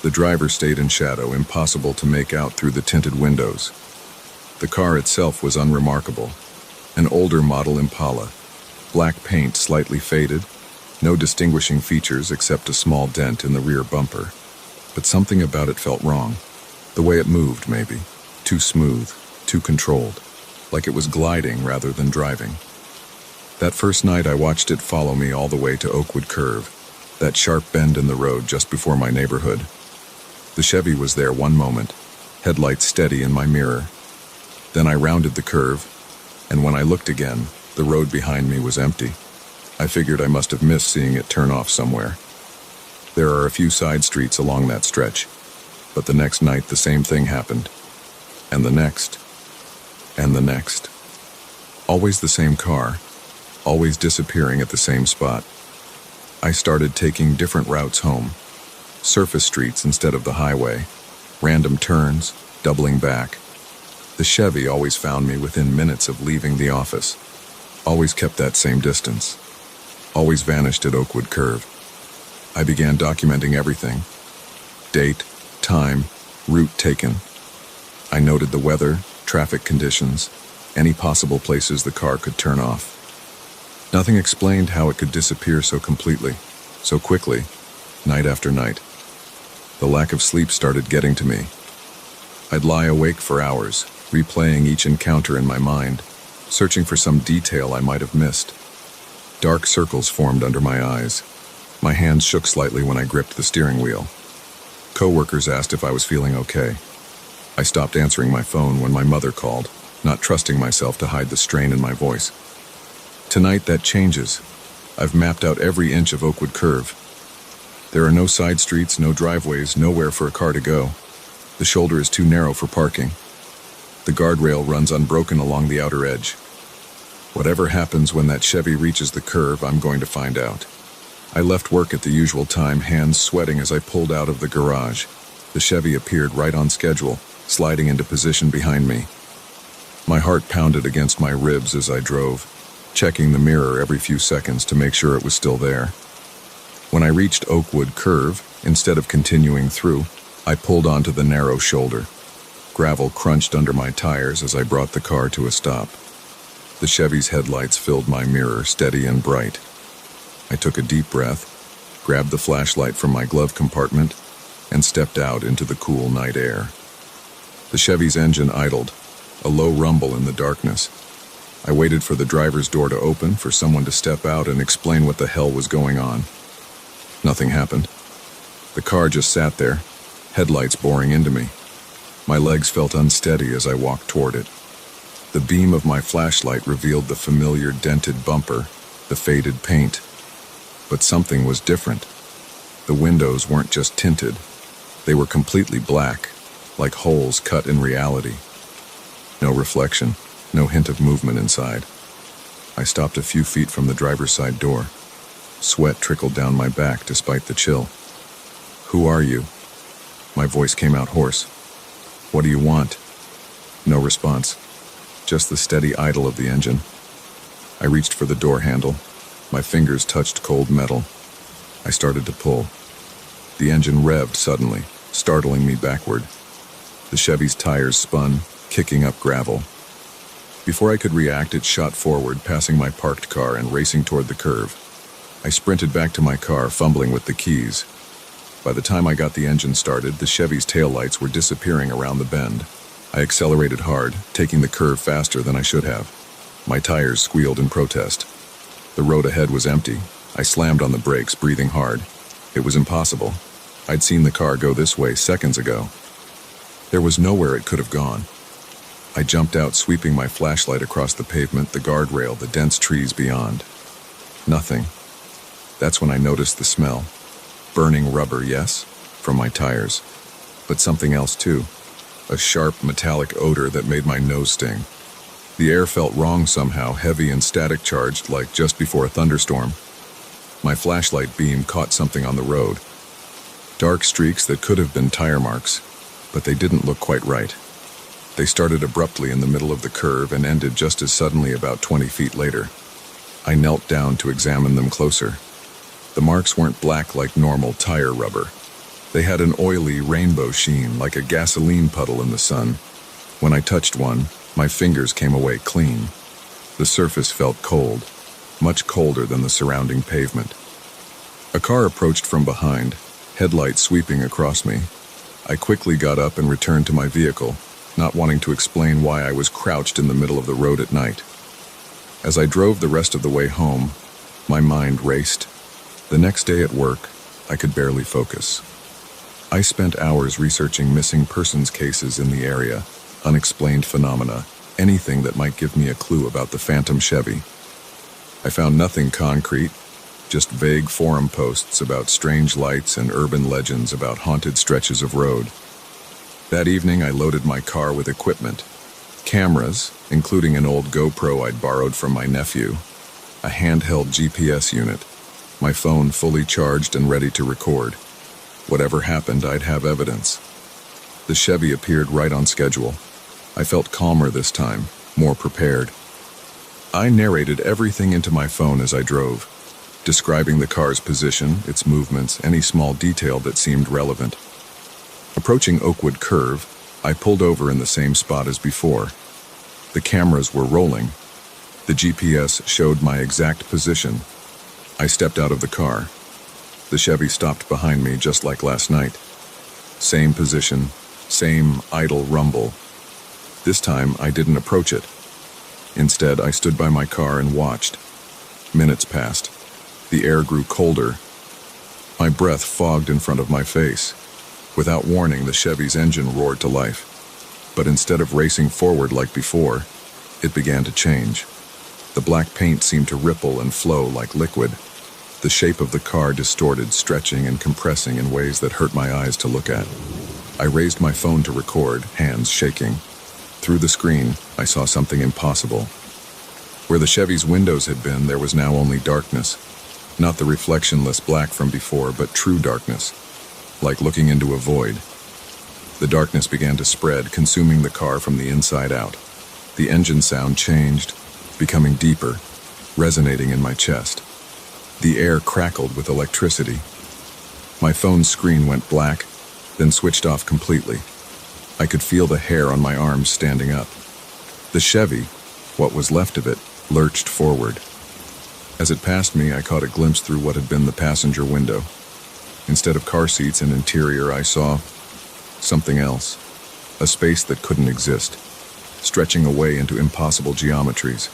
The driver stayed in shadow, impossible to make out through the tinted windows. The car itself was unremarkable. An older model Impala, black paint slightly faded, no distinguishing features except a small dent in the rear bumper. But something about it felt wrong. The way it moved, maybe. Too smooth, too controlled. Like it was gliding rather than driving. That first night I watched it follow me all the way to Oakwood Curve, that sharp bend in the road just before my neighborhood. The Chevy was there one moment, headlights steady in my mirror. Then I rounded the curve, and when I looked again, the road behind me was empty. I figured I must have missed seeing it turn off somewhere. There are a few side streets along that stretch, but the next night the same thing happened. And the next. And the next. Always the same car, always disappearing at the same spot. I started taking different routes home. Surface streets instead of the highway, random turns, doubling back. The Chevy always found me within minutes of leaving the office. Always kept that same distance. Always vanished at Oakwood Curve. I began documenting everything. Date, time, route taken. I noted the weather, traffic conditions, any possible places the car could turn off. Nothing explained how it could disappear so completely, so quickly, night after night. The lack of sleep started getting to me. I'd lie awake for hours, replaying each encounter in my mind, searching for some detail I might have missed. Dark circles formed under my eyes. My hands shook slightly when I gripped the steering wheel. Coworkers asked if I was feeling okay. I stopped answering my phone when my mother called, not trusting myself to hide the strain in my voice. Tonight that changes. I've mapped out every inch of Oakwood Curve. There are no side streets, no driveways, nowhere for a car to go. The shoulder is too narrow for parking. The guardrail runs unbroken along the outer edge. Whatever happens when that Chevy reaches the curve, I'm going to find out. I left work at the usual time, hands sweating as I pulled out of the garage. The Chevy appeared right on schedule, sliding into position behind me. My heart pounded against my ribs as I drove, checking the mirror every few seconds to make sure it was still there. When I reached Oakwood Curve, instead of continuing through, I pulled onto the narrow shoulder. Gravel crunched under my tires as I brought the car to a stop. The Chevy's headlights filled my mirror, steady and bright. I took a deep breath, grabbed the flashlight from my glove compartment, and stepped out into the cool night air. The Chevy's engine idled, a low rumble in the darkness. I waited for the driver's door to open, for someone to step out and explain what the hell was going on. Nothing happened. The car just sat there, headlights boring into me. My legs felt unsteady as I walked toward it. The beam of my flashlight revealed the familiar dented bumper, the faded paint. But something was different. The windows weren't just tinted. They were completely black, like holes cut in reality. No reflection, no hint of movement inside. I stopped a few feet from the driver's side door. Sweat trickled down my back despite the chill. "Who are you?" My voice came out hoarse. "What do you want?" No response. Just the steady idle of the engine. I reached for the door handle. My fingers touched cold metal. I started to pull. The engine revved suddenly, startling me backward. The Chevy's tires spun, kicking up gravel. Before I could react, it shot forward, passing my parked car and racing toward the curve. I sprinted back to my car, fumbling with the keys. By the time I got the engine started, the Chevy's taillights were disappearing around the bend. I accelerated hard, taking the curve faster than I should have. My tires squealed in protest. The road ahead was empty. I slammed on the brakes, breathing hard. It was impossible. I'd seen the car go this way seconds ago. There was nowhere it could have gone. I jumped out, sweeping my flashlight across the pavement, the guardrail, the dense trees beyond. Nothing. That's when I noticed the smell. Burning rubber, yes, from my tires. But something else too. a sharp metallic odor that made my nose sting. The air felt wrong somehow, heavy and static charged, like just before a thunderstorm. My flashlight beam caught something on the road. Dark streaks that could have been tire marks, but they didn't look quite right. They started abruptly in the middle of the curve and ended just as suddenly about 20 feet later. I knelt down to examine them closer. The marks weren't black like normal tire rubber. They had an oily rainbow sheen like a gasoline puddle in the sun. When I touched one, my fingers came away clean. The surface felt cold, much colder than the surrounding pavement. A car approached from behind, headlights sweeping across me. I quickly got up and returned to my vehicle, not wanting to explain why I was crouched in the middle of the road at night. As I drove the rest of the way home, my mind raced. The next day at work, I could barely focus. I spent hours researching missing persons cases in the area, unexplained phenomena, anything that might give me a clue about the phantom Chevy. I found nothing concrete, just vague forum posts about strange lights and urban legends about haunted stretches of road. That evening, I loaded my car with equipment. Cameras, including an old GoPro I'd borrowed from my nephew, a handheld GPS unit, my phone fully charged and ready to record. Whatever happened, I'd have evidence. The Chevy appeared right on schedule. I felt calmer this time, more prepared. I narrated everything into my phone as I drove, describing the car's position, its movements, any small detail that seemed relevant. Approaching Oakwood Curve, I pulled over in the same spot as before. The cameras were rolling. The GPS showed my exact position. I stepped out of the car. The Chevy stopped behind me just like last night. Same position, same idle rumble. This time, I didn't approach it. Instead, I stood by my car and watched. Minutes passed. The air grew colder. My breath fogged in front of my face. Without warning, the Chevy's engine roared to life. But instead of racing forward like before, it began to change. The black paint seemed to ripple and flow like liquid. The shape of the car distorted, stretching and compressing in ways that hurt my eyes to look at. I raised my phone to record, hands shaking. Through the screen, I saw something impossible. Where the Chevy's windows had been, there was now only darkness. Not the reflectionless black from before, but true darkness, like looking into a void. The darkness began to spread, consuming the car from the inside out. The engine sound changed, becoming deeper, resonating in my chest. The air crackled with electricity. My phone's screen went black, then switched off completely. I could feel the hair on my arms standing up. The Chevy, what was left of it, lurched forward. As it passed me, I caught a glimpse through what had been the passenger window. Instead of car seats and interior, I saw something else. A space that couldn't exist, stretching away into impossible geometries,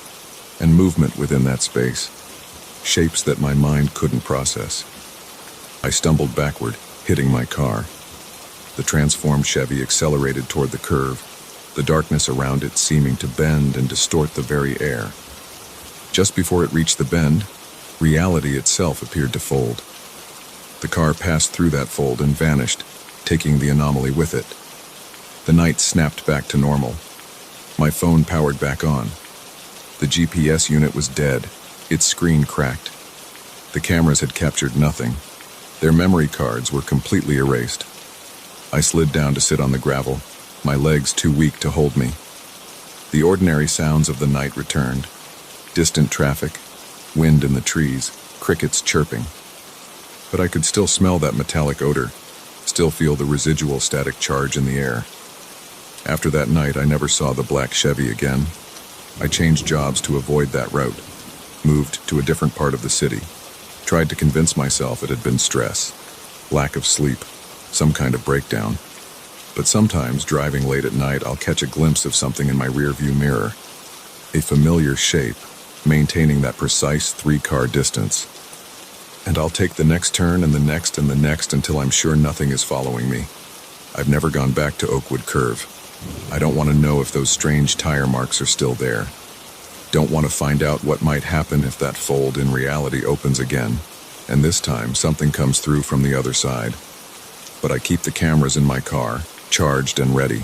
and movement within that space. Shapes that my mind couldn't process. I stumbled backward, hitting my car. The transformed Chevy accelerated toward the curve, the darkness around it seeming to bend and distort the very air. Just before it reached the bend, reality itself appeared to fold. The car passed through that fold and vanished, taking the anomaly with it. The night snapped back to normal. My phone powered back on. The GPS unit was dead. Its screen cracked. The cameras had captured nothing. Their memory cards were completely erased. I slid down to sit on the gravel, my legs too weak to hold me. The ordinary sounds of the night returned. Distant traffic, wind in the trees, crickets chirping. But I could still smell that metallic odor, still feel the residual static charge in the air. After that night, I never saw the black Chevy again. I changed jobs to avoid that route, moved to a different part of the city, tried to convince myself it had been stress, lack of sleep, some kind of breakdown. But sometimes, driving late at night, I'll catch a glimpse of something in my rearview mirror, a familiar shape, maintaining that precise 3-car distance. And I'll take the next turn and the next and the next until I'm sure nothing is following me. I've never gone back to Oakwood Curve. I don't want to know if those strange tire marks are still there. Don't want to find out what might happen if that fold in reality opens again, and this time something comes through from the other side. But I keep the cameras in my car, charged and ready.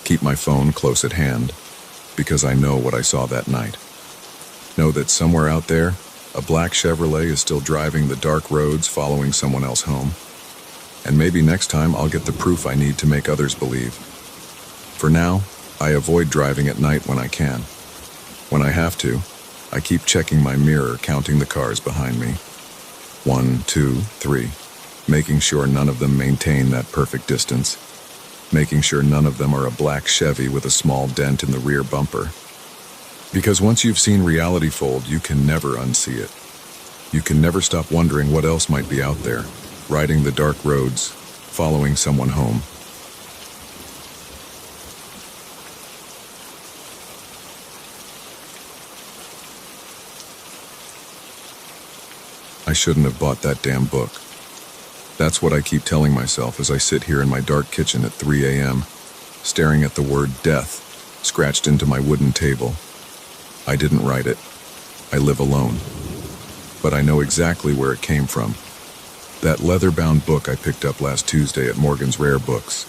Keep my phone close at hand, because I know what I saw that night. Know that somewhere out there, a black Chevrolet is still driving the dark roads following someone else home. And maybe next time I'll get the proof I need to make others believe. For now, I avoid driving at night when I can. When I have to, I keep checking my mirror, counting the cars behind me. 1, 2, 3. Making sure none of them maintain that perfect distance. Making sure none of them are a black Chevy with a small dent in the rear bumper. Because once you've seen reality fold, you can never unsee it. You can never stop wondering what else might be out there, riding the dark roads, following someone home. I shouldn't have bought that damn book. That's what I keep telling myself as I sit here in my dark kitchen at 3 a.m., staring at the word death scratched into my wooden table. I didn't write it. I live alone. But I know exactly where it came from. That leather-bound book I picked up last Tuesday at Morgan's Rare Books.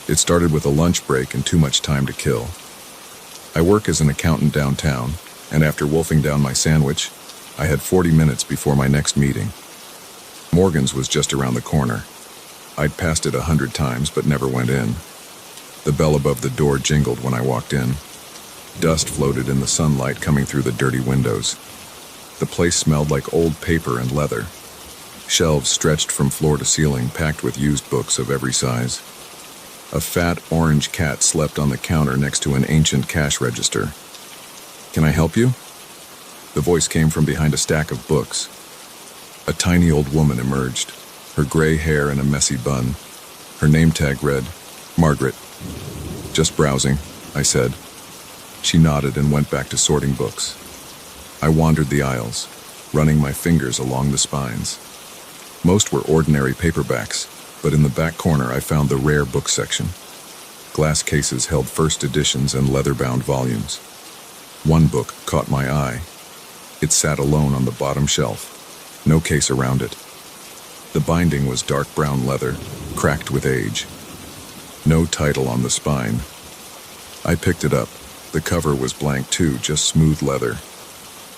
It started with a lunch break and too much time to kill. I work as an accountant downtown, and after wolfing down my sandwich, I had 40 minutes before my next meeting. Morgan's was just around the corner. I'd passed it 100 times but never went in. The bell above the door jingled when I walked in. Dust floated in the sunlight coming through the dirty windows. The place smelled like old paper and leather. Shelves stretched from floor to ceiling, packed with used books of every size. A fat orange cat slept on the counter next to an ancient cash register. "Can I help you?" The voice came from behind a stack of books. A tiny old woman emerged, her gray hair in a messy bun. Her name tag read, "Margaret." "Just browsing," I said. She nodded and went back to sorting books. I wandered the aisles, running my fingers along the spines. Most were ordinary paperbacks, but in the back corner I found the rare book section. Glass cases held first editions and leather-bound volumes. One book caught my eye. It sat alone on the bottom shelf, no case around it. The binding was dark brown leather, cracked with age. No title on the spine. I picked it up. The cover was blank too, just smooth leather.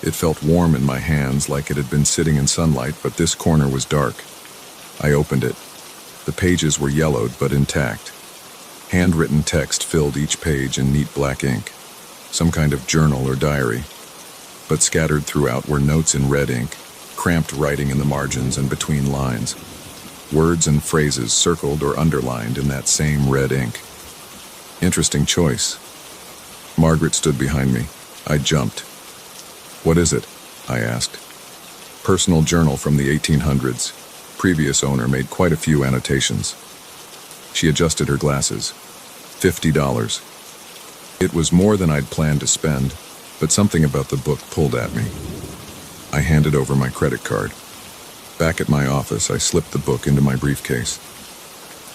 It felt warm in my hands, like it had been sitting in sunlight, but this corner was dark. I opened it. The pages were yellowed but intact. Handwritten text filled each page in neat black ink, some kind of journal or diary. But scattered throughout were notes in red ink, cramped writing in the margins and between lines. Words and phrases circled or underlined in that same red ink. Interesting choice. Margaret stood behind me. I jumped. "What is it?" I asked. "Personal journal from the 1800s. Previous owner made quite a few annotations." She adjusted her glasses. $50. It was more than I'd planned to spend, but something about the book pulled at me. I handed over my credit card. Back at my office, I slipped the book into my briefcase.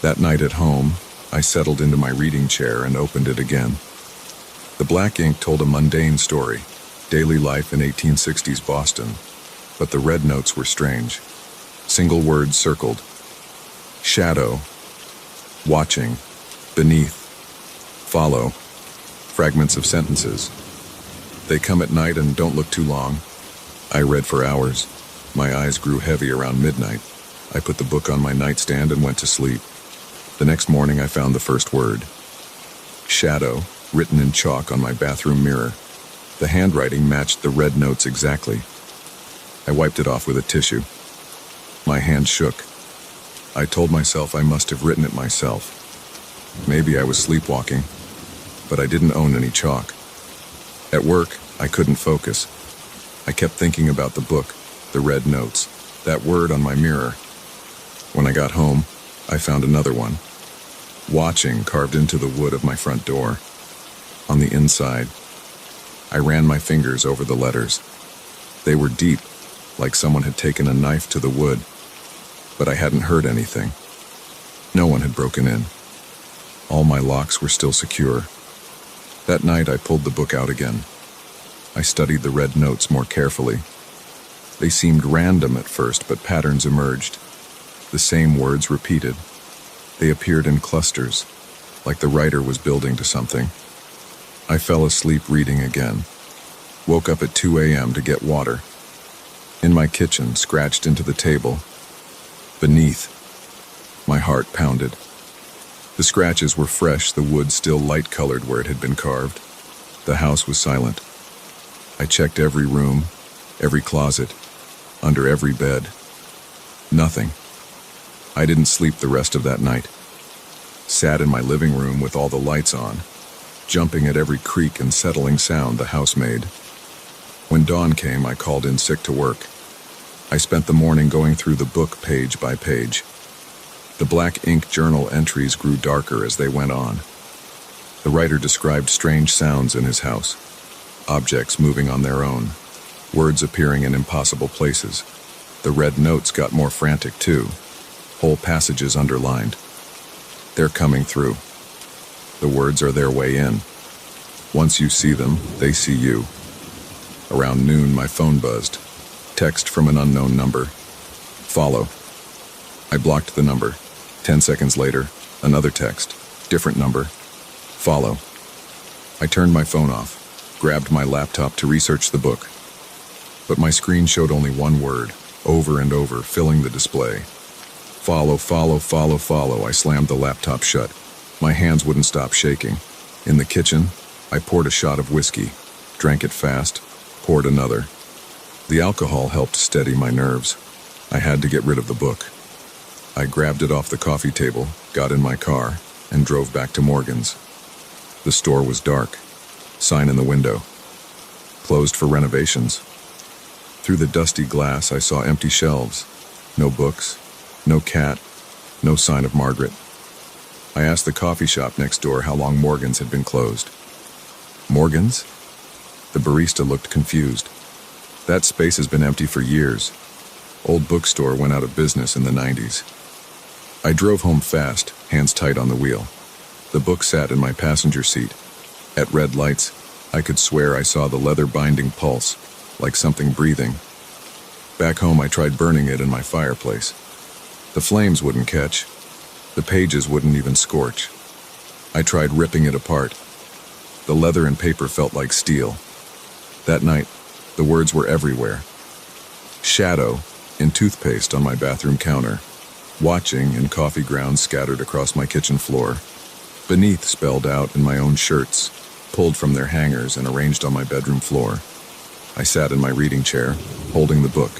That night at home, I settled into my reading chair and opened it again. The black ink told a mundane story, daily life in 1860s Boston, but the red notes were strange. Single words circled. Shadow. Watching. Beneath. Follow. Fragments of sentences. They come at night and don't look too long. I read for hours. My eyes grew heavy around midnight. I put the book on my nightstand and went to sleep. The next morning I found the first word. Shadow, written in chalk on my bathroom mirror. The handwriting matched the red notes exactly. I wiped it off with a tissue. My hand shook. I told myself I must have written it myself. Maybe I was sleepwalking, but I didn't own any chalk. At work, I couldn't focus. I kept thinking about the book, the red notes, that word on my mirror. When I got home, I found another one. Watching carved into the wood of my front door. On the inside, I ran my fingers over the letters. They were deep, like someone had taken a knife to the wood. But I hadn't heard anything. No one had broken in. All my locks were still secure. That night I pulled the book out again. I studied the red notes more carefully. They seemed random at first, but patterns emerged. The same words repeated. They appeared in clusters. like the writer was building to something. I fell asleep reading again. Woke up at 2 a.m. to get water. In my kitchen, scratched into the table. Beneath, my heart pounded. The scratches were fresh, the wood still light-colored where it had been carved. The house was silent. I checked every room, every closet, under every bed. Nothing. I didn't sleep the rest of that night. Sat in my living room with all the lights on, jumping at every creak and settling sound the house made. When dawn came, I called in sick to work. I spent the morning going through the book page by page. The black ink journal entries grew darker as they went on. The writer described strange sounds in his house, objects moving on their own, words appearing in impossible places. The red notes got more frantic too, whole passages underlined. They're coming through. The words are their way in. Once you see them, they see you. Around noon, my phone buzzed. Text from an unknown number. Follow. I blocked the number. 10 seconds later, another text. Different number. Follow. I turned my phone off, grabbed my laptop to research the book. But my screen showed only one word, over and over, filling the display. Follow, follow, follow, follow. I slammed the laptop shut. My hands wouldn't stop shaking. In the kitchen, I poured a shot of whiskey, drank it fast, poured another. The alcohol helped steady my nerves. I had to get rid of the book. I grabbed it off the coffee table, got in my car, and drove back to Morgan's. The store was dark. Sign in the window. Closed for renovations. Through the dusty glass, I saw empty shelves. No books, no cat, no sign of Margaret. I asked the coffee shop next door how long Morgan's had been closed. Morgan's? The barista looked confused. That space has been empty for years. Old bookstore went out of business in the 90s. I drove home fast, hands tight on the wheel. The book sat in my passenger seat. At red lights, I could swear I saw the leather binding pulse, like something breathing. Back home, I tried burning it in my fireplace. The flames wouldn't catch. The pages wouldn't even scorch. I tried ripping it apart. The leather and paper felt like steel. That night, the words were everywhere. Shadow in toothpaste on my bathroom counter. Watching in coffee grounds scattered across my kitchen floor. Beneath spelled out in my own shirts, pulled from their hangers and arranged on my bedroom floor. I sat in my reading chair, holding the book.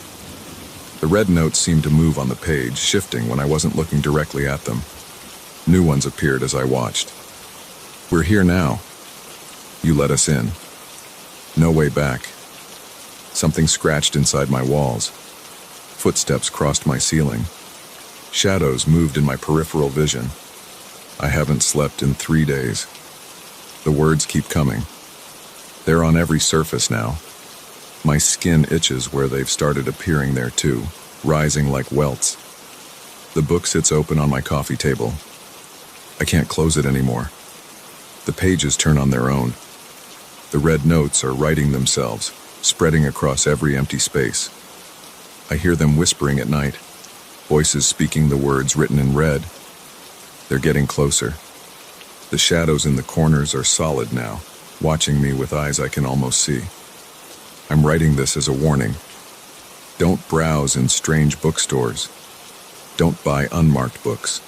The red notes seemed to move on the page, shifting when I wasn't looking directly at them. New ones appeared as I watched. We're here now. You let us in. No way back. Something scratched inside my walls. Footsteps crossed my ceiling. Shadows moved in my peripheral vision. I haven't slept in 3 days. The words keep coming. They're on every surface now. My skin itches where they've started appearing there too, rising like welts. The book sits open on my coffee table. I can't close it anymore. The pages turn on their own. The red notes are writing themselves, spreading across every empty space. I hear them whispering at night, voices speaking the words written in red. They're getting closer. The shadows in the corners are solid now, watching me with eyes I can almost see. I'm writing this as a warning. Don't browse in strange bookstores. Don't buy unmarked books.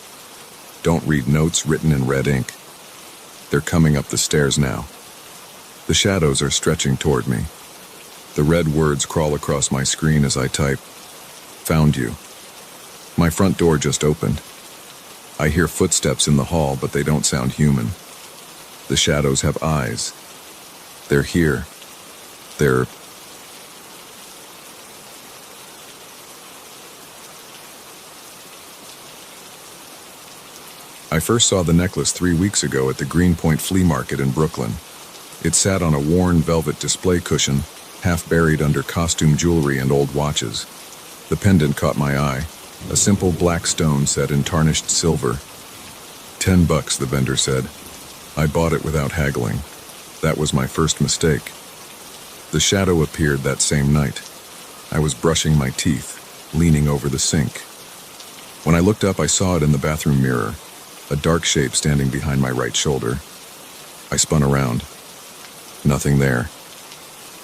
Don't read notes written in red ink. They're coming up the stairs now. The shadows are stretching toward me. The red words crawl across my screen as I type. Found you. My front door just opened. I hear footsteps in the hall, but they don't sound human. The shadows have eyes. They're here. They're... I first saw the necklace 3 weeks ago at the Greenpoint Flea Market in Brooklyn. It sat on a worn velvet display cushion, half buried under costume jewelry and old watches. The pendant caught my eye, a simple black stone set in tarnished silver. $10, the vendor said. I bought it without haggling. That was my first mistake. The shadow appeared that same night. I was brushing my teeth, leaning over the sink. When I looked up, I saw it in the bathroom mirror. a dark shape standing behind my right shoulder. I spun around. Nothing there.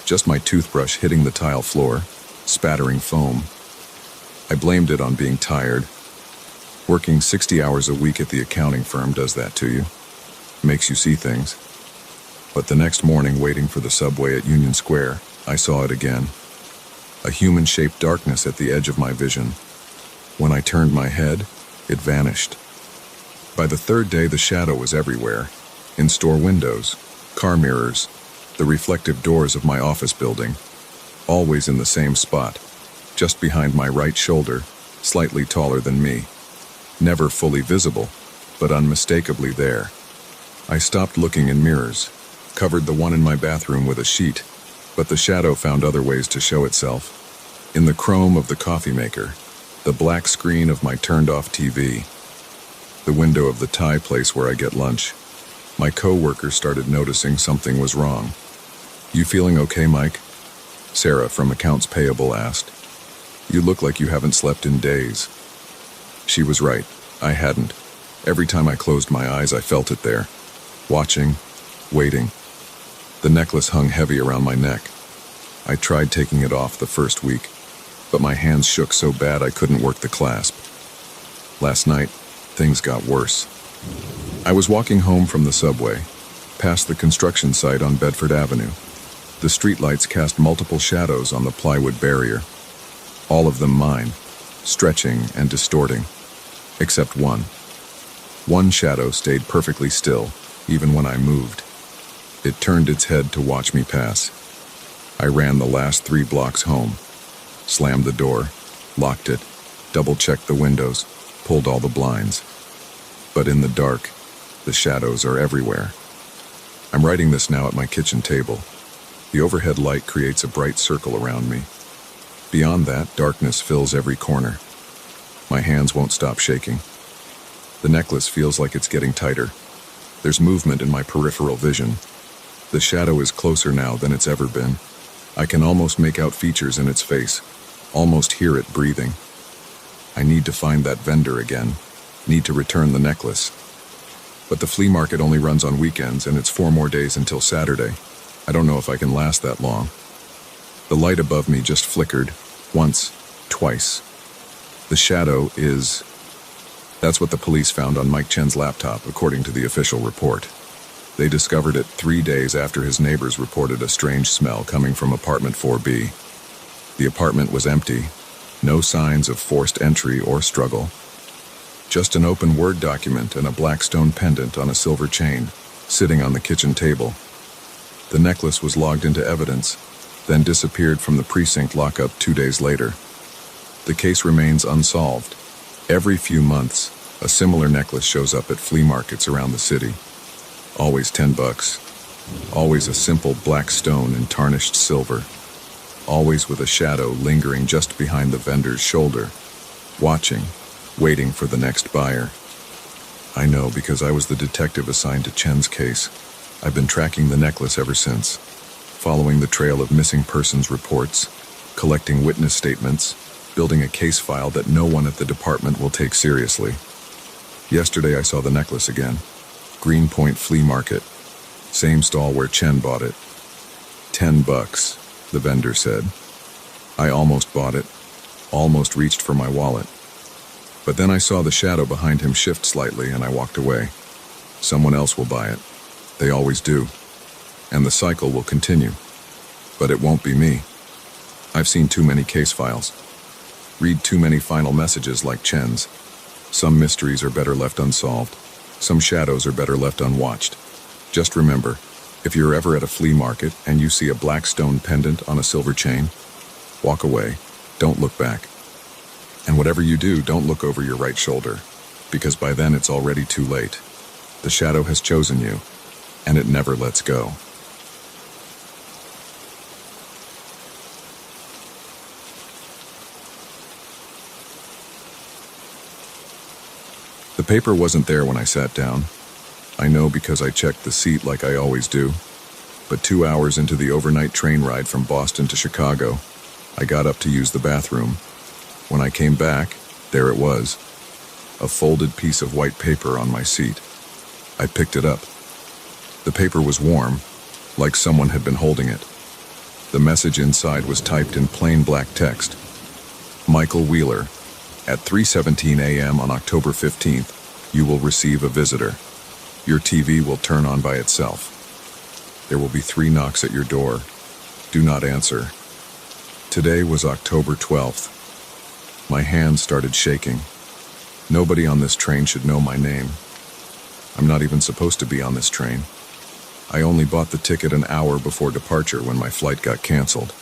Just my toothbrush hitting the tile floor, spattering foam. I blamed it on being tired. Working 60 hours a week at the accounting firm does that to you. Makes you see things. But the next morning, waiting for the subway at Union Square, I saw it again. A human-shaped darkness at the edge of my vision. When I turned my head, it vanished. By the third day, the shadow was everywhere. In store windows, car mirrors, the reflective doors of my office building. Always in the same spot, just behind my right shoulder, slightly taller than me. Never fully visible, but unmistakably there. I stopped looking in mirrors, covered the one in my bathroom with a sheet, but the shadow found other ways to show itself. In the chrome of the coffee maker, the black screen of my turned-off TV, the window of the Thai place where I get lunch. My co-worker started noticing something was wrong. "You feeling okay, Mike?" Sarah from Accounts Payable asked. "You look like you haven't slept in days." She was right. I hadn't. Every time I closed my eyes, I felt it there. Watching, waiting. The necklace hung heavy around my neck. I tried taking it off the first week, but my hands shook so bad I couldn't work the clasp. Last night, things got worse. I was walking home from the subway, past the construction site on Bedford Avenue. The streetlights cast multiple shadows on the plywood barrier, all of them mine, stretching and distorting, except one. One shadow stayed perfectly still, even when I moved. It turned its head to watch me pass. I ran the last 3 blocks home, slammed the door, locked it, double-checked the windows, pulled all the blinds. But in the dark, the shadows are everywhere. I'm writing this now at my kitchen table. The overhead light creates a bright circle around me. Beyond that, darkness fills every corner. My hands won't stop shaking. The necklace feels like it's getting tighter. There's movement in my peripheral vision. The shadow is closer now than it's ever been. I can almost make out features in its face, almost hear it breathing. I need to find that vendor again, need to return the necklace. But the flea market only runs on weekends, and it's 4 more days until Saturday. I don't know if I can last that long. The light above me just flickered, once, twice. The shadow is... That's what the police found on Mike Chen's laptop, according to the official report. They discovered it 3 days after his neighbors reported a strange smell coming from apartment 4B. The apartment was empty, no signs of forced entry or struggle. Just an open Word document and a black stone pendant on a silver chain, sitting on the kitchen table. The necklace was logged into evidence, then disappeared from the precinct lockup 2 days later. The case remains unsolved. Every few months, a similar necklace shows up at flea markets around the city. Always $10. Always a simple black stone in tarnished silver. Always with a shadow lingering just behind the vendor's shoulder, watching, waiting for the next buyer. I know because I was the detective assigned to Chen's case. I've been tracking the necklace ever since, following the trail of missing persons reports, collecting witness statements, building a case file that no one at the department will take seriously. Yesterday I saw the necklace again. Greenpoint Flea Market. Same stall where Chen bought it. $10, the vendor said. I almost bought it, almost reached for my wallet. But then I saw the shadow behind him shift slightly and I walked away. Someone else will buy it. They always do. And the cycle will continue. But it won't be me. I've seen too many case files. Read too many final messages like Chen's. Some mysteries are better left unsolved. Some shadows are better left unwatched. Just remember, if you're ever at a flea market and you see a black stone pendant on a silver chain, walk away. Don't look back. And whatever you do, don't look over your right shoulder, because by then it's already too late. The shadow has chosen you, and it never lets go. The paper wasn't there when I sat down. I know because I checked the seat like I always do. But 2 hours into the overnight train ride from Boston to Chicago, I got up to use the bathroom. When I came back, there it was. a folded piece of white paper on my seat. I picked it up. The paper was warm, like someone had been holding it. The message inside was typed in plain black text. Michael Wheeler, at 3:17 a.m. on October 15th, you will receive a visitor. Your TV will turn on by itself. There will be 3 knocks at your door. Do not answer. Today was October 12th. My hands started shaking. Nobody on this train should know my name. I'm not even supposed to be on this train. I only bought the ticket an hour before departure when my flight got canceled.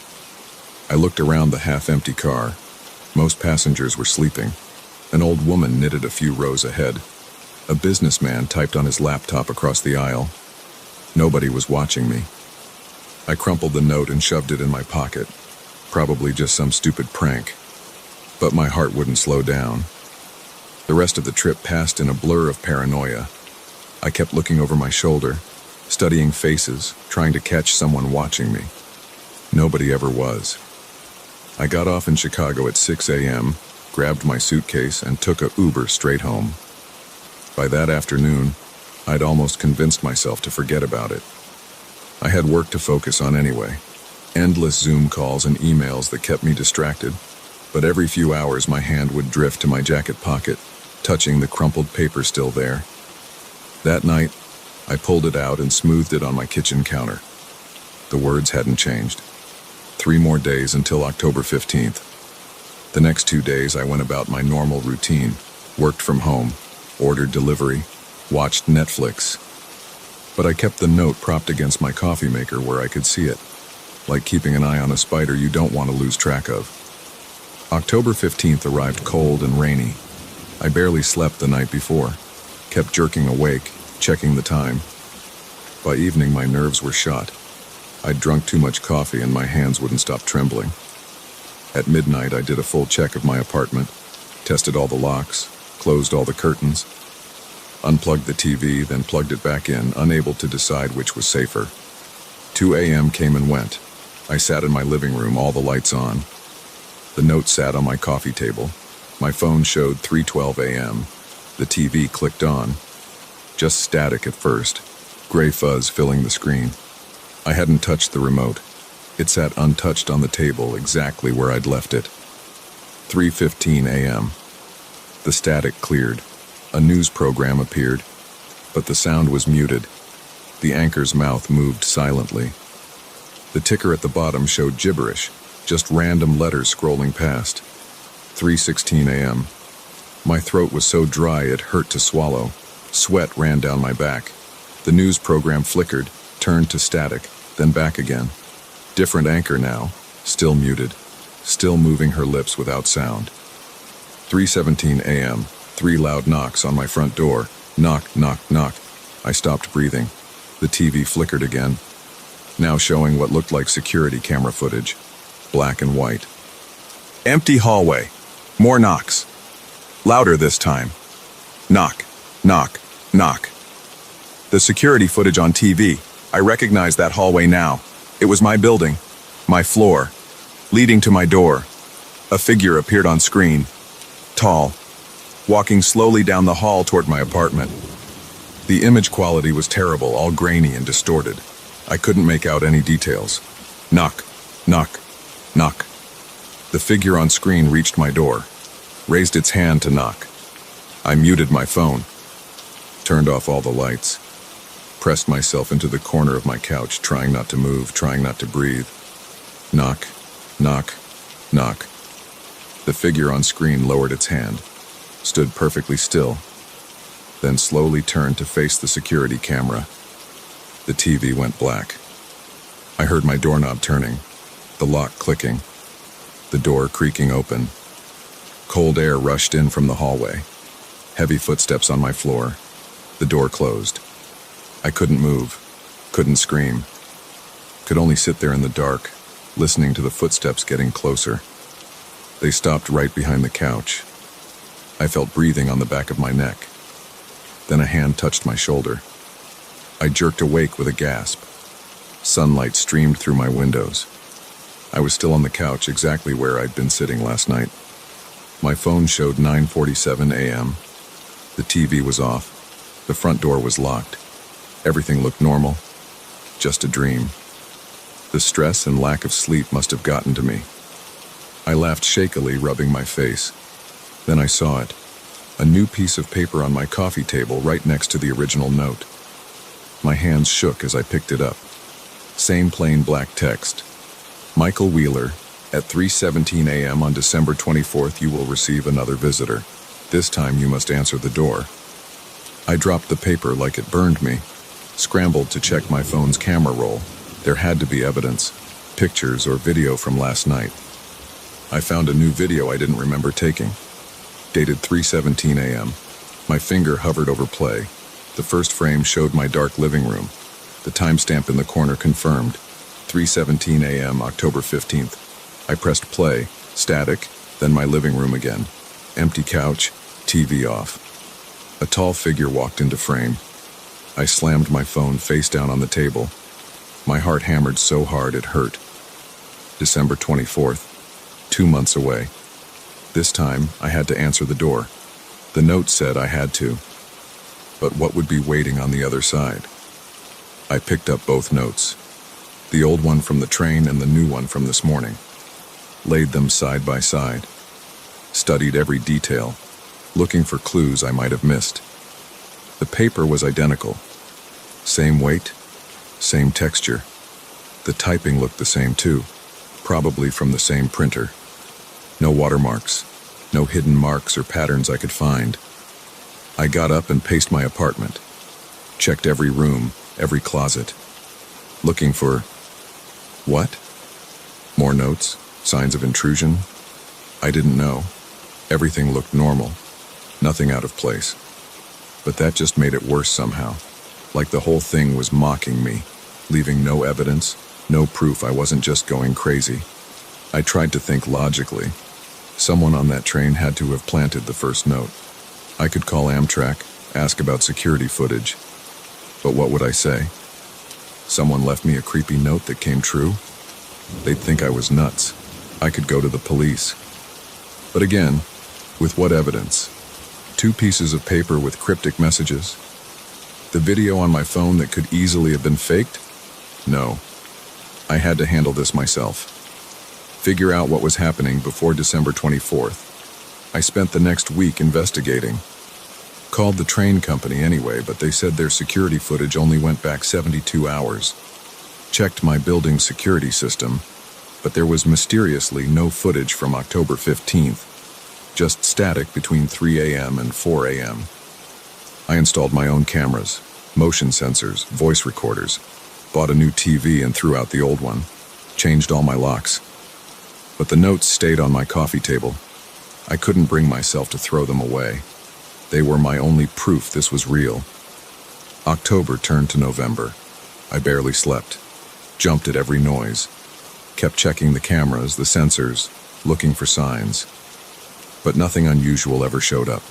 I looked around the half-empty car. Most passengers were sleeping. An old woman knitted a few rows ahead. A businessman typed on his laptop across the aisle. Nobody was watching me. I crumpled the note and shoved it in my pocket. Probably just some stupid prank. But my heart wouldn't slow down. The rest of the trip passed in a blur of paranoia. I kept looking over my shoulder, studying faces, trying to catch someone watching me. Nobody ever was. I got off in Chicago at 6 a.m., grabbed my suitcase, and took a Uber straight home. By that afternoon, I'd almost convinced myself to forget about it. I had work to focus on anyway. Endless Zoom calls and emails that kept me distracted, but every few hours my hand would drift to my jacket pocket, touching the crumpled paper still there. That night, I pulled it out and smoothed it on my kitchen counter. The words hadn't changed. 3 more days until October 15th. The next 2 days I went about my normal routine, worked from home, ordered delivery, watched Netflix. But I kept the note propped against my coffee maker where I could see it, like keeping an eye on a spider you don't want to lose track of. October 15th arrived cold and rainy. I barely slept the night before, kept jerking awake, checking the time. By evening my nerves were shot. I'd drunk too much coffee and my hands wouldn't stop trembling. At midnight I did a full check of my apartment, tested all the locks, closed all the curtains, unplugged the TV, then plugged it back in, unable to decide which was safer. 2 a.m. came and went. I sat in my living room, all the lights on. The note sat on my coffee table. My phone showed 3:12 a.m. The TV clicked on. Just static at first, gray fuzz filling the screen. I hadn't touched the remote. It sat untouched on the table, exactly where I'd left it. 3:15 a.m. The static cleared. A news program appeared, but the sound was muted. The anchor's mouth moved silently. The ticker at the bottom showed gibberish, just random letters scrolling past. 3:16 a.m. My throat was so dry it hurt to swallow. Sweat ran down my back. The news program flickered, turned to static, then back again. Different anchor now, still muted, still moving her lips without sound. 3:17 a.m. 3 loud knocks on my front door. Knock, knock, knock. I stopped breathing. The TV flickered again, now showing what looked like security camera footage. Black and white. Empty hallway. More knocks. Louder this time. Knock, knock, knock. The security footage on TV. I recognize that hallway now. It was my building, my floor, leading to my door. A figure appeared on screen. Tall, walking slowly down the hall toward my apartment. The image quality was terrible, all grainy and distorted. I couldn't make out any details. Knock, knock, knock. The figure on screen reached my door, raised its hand to knock. I muted my phone, turned off all the lights, pressed myself into the corner of my couch, trying not to move, trying not to breathe. Knock, knock, knock. The figure on screen lowered its hand, stood perfectly still, then slowly turned to face the security camera. The TV went black. I heard my doorknob turning, the lock clicking, the door creaking open. Cold air rushed in from the hallway. Heavy footsteps on my floor. The door closed. I couldn't move, couldn't scream. Could only sit there in the dark, listening to the footsteps getting closer. They stopped right behind the couch. I felt breathing on the back of my neck. Then a hand touched my shoulder. I jerked awake with a gasp. Sunlight streamed through my windows. I was still on the couch, exactly where I'd been sitting last night. My phone showed 9:47 a.m. The TV was off. The front door was locked. Everything looked normal. Just a dream. The stress and lack of sleep must have gotten to me. I laughed shakily, rubbing my face. Then I saw it. A new piece of paper on my coffee table right next to the original note. My hands shook as I picked it up. Same plain black text. Michael Wheeler, at 3:17 a.m. on December 24th, you will receive another visitor. This time you must answer the door. I dropped the paper like it burned me, scrambled to check my phone's camera roll. There had to be evidence, pictures or video from last night. I found a new video I didn't remember taking. Dated 3:17 a.m. My finger hovered over play. The first frame showed my dark living room. The timestamp in the corner confirmed. 3:17 a.m., October 15th. I pressed play, static, then my living room again. Empty couch, TV off. A tall figure walked into frame. I slammed my phone face down on the table. My heart hammered so hard it hurt. December 24th, 2 months away. This time, I had to answer the door. The note said I had to. But what would be waiting on the other side? I picked up both notes. The old one from the train and the new one from this morning. Laid them side by side. Studied every detail, looking for clues I might have missed. The paper was identical. Same weight, same texture. The typing looked the same too, probably from the same printer. No watermarks, no hidden marks or patterns I could find. I got up and paced my apartment. Checked every room, every closet. Looking for... what? More notes? Signs of intrusion? I didn't know. Everything looked normal. Nothing out of place. But that just made it worse somehow. Like the whole thing was mocking me, leaving no evidence, no proof I wasn't just going crazy. I tried to think logically. Someone on that train had to have planted the first note. I could call Amtrak, ask about security footage. But what would I say? Someone left me a creepy note that came true? They'd think I was nuts. I could go to the police. But again, with what evidence? 2 pieces of paper with cryptic messages? The video on my phone that could easily have been faked? No. I had to handle this myself. Figure out what was happening before December 24th. I spent the next week investigating. Called the train company anyway, but they said their security footage only went back 72 hours. Checked my building's security system, but there was mysteriously no footage from October 15th, just static between 3 a.m. and 4 a.m. I installed my own cameras, motion sensors, voice recorders, bought a new TV and threw out the old one, changed all my locks. But the notes stayed on my coffee table. I couldn't bring myself to throw them away. They were my only proof this was real. October turned to November. I barely slept, jumped at every noise, kept checking the cameras, the sensors, looking for signs. But nothing unusual ever showed up.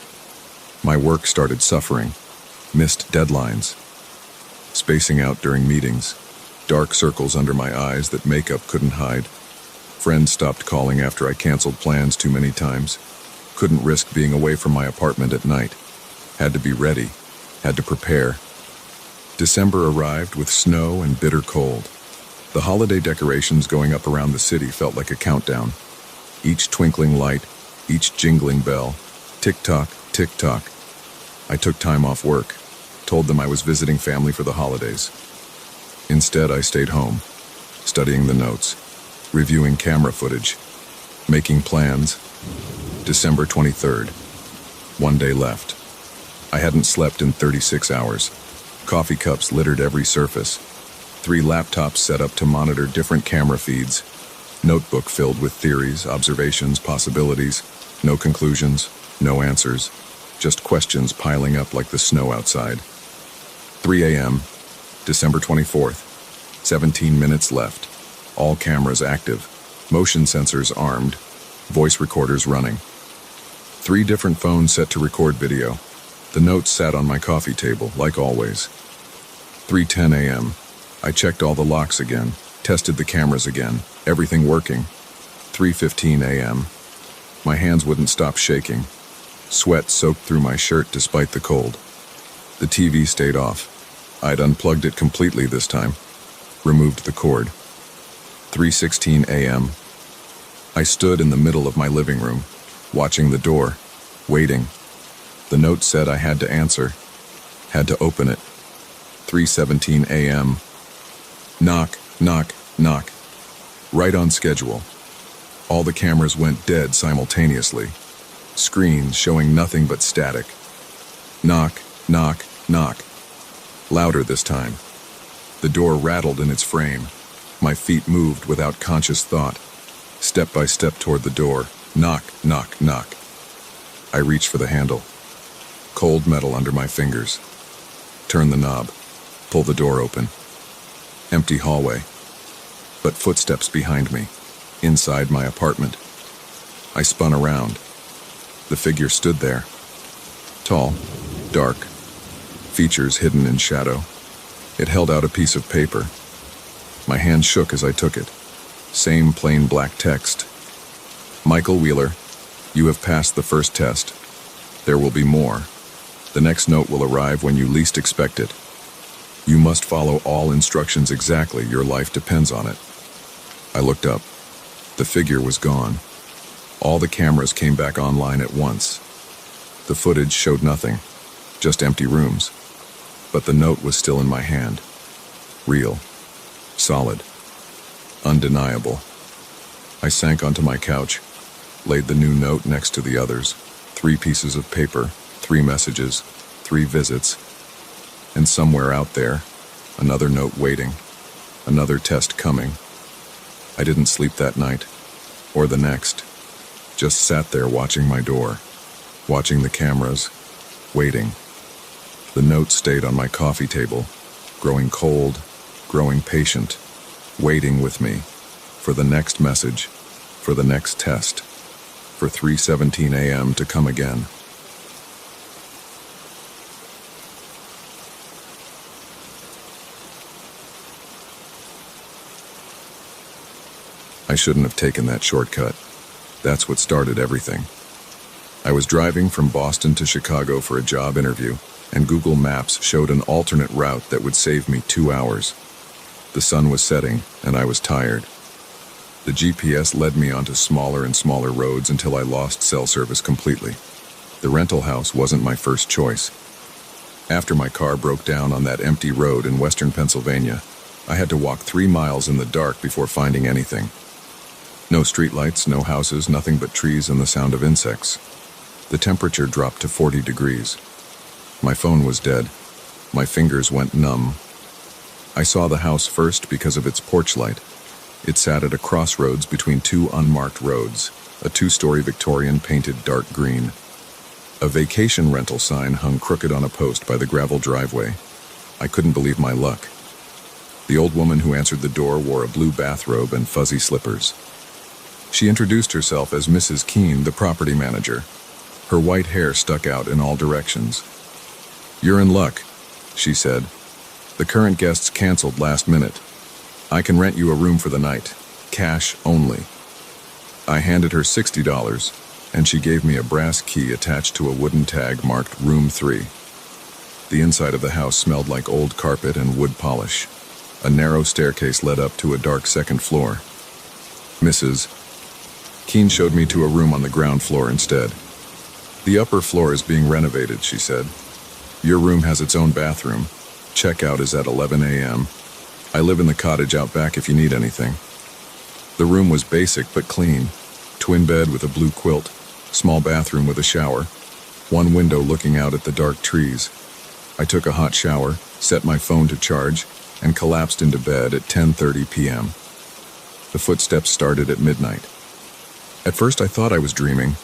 My work started suffering, missed deadlines, spacing out during meetings, dark circles under my eyes that makeup couldn't hide. Friends stopped calling after I canceled plans too many times. Couldn't risk being away from my apartment at night. Had to be ready, had to prepare. December arrived with snow and bitter cold. The holiday decorations going up around the city felt like a countdown. Each twinkling light, each jingling bell, tick-tock, tick-tock. I took time off work, told them I was visiting family for the holidays. Instead, I stayed home, studying the notes, reviewing camera footage, making plans. December 23rd. 1 day left. I hadn't slept in 36 hours. Coffee cups littered every surface. 3 laptops set up to monitor different camera feeds. Notebook filled with theories, observations, possibilities. No conclusions, no answers. Just questions piling up like the snow outside. 3 a.m., December 24th. 17 minutes left. All cameras active. Motion sensors armed. Voice recorders running. 3 different phones set to record video. The notes sat on my coffee table, like always. 3:10 a.m. I checked all the locks again, tested the cameras again, everything working. 3:15 a.m. My hands wouldn't stop shaking. Sweat soaked through my shirt despite the cold. The TV stayed off. I'd unplugged it completely this time. Removed the cord. 3:16 a.m. I stood in the middle of my living room, watching the door, waiting. The note said I had to answer. Had to open it. 3:17 a.m. Knock, knock, knock. Right on schedule. All the cameras went dead simultaneously. Screens showing nothing but static. Knock, knock, knock. Louder this time. The door rattled in its frame. My feet moved without conscious thought. Step by step toward the door. Knock, knock, knock. I reached for the handle. Cold metal under my fingers. Turn the knob. Pull the door open. Empty hallway. But footsteps behind me. Inside my apartment. I spun around. The figure stood there. Tall. Dark. Features hidden in shadow. It held out a piece of paper. My hand shook as I took it. Same plain black text. Michael Wheeler, you have passed the first test. There will be more. The next note will arrive when you least expect it. You must follow all instructions exactly. Your life depends on it. I looked up. The figure was gone. All the cameras came back online at once. The footage showed nothing, just empty rooms. But the note was still in my hand. Real. Solid. Undeniable. I sank onto my couch, laid the new note next to the others. 3 pieces of paper, 3 messages, 3 visits. And somewhere out there, another note waiting, another test coming. I didn't sleep that night, or the next. Just sat there watching my door, watching the cameras, waiting. The note stayed on my coffee table, growing cold, growing patient, waiting with me for the next message, for the next test, for 3:17 a.m. to come again. I shouldn't have taken that shortcut. That's what started everything. I was driving from Boston to Chicago for a job interview, and Google Maps showed an alternate route that would save me 2 hours. The sun was setting, and I was tired. The GPS led me onto smaller and smaller roads until I lost cell service completely. The rental house wasn't my first choice. After my car broke down on that empty road in western Pennsylvania, I had to walk 3 miles in the dark before finding anything. No streetlights, no houses, nothing but trees and the sound of insects. The temperature dropped to 40 degrees. My phone was dead. My fingers went numb. I saw the house first because of its porch light. It sat at a crossroads between 2 unmarked roads, a 2-story Victorian painted dark green. A vacation rental sign hung crooked on a post by the gravel driveway. I couldn't believe my luck. The old woman who answered the door wore a blue bathrobe and fuzzy slippers. She introduced herself as Mrs. Keene, the property manager. Her white hair stuck out in all directions. "You're in luck," she said. "The current guests canceled last minute. I can rent you a room for the night. Cash only." I handed her $60, and she gave me a brass key attached to a wooden tag marked Room 3. The inside of the house smelled like old carpet and wood polish. A narrow staircase led up to a dark second floor. Mrs. Keene showed me to a room on the ground floor instead. "The upper floor is being renovated," she said. "Your room has its own bathroom. Checkout is at 11 a.m. I live in the cottage out back if you need anything." The room was basic but clean. Twin bed with a blue quilt, small bathroom with a shower, one window looking out at the dark trees. I took a hot shower, set my phone to charge, and collapsed into bed at 10:30 p.m. The footsteps started at midnight. At first I thought I was dreaming.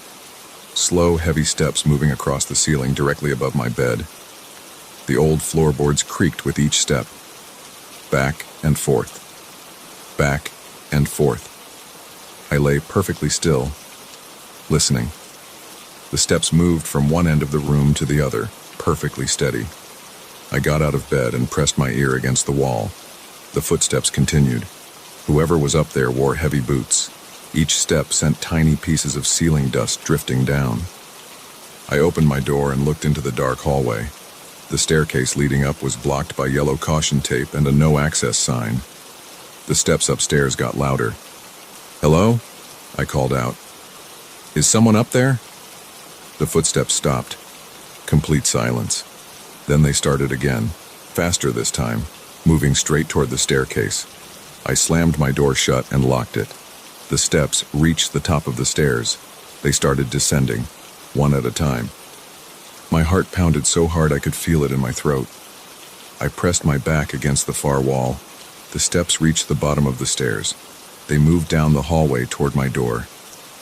Slow, heavy steps moving across the ceiling directly above my bed. The old floorboards creaked with each step. Back and forth. Back and forth. I lay perfectly still, listening. The steps moved from one end of the room to the other, perfectly steady. I got out of bed and pressed my ear against the wall. The footsteps continued. Whoever was up there wore heavy boots. Each step sent tiny pieces of ceiling dust drifting down. I opened my door and looked into the dark hallway. The staircase leading up was blocked by yellow caution tape and a no access sign. The steps upstairs got louder. "Hello?" I called out. "Is someone up there?" The footsteps stopped. Complete silence. Then they started again, faster this time, moving straight toward the staircase. I slammed my door shut and locked it. The steps reached the top of the stairs. They started descending, one at a time. My heart pounded so hard I could feel it in my throat. I pressed my back against the far wall. The steps reached the bottom of the stairs. They moved down the hallway toward my door.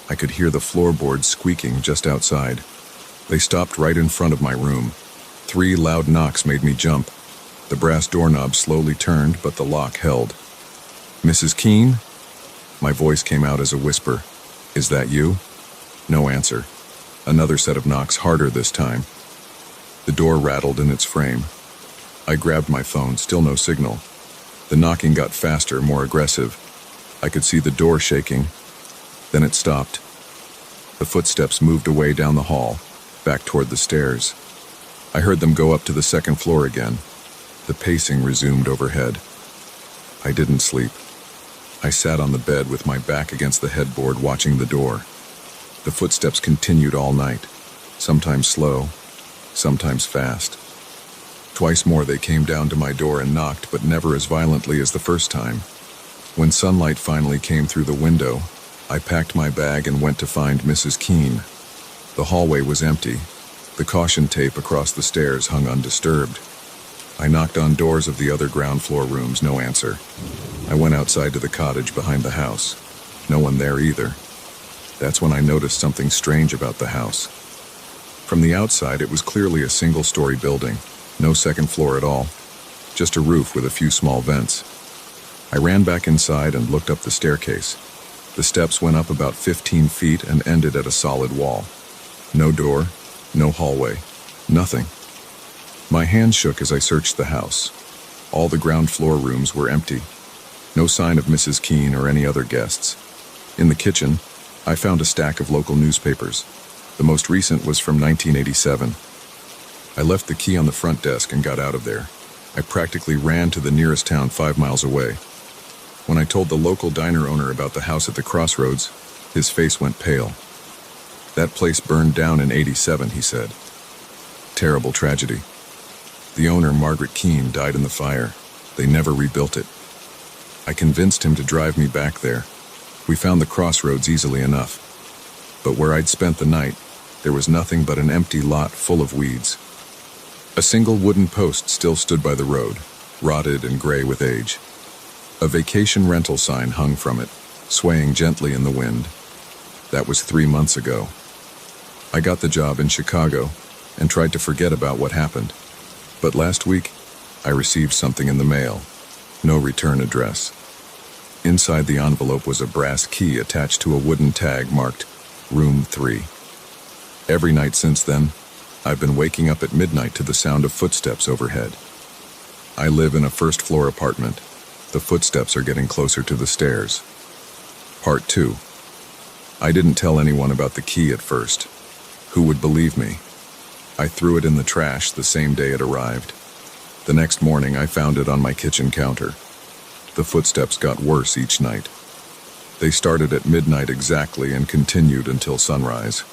I could hear the floorboards squeaking just outside. They stopped right in front of my room. 3 loud knocks made me jump. The brass doorknob slowly turned, but the lock held. "Mrs. Keene?" My voice came out as a whisper. "Is that you?" No answer. Another set of knocks, harder this time. The door rattled in its frame. I grabbed my phone, still no signal. The knocking got faster, more aggressive. I could see the door shaking. Then it stopped. The footsteps moved away down the hall, back toward the stairs. I heard them go up to the second floor again. The pacing resumed overhead. I didn't sleep. I sat on the bed with my back against the headboard, watching the door. The footsteps continued all night, sometimes slow, sometimes fast. Twice more they came down to my door and knocked, but never as violently as the first time. When sunlight finally came through the window, I packed my bag and went to find Mrs. Keene. The hallway was empty. The caution tape across the stairs hung undisturbed. I knocked on doors of the other ground floor rooms, no answer. I went outside to the cottage behind the house. No one there either. That's when I noticed something strange about the house. From the outside, it was clearly a single-story building. No second floor at all. Just a roof with a few small vents. I ran back inside and looked up the staircase. The steps went up about 15 feet and ended at a solid wall. No door, no hallway, nothing. My hands shook as I searched the house. All the ground floor rooms were empty. No sign of Mrs. Keene or any other guests. In the kitchen, I found a stack of local newspapers. The most recent was from 1987. I left the key on the front desk and got out of there. I practically ran to the nearest town 5 miles away. When I told the local diner owner about the house at the crossroads, his face went pale. "That place burned down in '87, he said. Terrible tragedy. The owner, Margaret Keene, died in the fire. They never rebuilt it. I convinced him to drive me back there. We found the crossroads easily enough. But where I'd spent the night, there was nothing but an empty lot full of weeds. A single wooden post still stood by the road, rotted and gray with age. A vacation rental sign hung from it, swaying gently in the wind. That was 3 months ago. I got the job in Chicago and tried to forget about what happened. But last week, I received something in the mail. No return address. Inside the envelope was a brass key attached to a wooden tag marked Room 3. Every night since then, I've been waking up at midnight to the sound of footsteps overhead. I live in a first-floor apartment. The footsteps are getting closer to the stairs. Part 2. I didn't tell anyone about the key at first. Who would believe me? I threw it in the trash the same day it arrived. The next morning, I found it on my kitchen counter. The footsteps got worse each night. They started at midnight exactly and continued until sunrise.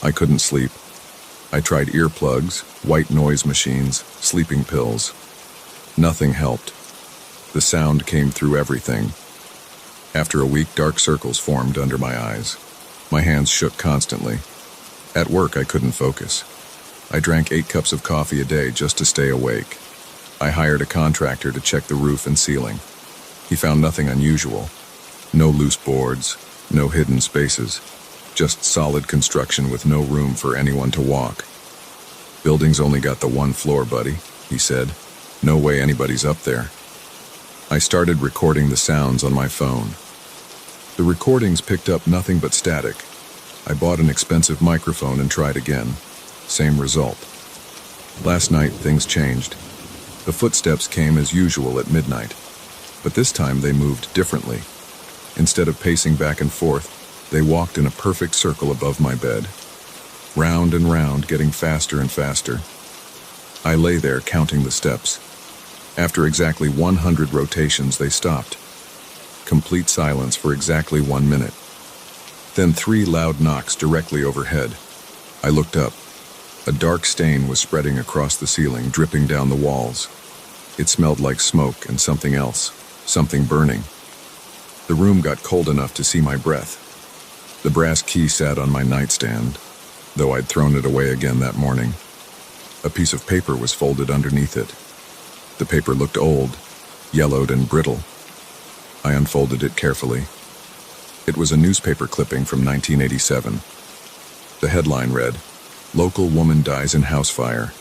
I couldn't sleep. I tried earplugs, white noise machines, sleeping pills. Nothing helped. The sound came through everything. After a week, dark circles formed under my eyes. My hands shook constantly. At work, I couldn't focus. I drank 8 cups of coffee a day just to stay awake. I hired a contractor to check the roof and ceiling. He found nothing unusual. No loose boards, no hidden spaces. Just solid construction with no room for anyone to walk. "Building's only got the 1 floor, buddy," he said. "No way anybody's up there." I started recording the sounds on my phone. The recordings picked up nothing but static. I bought an expensive microphone and tried again. Same result. Last night, things changed. The footsteps came as usual at midnight, but this time they moved differently. Instead of pacing back and forth, they walked in a perfect circle above my bed. round and round, getting faster and faster. I lay there counting the steps. After exactly 100 rotations, they stopped. Complete silence for exactly 1 minute. Then 3 loud knocks directly overhead. I looked up. A dark stain was spreading across the ceiling, dripping down the walls. It smelled like smoke and something else, something burning. The room got cold enough to see my breath. The brass key sat on my nightstand, though I'd thrown it away again that morning. A piece of paper was folded underneath it. The paper looked old, yellowed and brittle. I unfolded it carefully. It was a newspaper clipping from 1987. The headline read, "Local woman dies in house fire."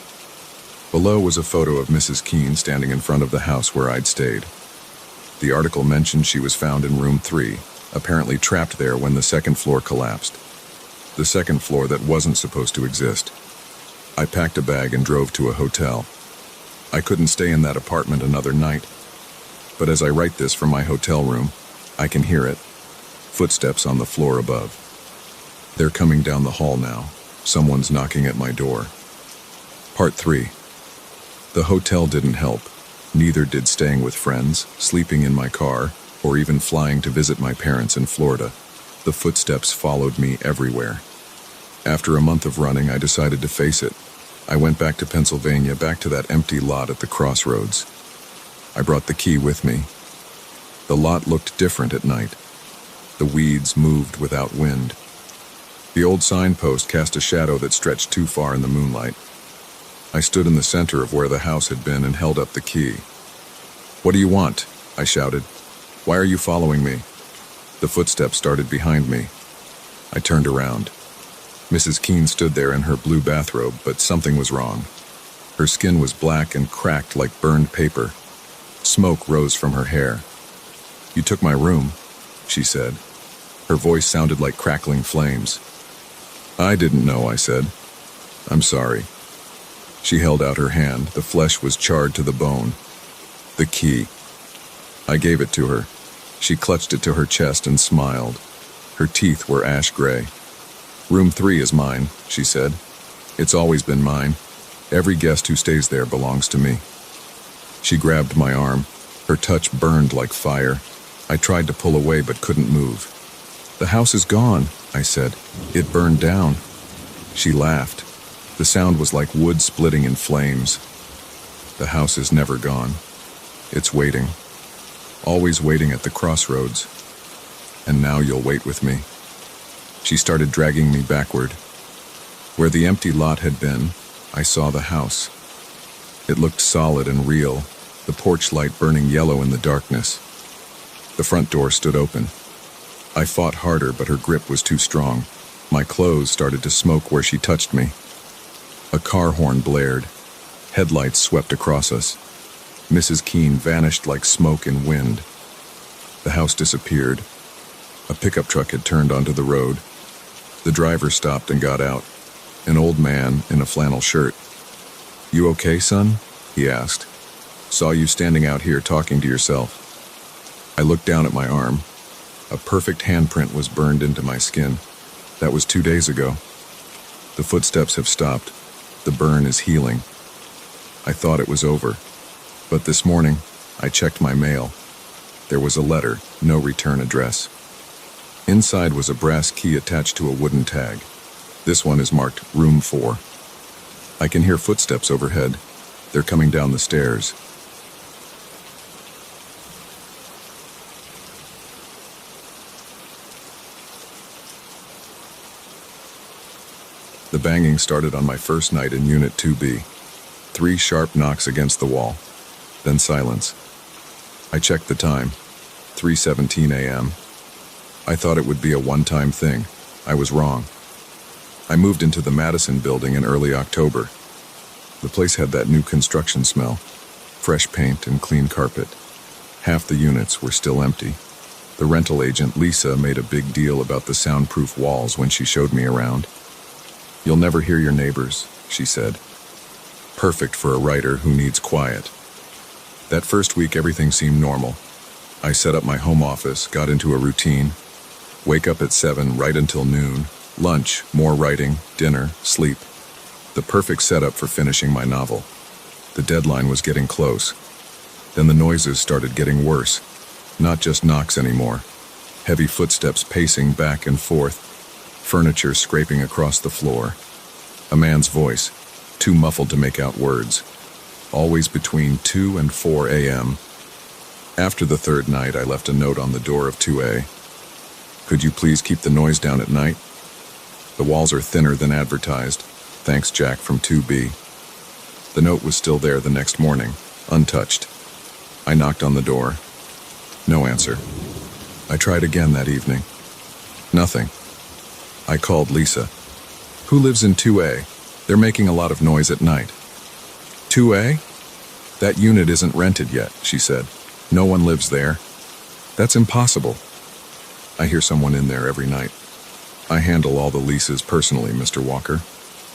Below was a photo of Mrs. Keene standing in front of the house where I'd stayed. The article mentioned she was found in room 3, apparently trapped there when the second floor collapsed. The second floor that wasn't supposed to exist. I packed a bag and drove to a hotel. I couldn't stay in that apartment another night. But as I write this from my hotel room, I can hear it. Footsteps on the floor above. They're coming down the hall now. Someone's knocking at my door. Part 3. The hotel didn't help. Neither did staying with friends, sleeping in my car, or even flying to visit my parents in Florida. The footsteps followed me everywhere. After a month of running, I decided to face it. I went back to Pennsylvania, back to that empty lot at the crossroads. I brought the key with me. The lot looked different at night. The weeds moved without wind. The old signpost cast a shadow that stretched too far in the moonlight. I stood in the center of where the house had been and held up the key. "What do you want?" I shouted. "Why are you following me?" The footsteps started behind me. I turned around. Mrs. Keene stood there in her blue bathrobe, but something was wrong. Her skin was black and cracked like burned paper. Smoke rose from her hair. "You took my room," she said. Her voice sounded like crackling flames. "I didn't know," I said. "I'm sorry." She held out her hand. The flesh was charred to the bone. The key. I gave it to her. She clutched it to her chest and smiled. Her teeth were ash gray. "Room 3 is mine," she said. "It's always been mine. Every guest who stays there belongs to me." She grabbed my arm. Her touch burned like fire. I tried to pull away but couldn't move. "The house is gone," I said. "It burned down." She laughed. The sound was like wood splitting in flames. "The house is never gone. It's waiting. Always waiting at the crossroads. And now you'll wait with me." She started dragging me backward. Where the empty lot had been, I saw the house. It looked solid and real, the porch light burning yellow in the darkness. The front door stood open. I fought harder, but her grip was too strong. My clothes started to smoke where she touched me. A car horn blared. Headlights swept across us. Mrs. Keene vanished like smoke in wind. The house disappeared. A pickup truck had turned onto the road. The driver stopped and got out. An old man in a flannel shirt. "You okay, son?" he asked. "Saw you standing out here talking to yourself." I looked down at my arm. A perfect handprint was burned into my skin. That was 2 days ago. The footsteps have stopped. The burn is healing. I thought it was over. But this morning, I checked my mail. There was a letter, no return address. Inside was a brass key attached to a wooden tag. This one is marked Room 4. I can hear footsteps overhead. They're coming down the stairs. The banging started on my first night in Unit 2B. 3 sharp knocks against the wall, then silence. I checked the time, 3:17 a.m. I thought it would be a one-time thing. I was wrong. I moved into the Madison building in early October. The place had that new construction smell, fresh paint and clean carpet. Half the units were still empty. The rental agent, Lisa, made a big deal about the soundproof walls when she showed me around. "You'll never hear your neighbors," she said. Perfect for a writer who needs quiet. That first week, everything seemed normal. I set up my home office, got into a routine. Wake up at 7 right until noon, Lunch, more writing, dinner, sleep. The perfect setup for finishing my novel. The deadline was getting close. Then the noises started getting worse. Not just knocks anymore. Heavy footsteps pacing back and forth. Furniture scraping across the floor. A man's voice, too muffled to make out words. Always between 2 and 4 a.m. After the third night, I left a note on the door of 2A. Could you please keep the noise down at night? The walls are thinner than advertised. Thanks, Jack from 2B. The note was still there the next morning, untouched. I knocked on the door. No answer. I tried again that evening. Nothing. I called Lisa. Who lives in 2A? They're making a lot of noise at night. 2A? That unit isn't rented yet, she said. No one lives there. That's impossible. I hear someone in there every night. I handle all the leases personally, Mr. Walker.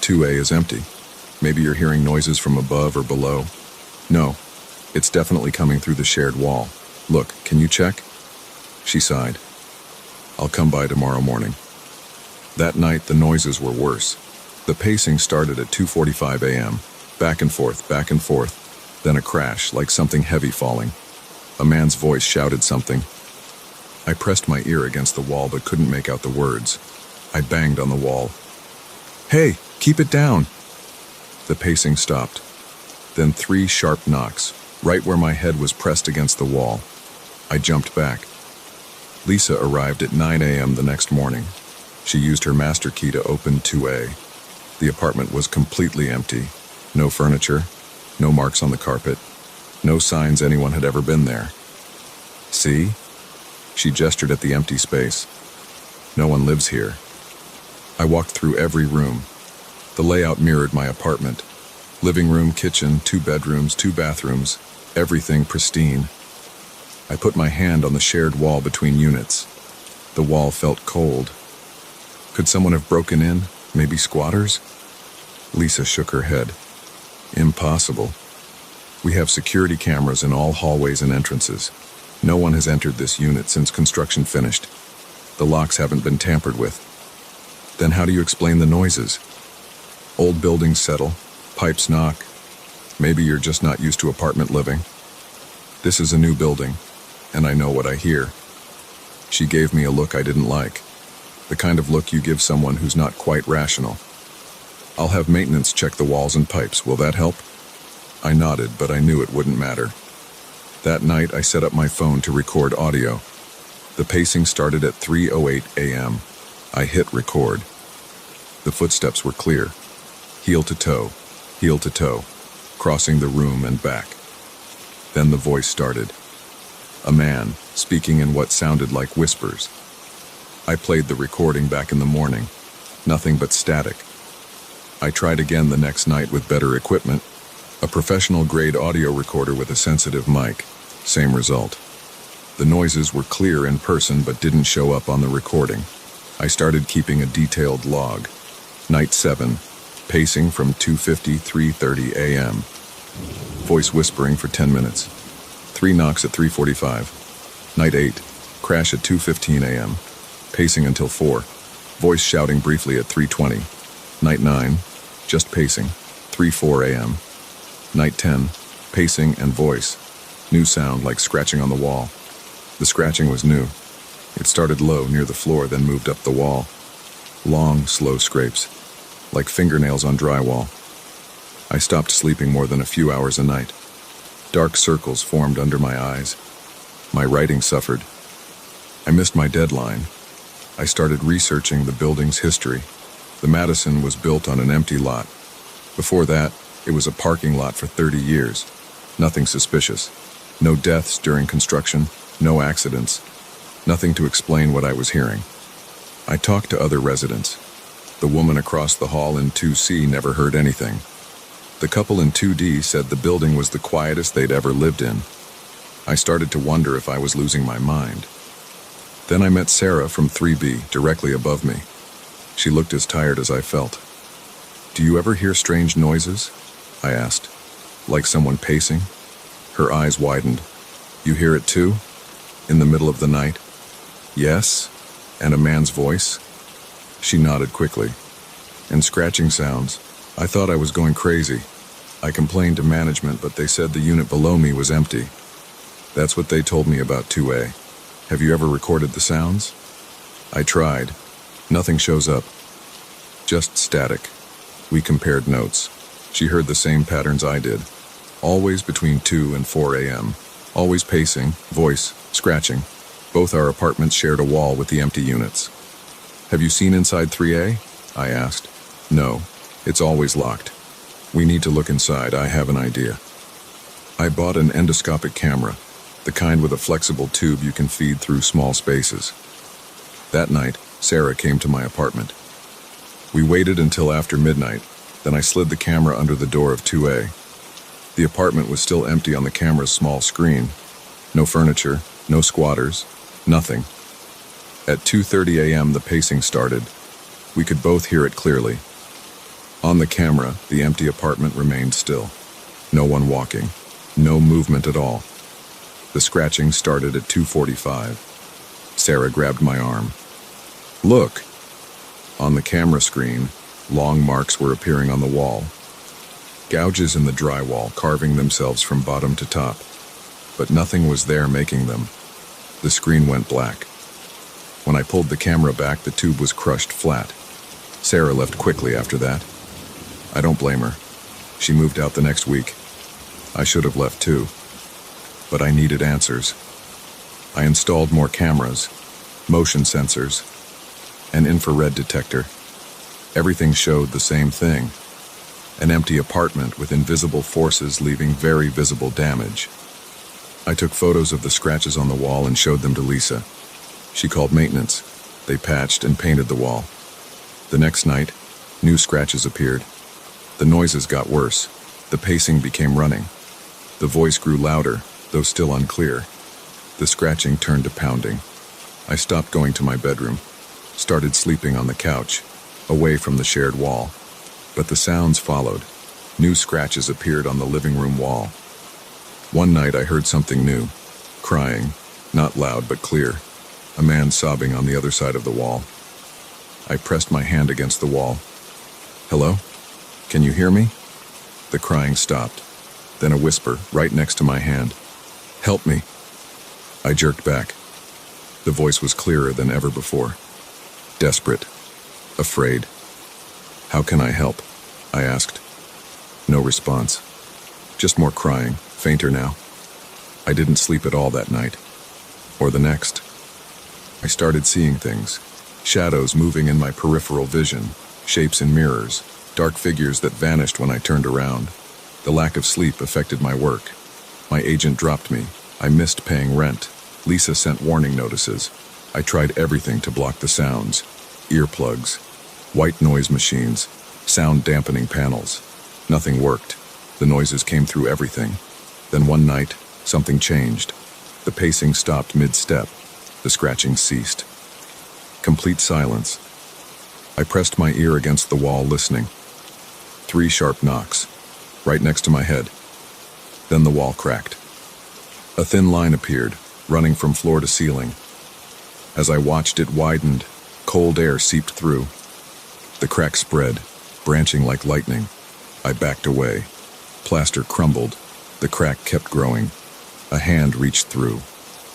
2A is empty. Maybe you're hearing noises from above or below. No, it's definitely coming through the shared wall. Look, can you check? She sighed. I'll come by tomorrow morning. That night, the noises were worse. The pacing started at 2:45 a.m. Back and forth, then a crash, like something heavy falling. A man's voice shouted something. I pressed my ear against the wall but couldn't make out the words. I banged on the wall. Hey, keep it down! The pacing stopped. Then 3 sharp knocks, right where my head was pressed against the wall. I jumped back. Lisa arrived at 9 a.m. the next morning. She used her master key to open 2A. The apartment was completely empty. No furniture, no marks on the carpet, no signs anyone had ever been there. See? She gestured at the empty space. No one lives here. I walked through every room. The layout mirrored my apartment. Living room, kitchen, 2 bedrooms, 2 bathrooms, everything pristine. I put my hand on the shared wall between units. The wall felt cold. Could someone have broken in? Maybe squatters? Lisa shook her head. Impossible. We have security cameras in all hallways and entrances. No one has entered this unit since construction finished. The locks haven't been tampered with. Then how do you explain the noises? Old buildings settle, pipes knock. Maybe you're just not used to apartment living. This is a new building, and I know what I hear. She gave me a look I didn't like. The kind of look you give someone who's not quite rational. I'll have maintenance check the walls and pipes. Will that help? I nodded, but I knew it wouldn't matter. That night, I set up my phone to record audio. The pacing started at 3:08 a.m. I hit record. The footsteps were clear. Heel to toe, crossing the room and back. Then the voice started. A man, speaking in what sounded like whispers. I played the recording back in the morning. Nothing but static. I tried again the next night with better equipment. A professional-grade audio recorder with a sensitive mic. Same result. The noises were clear in person but didn't show up on the recording. I started keeping a detailed log. Night 7, pacing from 2:50, 3:30 a.m. Voice whispering for 10 minutes. 3 knocks at 3:45. Night 8, crash at 2:15 a.m. Pacing until 4. Voice shouting briefly at 3:20. Night 9, just pacing, 3:04 a.m. Night 10, pacing and voice. New sound like scratching on the wall. The scratching was new. It started low near the floor, then moved up the wall. Long, slow scrapes, like fingernails on drywall. I stopped sleeping more than a few hours a night. Dark circles formed under my eyes. My writing suffered. I missed my deadline. I started researching the building's history. The Madison was built on an empty lot. Before that, it was a parking lot for 30 years. Nothing suspicious. No deaths during construction, no accidents. Nothing to explain what I was hearing. I talked to other residents. The woman across the hall in 2C never heard anything. The couple in 2D said the building was the quietest they'd ever lived in. I started to wonder if I was losing my mind. Then I met Sarah from 3B, directly above me. She looked as tired as I felt. "Do you ever hear strange noises?" I asked. "Like someone pacing?" Her eyes widened. "You hear it too? In the middle of the night?" "Yes." "And a man's voice?" She nodded quickly. And scratching sounds. I thought I was going crazy. I complained to management, but they said the unit below me was empty. That's what they told me about 2A. Have you ever recorded the sounds? I tried. Nothing shows up. Just static. We compared notes. She heard the same patterns I did. Always between 2 and 4 a.m. Always pacing, voice, scratching. Both our apartments shared a wall with the empty units. Have you seen inside 3A? I asked. No. It's always locked. We need to look inside. I have an idea. I bought an endoscopic camera, the kind with a flexible tube you can feed through small spaces. That night, Sarah came to my apartment. We waited until after midnight, then I slid the camera under the door of 2A. The apartment was still empty on the camera's small screen. No furniture, no squatters, nothing. At 2:30 a.m. the pacing started. We could both hear it clearly. On the camera, the empty apartment remained still. No one walking. No movement at all. The scratching started at 2:45. Sarah grabbed my arm. Look! On the camera screen, long marks were appearing on the wall. Gouges in the drywall carving themselves from bottom to top. But nothing was there making them. The screen went black. When I pulled the camera back, the tube was crushed flat. Sarah left quickly after that. I don't blame her. She moved out the next week. I should have left too. But I needed answers. I installed more cameras, motion sensors, an infrared detector. Everything showed the same thing. An empty apartment with invisible forces leaving very visible damage. I took photos of the scratches on the wall and showed them to Lisa. She called maintenance. They patched and painted the wall. The next night, new scratches appeared. The noises got worse. The pacing became running. The voice grew louder, though still unclear. The scratching turned to pounding. I stopped going to my bedroom, started sleeping on the couch, away from the shared wall. But the sounds followed. New scratches appeared on the living room wall. One night I heard something new. Crying, not loud but clear. A man sobbing on the other side of the wall. I pressed my hand against the wall. Hello? Can you hear me? The crying stopped. Then a whisper right next to my hand. Help me. I jerked back. The voice was clearer than ever before. Desperate. Afraid. How can I help? I asked. No response. Just more crying, fainter now. I didn't sleep at all that night. Or the next. I started seeing things. Shadows moving in my peripheral vision. Shapes in mirrors. Dark figures that vanished when I turned around. The lack of sleep affected my work. My agent dropped me. I missed paying rent. Lisa sent warning notices. I tried everything to block the sounds. Earplugs. White noise machines. Sound dampening panels. Nothing worked. The noises came through everything. Then one night, something changed. The pacing stopped mid-step. The scratching ceased. Complete silence. I pressed my ear against the wall, listening. 3 sharp knocks, right next to my head. Then the wall cracked. A thin line appeared, running from floor to ceiling. As I watched, it widened. Cold air seeped through. The crack spread, branching like lightning. I backed away. Plaster crumbled. The crack kept growing. A hand reached through.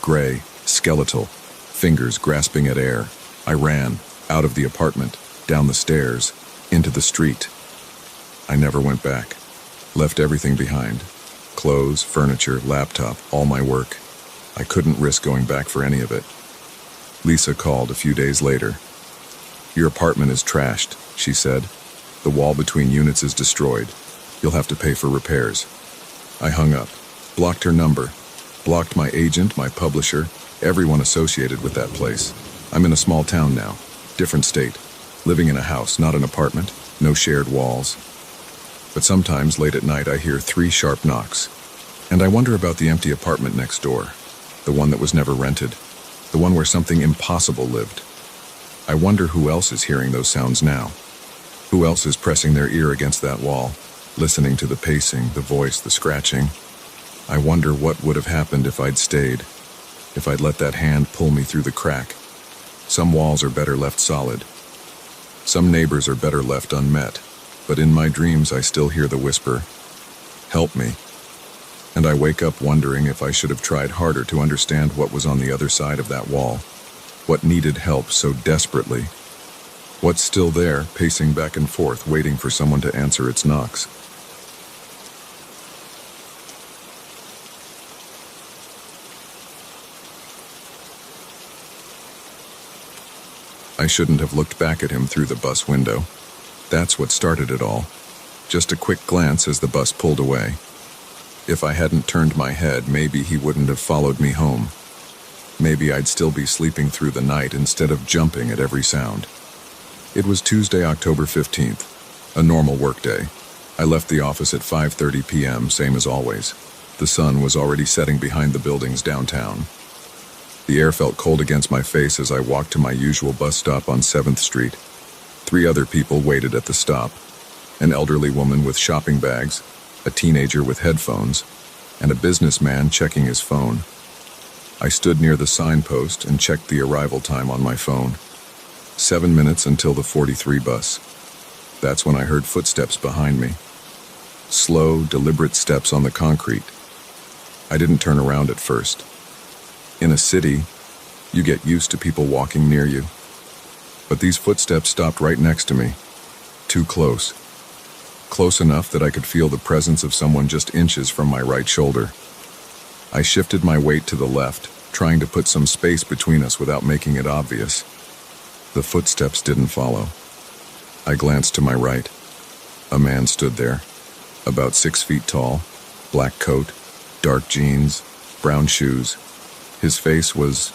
Gray, skeletal, fingers grasping at air. I ran, out of the apartment, down the stairs, into the street. I never went back. Left everything behind. Clothes, furniture, laptop, all my work. I couldn't risk going back for any of it. Lisa called a few days later. Your apartment is trashed, she said. The wall between units is destroyed. You'll have to pay for repairs. I hung up, blocked her number, blocked my agent, my publisher, everyone associated with that place. I'm in a small town now, different state, living in a house, not an apartment, no shared walls. But sometimes late at night I hear 3 sharp knocks. And I wonder about the empty apartment next door, the one that was never rented, the one where something impossible lived. I wonder who else is hearing those sounds now. Who else is pressing their ear against that wall, listening to the pacing, the voice, the scratching. I wonder what would have happened if I'd stayed, if I'd let that hand pull me through the crack. Some walls are better left solid. Some neighbors are better left unmet, but in my dreams I still hear the whisper, "Help me." And I wake up wondering if I should have tried harder to understand what was on the other side of that wall, what needed help so desperately. What's still there, pacing back and forth, waiting for someone to answer its knocks. I shouldn't have looked back at him through the bus window. That's what started it all. Just a quick glance as the bus pulled away. If I hadn't turned my head, maybe he wouldn't have followed me home. Maybe I'd still be sleeping through the night instead of jumping at every sound. It was Tuesday, October 15th, a normal workday. I left the office at 5:30 p.m., same as always. The sun was already setting behind the buildings downtown. The air felt cold against my face as I walked to my usual bus stop on 7th Street. 3 other people waited at the stop. An elderly woman with shopping bags, a teenager with headphones, and a businessman checking his phone. I stood near the signpost and checked the arrival time on my phone. 7 minutes until the 43 bus. That's when I heard footsteps behind me. Slow, deliberate steps on the concrete. I didn't turn around at first. In a city, you get used to people walking near you. But these footsteps stopped right next to me. Too close. Close enough that I could feel the presence of someone just inches from my right shoulder. I shifted my weight to the left, trying to put some space between us without making it obvious. The footsteps didn't follow. I glanced to my right. A man stood there, about 6 feet tall, black coat, dark jeans, brown shoes. His face was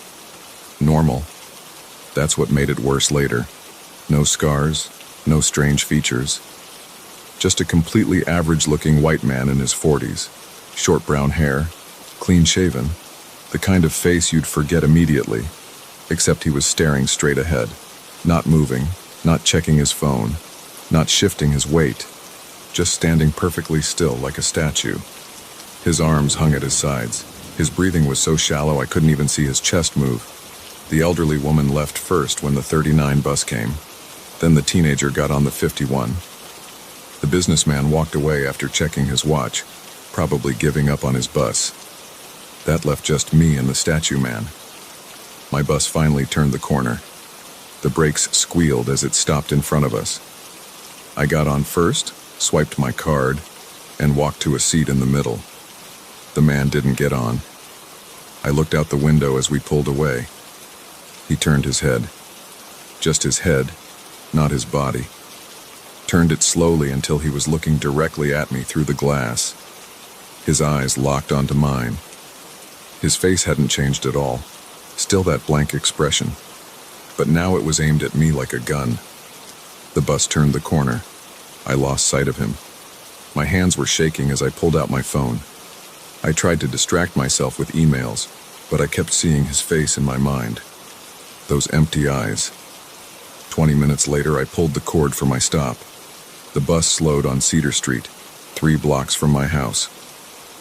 normal. That's what made it worse later. No scars, no strange features. Just a completely average-looking white man in his 40s. Short brown hair, clean-shaven, the kind of face you'd forget immediately, except he was staring straight ahead, not moving, not checking his phone, not shifting his weight, just standing perfectly still like a statue. His arms hung at his sides. His breathing was so shallow I couldn't even see his chest move. The elderly woman left first when the 39 bus came. Then the teenager got on the 51. The businessman walked away after checking his watch, probably giving up on his bus. That left just me and the statue man. My bus finally turned the corner. The brakes squealed as it stopped in front of us. I got on first, swiped my card, and walked to a seat in the middle. The man didn't get on. I looked out the window as we pulled away. He turned his head. Just his head, not his body. Turned it slowly until he was looking directly at me through the glass. His eyes locked onto mine. His face hadn't changed at all. Still that blank expression. But now it was aimed at me like a gun. The bus turned the corner. I lost sight of him. My hands were shaking as I pulled out my phone. I tried to distract myself with emails, but I kept seeing his face in my mind. Those empty eyes. 20 minutes later, I pulled the cord for my stop. The bus slowed on Cedar Street, 3 blocks from my house.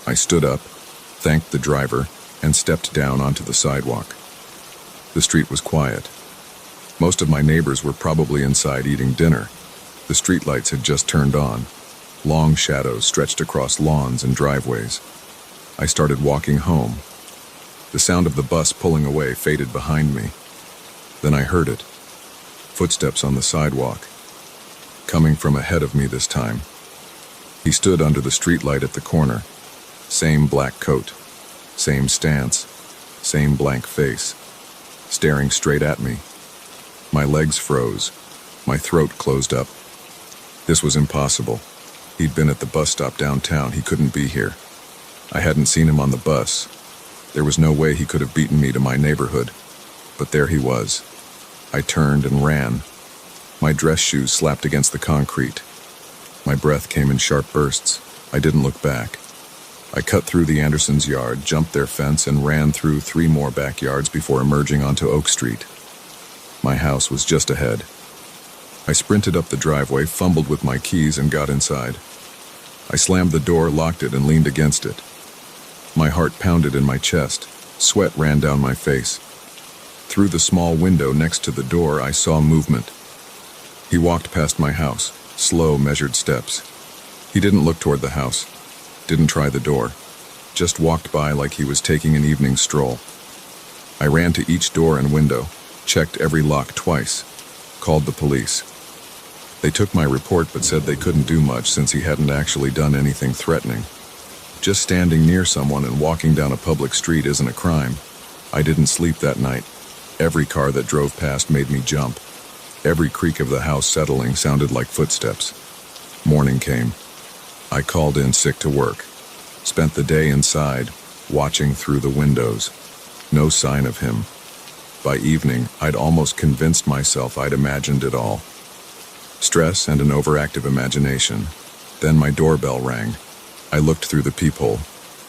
I stood up, thanked the driver, and stepped down onto the sidewalk. The street was quiet. Most of my neighbors were probably inside eating dinner. The streetlights had just turned on. Long shadows stretched across lawns and driveways. I started walking home. The sound of the bus pulling away faded behind me. Then I heard it. Footsteps on the sidewalk. Coming from ahead of me this time. He stood under the streetlight at the corner. Same black coat. Same stance. Same blank face. Staring straight at me. My legs froze. My throat closed up. This was impossible. He'd been at the bus stop downtown. He couldn't be here. I hadn't seen him on the bus. There was no way he could have beaten me to my neighborhood. But there he was. I turned and ran. My dress shoes slapped against the concrete. My breath came in sharp bursts. I didn't look back. I cut through the Andersons' yard, jumped their fence, and ran through 3 more backyards before emerging onto Oak Street. My house was just ahead. I sprinted up the driveway, fumbled with my keys, and got inside. I slammed the door, locked it, and leaned against it. My heart pounded in my chest. Sweat ran down my face. Through the small window next to the door, I saw movement. He walked past my house, slow, measured steps. He didn't look toward the house, didn't try the door, just walked by like he was taking an evening stroll. I ran to each door and window, checked every lock twice, called the police. They took my report but said they couldn't do much since he hadn't actually done anything threatening. Just standing near someone and walking down a public street isn't a crime. I didn't sleep that night. Every car that drove past made me jump. Every creak of the house settling sounded like footsteps. Morning came. I called in sick to work. Spent the day inside, watching through the windows. No sign of him. By evening, I'd almost convinced myself I'd imagined it all. Stress and an overactive imagination. Then my doorbell rang. I looked through the peephole.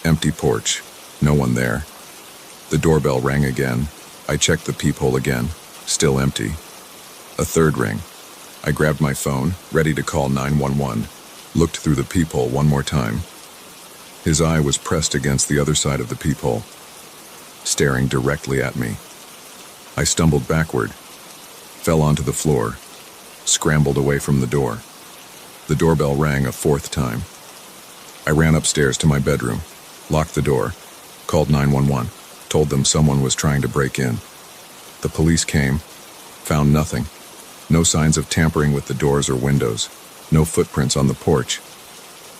Empty porch. No one there. The doorbell rang again. I checked the peephole again. Still empty. A third ring. I grabbed my phone, ready to call 911. Looked through the peephole one more time. His eye was pressed against the other side of the peephole, staring directly at me. I stumbled backward, fell onto the floor, scrambled away from the door. The doorbell rang a fourth time. I ran upstairs to my bedroom, locked the door, called 911, told them someone was trying to break in. The police came, found nothing. No signs of tampering with the doors or windows. No footprints on the porch.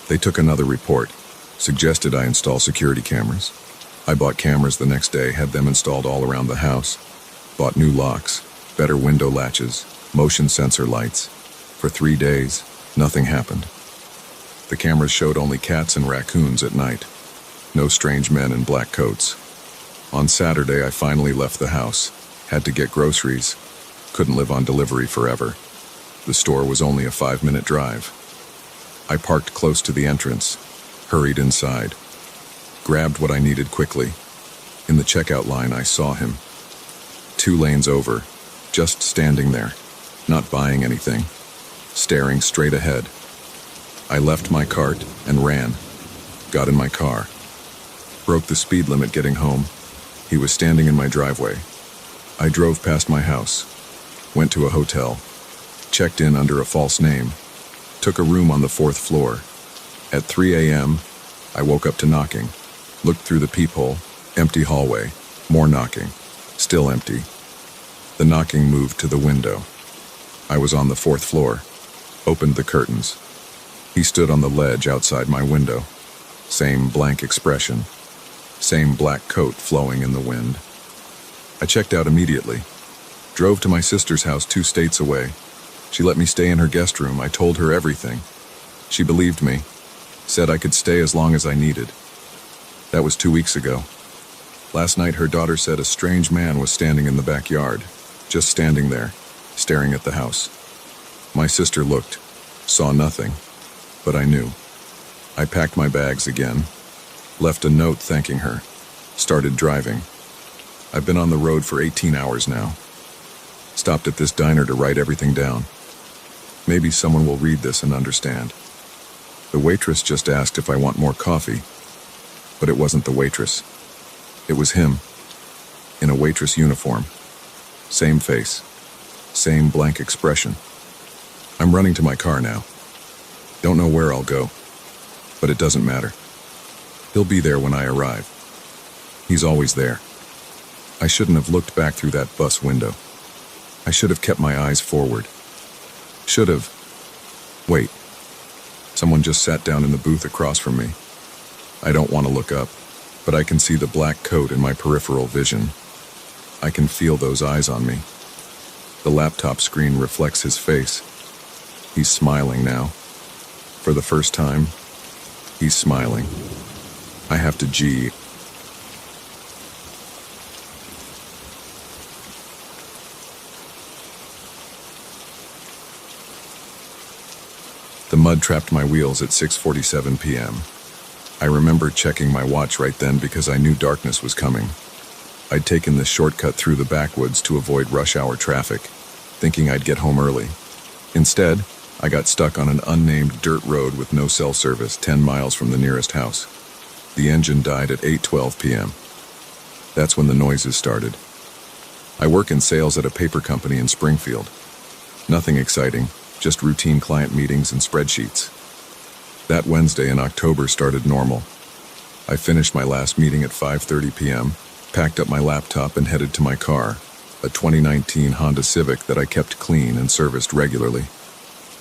They took another report, suggested I install security cameras. I bought cameras the next day, had them installed all around the house. Bought new locks, better window latches, motion sensor lights. For 3 days, nothing happened. The cameras showed only cats and raccoons at night. No strange men in black coats. On Saturday, I finally left the house. Had to get groceries. Couldn't live on delivery forever. The store was only a 5-minute drive. I parked close to the entrance, hurried inside, grabbed what I needed quickly. In the checkout line, I saw him. 2 lanes over, just standing there, not buying anything, staring straight ahead. I left my cart and ran, got in my car, broke the speed limit getting home. He was standing in my driveway. I drove past my house, went to a hotel, checked in under a false name, took a room on the 4th floor. At 3 a.m., I woke up to knocking, looked through the peephole, empty hallway, more knocking, still empty. The knocking moved to the window. I was on the 4th floor, opened the curtains. He stood on the ledge outside my window. Same blank expression, same black coat flowing in the wind. I checked out immediately, drove to my sister's house 2 states away. She let me stay in her guest room. I told her everything. She believed me, said I could stay as long as I needed. That was 2 weeks ago. Last night, her daughter said a strange man was standing in the backyard, just standing there, staring at the house. My sister looked, saw nothing, but I knew. I packed my bags again, left a note thanking her, started driving. I've been on the road for 18 hours now. Stopped at this diner to write everything down. Maybe someone will read this and understand. The waitress just asked if I want more coffee, but it wasn't the waitress. It was him, in a waitress uniform. Same face, same blank expression. I'm running to my car now. Don't know where I'll go, but it doesn't matter. He'll be there when I arrive. He's always there. I shouldn't have looked back through that bus window. I should have kept my eyes forward. Should have. Wait. Someone just sat down in the booth across from me. I don't want to look up, but I can see the black coat in my peripheral vision. I can feel those eyes on me. The laptop screen reflects his face. He's smiling now. For the first time, he's smiling. I have to G. The mud trapped my wheels at 6:47 p.m. I remember checking my watch right then because I knew darkness was coming. I'd taken this shortcut through the backwoods to avoid rush hour traffic, thinking I'd get home early. Instead, I got stuck on an unnamed dirt road with no cell service 10 miles from the nearest house. The engine died at 8:12 p.m. That's when the noises started. I work in sales at a paper company in Springfield. Nothing exciting, just routine client meetings and spreadsheets. That Wednesday in October started normal. I finished my last meeting at 5:30 p.m., packed up my laptop and headed to my car, a 2019 Honda Civic that I kept clean and serviced regularly.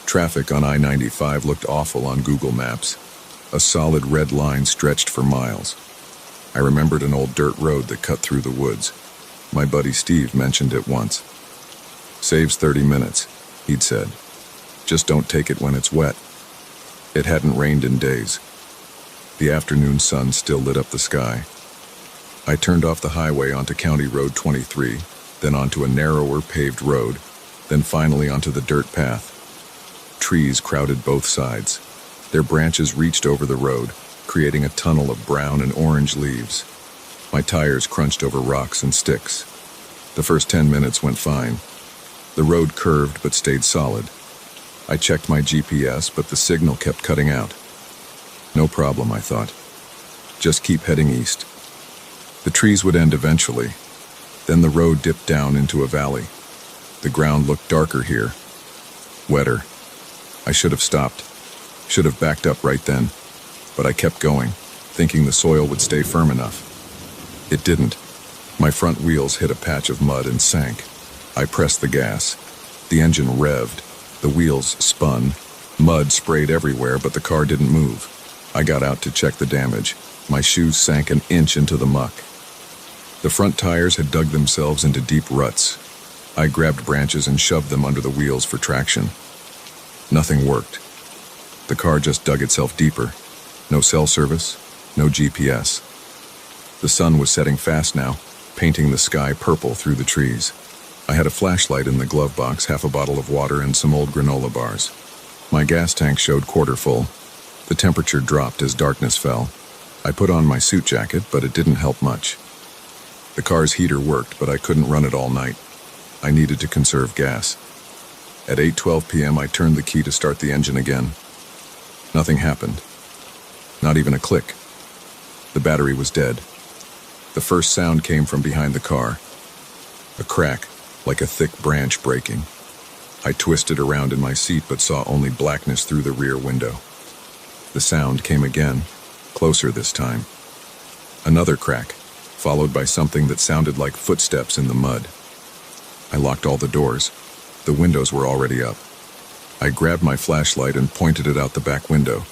Traffic on I-95 looked awful on Google Maps. A solid red line stretched for miles. I remembered an old dirt road that cut through the woods. My buddy Steve mentioned it once. "Saves 30 minutes," he'd said. "Just don't take it when it's wet." It hadn't rained in days. The afternoon sun still lit up the sky. I turned off the highway onto County Road 23, then onto a narrower paved road, then finally onto the dirt path. Trees crowded both sides. Their branches reached over the road, creating a tunnel of brown and orange leaves. My tires crunched over rocks and sticks. The first 10 minutes went fine. The road curved but stayed solid. I checked my GPS, but the signal kept cutting out. No problem, I thought. Just keep heading east. The trees would end eventually. Then the road dipped down into a valley. The ground looked darker here. Wetter. I should have stopped. Should have backed up right then. But I kept going, thinking the soil would stay firm enough. It didn't. My front wheels hit a patch of mud and sank. I pressed the gas. The engine revved. The wheels spun. Mud sprayed everywhere, but the car didn't move. I got out to check the damage. My shoes sank an inch into the muck. The front tires had dug themselves into deep ruts. I grabbed branches and shoved them under the wheels for traction. Nothing worked. The car just dug itself deeper. No cell service, no GPS. The sun was setting fast now, painting the sky purple through the trees. I had a flashlight in the glove box, half a bottle of water, and some old granola bars. My gas tank showed quarter full. The temperature dropped as darkness fell. I put on my suit jacket, but it didn't help much. The car's heater worked, but I couldn't run it all night. I needed to conserve gas. At 8:12 p.m., I turned the key to start the engine again. Nothing happened. Not even a click. The battery was dead. The first sound came from behind the car. A crack, like a thick branch breaking. I twisted around in my seat but saw only blackness through the rear window. The sound came again, closer this time. Another crack, followed by something that sounded like footsteps in the mud. I locked all the doors. The windows were already up. I grabbed my flashlight and pointed it out the back window.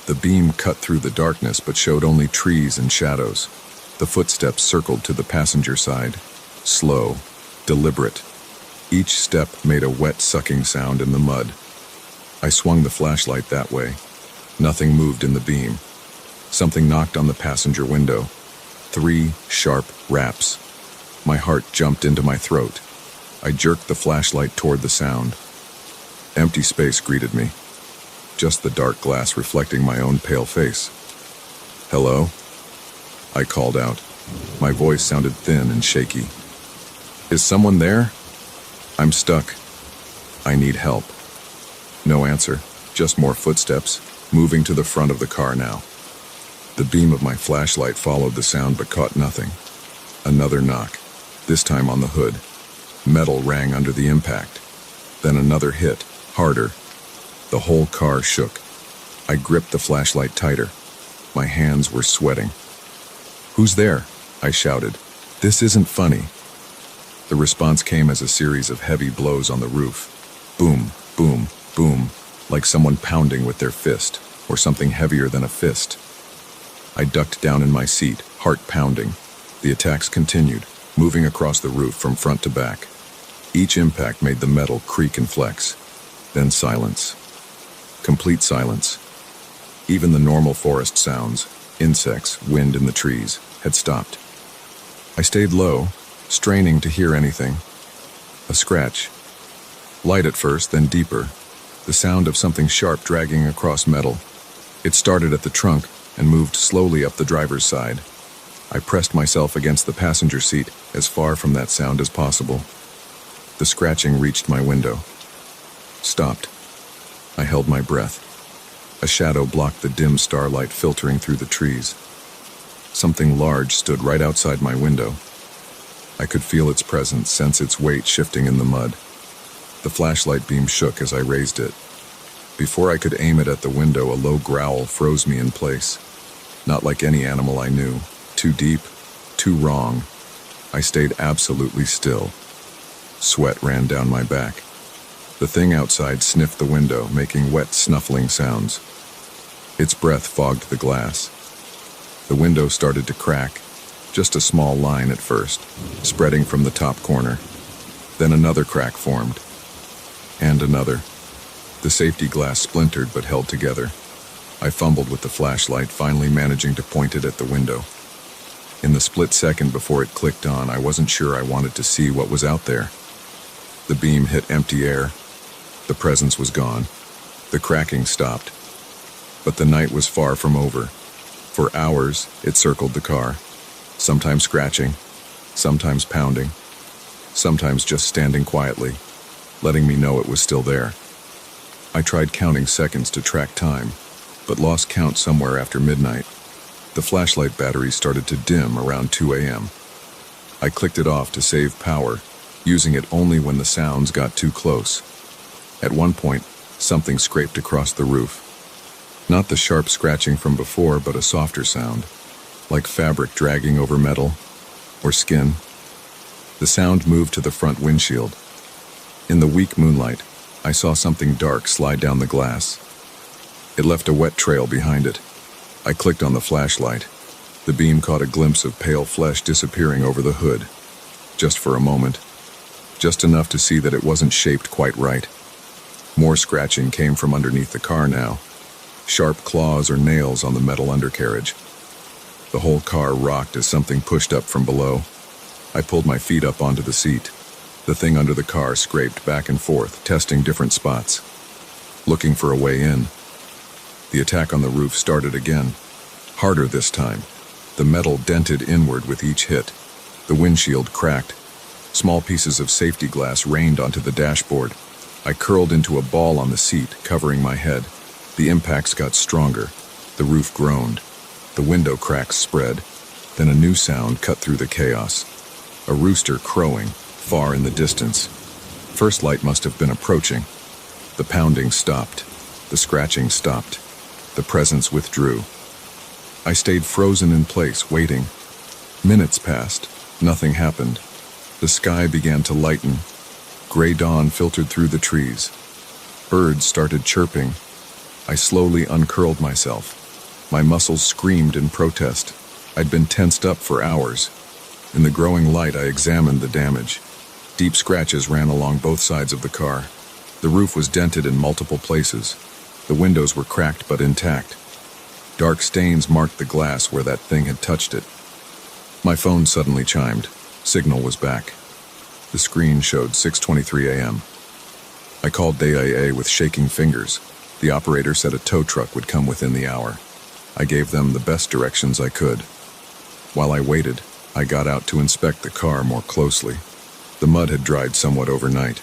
The beam cut through the darkness but showed only trees and shadows. The footsteps circled to the passenger side. Slow, deliberate. Each step made a wet sucking sound in the mud. I swung the flashlight that way. Nothing moved in the beam. Something knocked on the passenger window. 3 sharp raps. My heart jumped into my throat. I jerked the flashlight toward the sound. Empty space greeted me. Just the dark glass reflecting my own pale face. "Hello?" I called out. My voice sounded thin and shaky. "Is someone there? I'm stuck. I need help." No answer, just more footsteps, moving to the front of the car now. The beam of my flashlight followed the sound but caught nothing. Another knock, this time on the hood. Metal rang under the impact. Then another hit, harder. The whole car shook. I gripped the flashlight tighter. My hands were sweating. "Who's there?" I shouted. "This isn't funny." The response came as a series of heavy blows on the roof. Boom, boom, boom, like someone pounding with their fist, or something heavier than a fist. I ducked down in my seat, heart pounding. The attacks continued, moving across the roof from front to back. Each impact made the metal creak and flex. Then silence. Complete silence. Even the normal forest sounds, insects, wind in the trees, had stopped. I stayed low, straining to hear anything. A scratch. Light at first, then deeper. The sound of something sharp dragging across metal. It started at the trunk and moved slowly up the driver's side. I pressed myself against the passenger seat, as far from that sound as possible. The scratching reached my window. Stopped. I held my breath. A shadow blocked the dim starlight filtering through the trees. Something large stood right outside my window. I could feel its presence, sense its weight shifting in the mud. The flashlight beam shook as I raised it. Before I could aim it at the window, a low growl froze me in place. Not like any animal I knew. Too deep, too wrong. I stayed absolutely still. Sweat ran down my back. The thing outside sniffed the window, making wet, snuffling sounds. Its breath fogged the glass. The window started to crack, just a small line at first, spreading from the top corner. Then another crack formed. And another. The safety glass splintered but held together. I fumbled with the flashlight, finally managing to point it at the window. In the split second before it clicked on, I wasn't sure I wanted to see what was out there. The beam hit empty air. The presence was gone. The cracking stopped. But the night was far from over. For hours, it circled the car, sometimes scratching, sometimes pounding, sometimes just standing quietly, letting me know it was still there. I tried counting seconds to track time, but lost count somewhere after midnight. The flashlight battery started to dim around 2 a.m. I clicked it off to save power, using it only when the sounds got too close. At one point, something scraped across the roof. Not the sharp scratching from before, but a softer sound, like fabric dragging over metal or skin. The sound moved to the front windshield. In the weak moonlight, I saw something dark slide down the glass. It left a wet trail behind it. I clicked on the flashlight. The beam caught a glimpse of pale flesh disappearing over the hood. Just for a moment. Just enough to see that it wasn't shaped quite right. More scratching came from underneath the car now. Sharp claws or nails on the metal undercarriage. The whole car rocked as something pushed up from below. I pulled my feet up onto the seat. The thing under the car scraped back and forth, testing different spots, looking for a way in. The attack on the roof started again, harder this time. The metal dented inward with each hit. The windshield cracked. Small pieces of safety glass rained onto the dashboard. I curled into a ball on the seat, covering my head. The impacts got stronger. The roof groaned. The window cracks spread. Then a new sound cut through the chaos. A rooster crowing, far in the distance. First light must have been approaching. The pounding stopped. The scratching stopped. The presence withdrew. I stayed frozen in place, waiting. Minutes passed. Nothing happened. The sky began to lighten. Gray dawn filtered through the trees. Birds started chirping. I slowly uncurled myself. My muscles screamed in protest. I'd been tensed up for hours. In the growing light, I examined the damage. Deep scratches ran along both sides of the car. The roof was dented in multiple places. The windows were cracked but intact. Dark stains marked the glass where that thing had touched it. My phone suddenly chimed. Signal was back. The screen showed 6:23 a.m. I called DIA with shaking fingers. The operator said a tow truck would come within the hour. I gave them the best directions I could. While I waited, I got out to inspect the car more closely. The mud had dried somewhat overnight.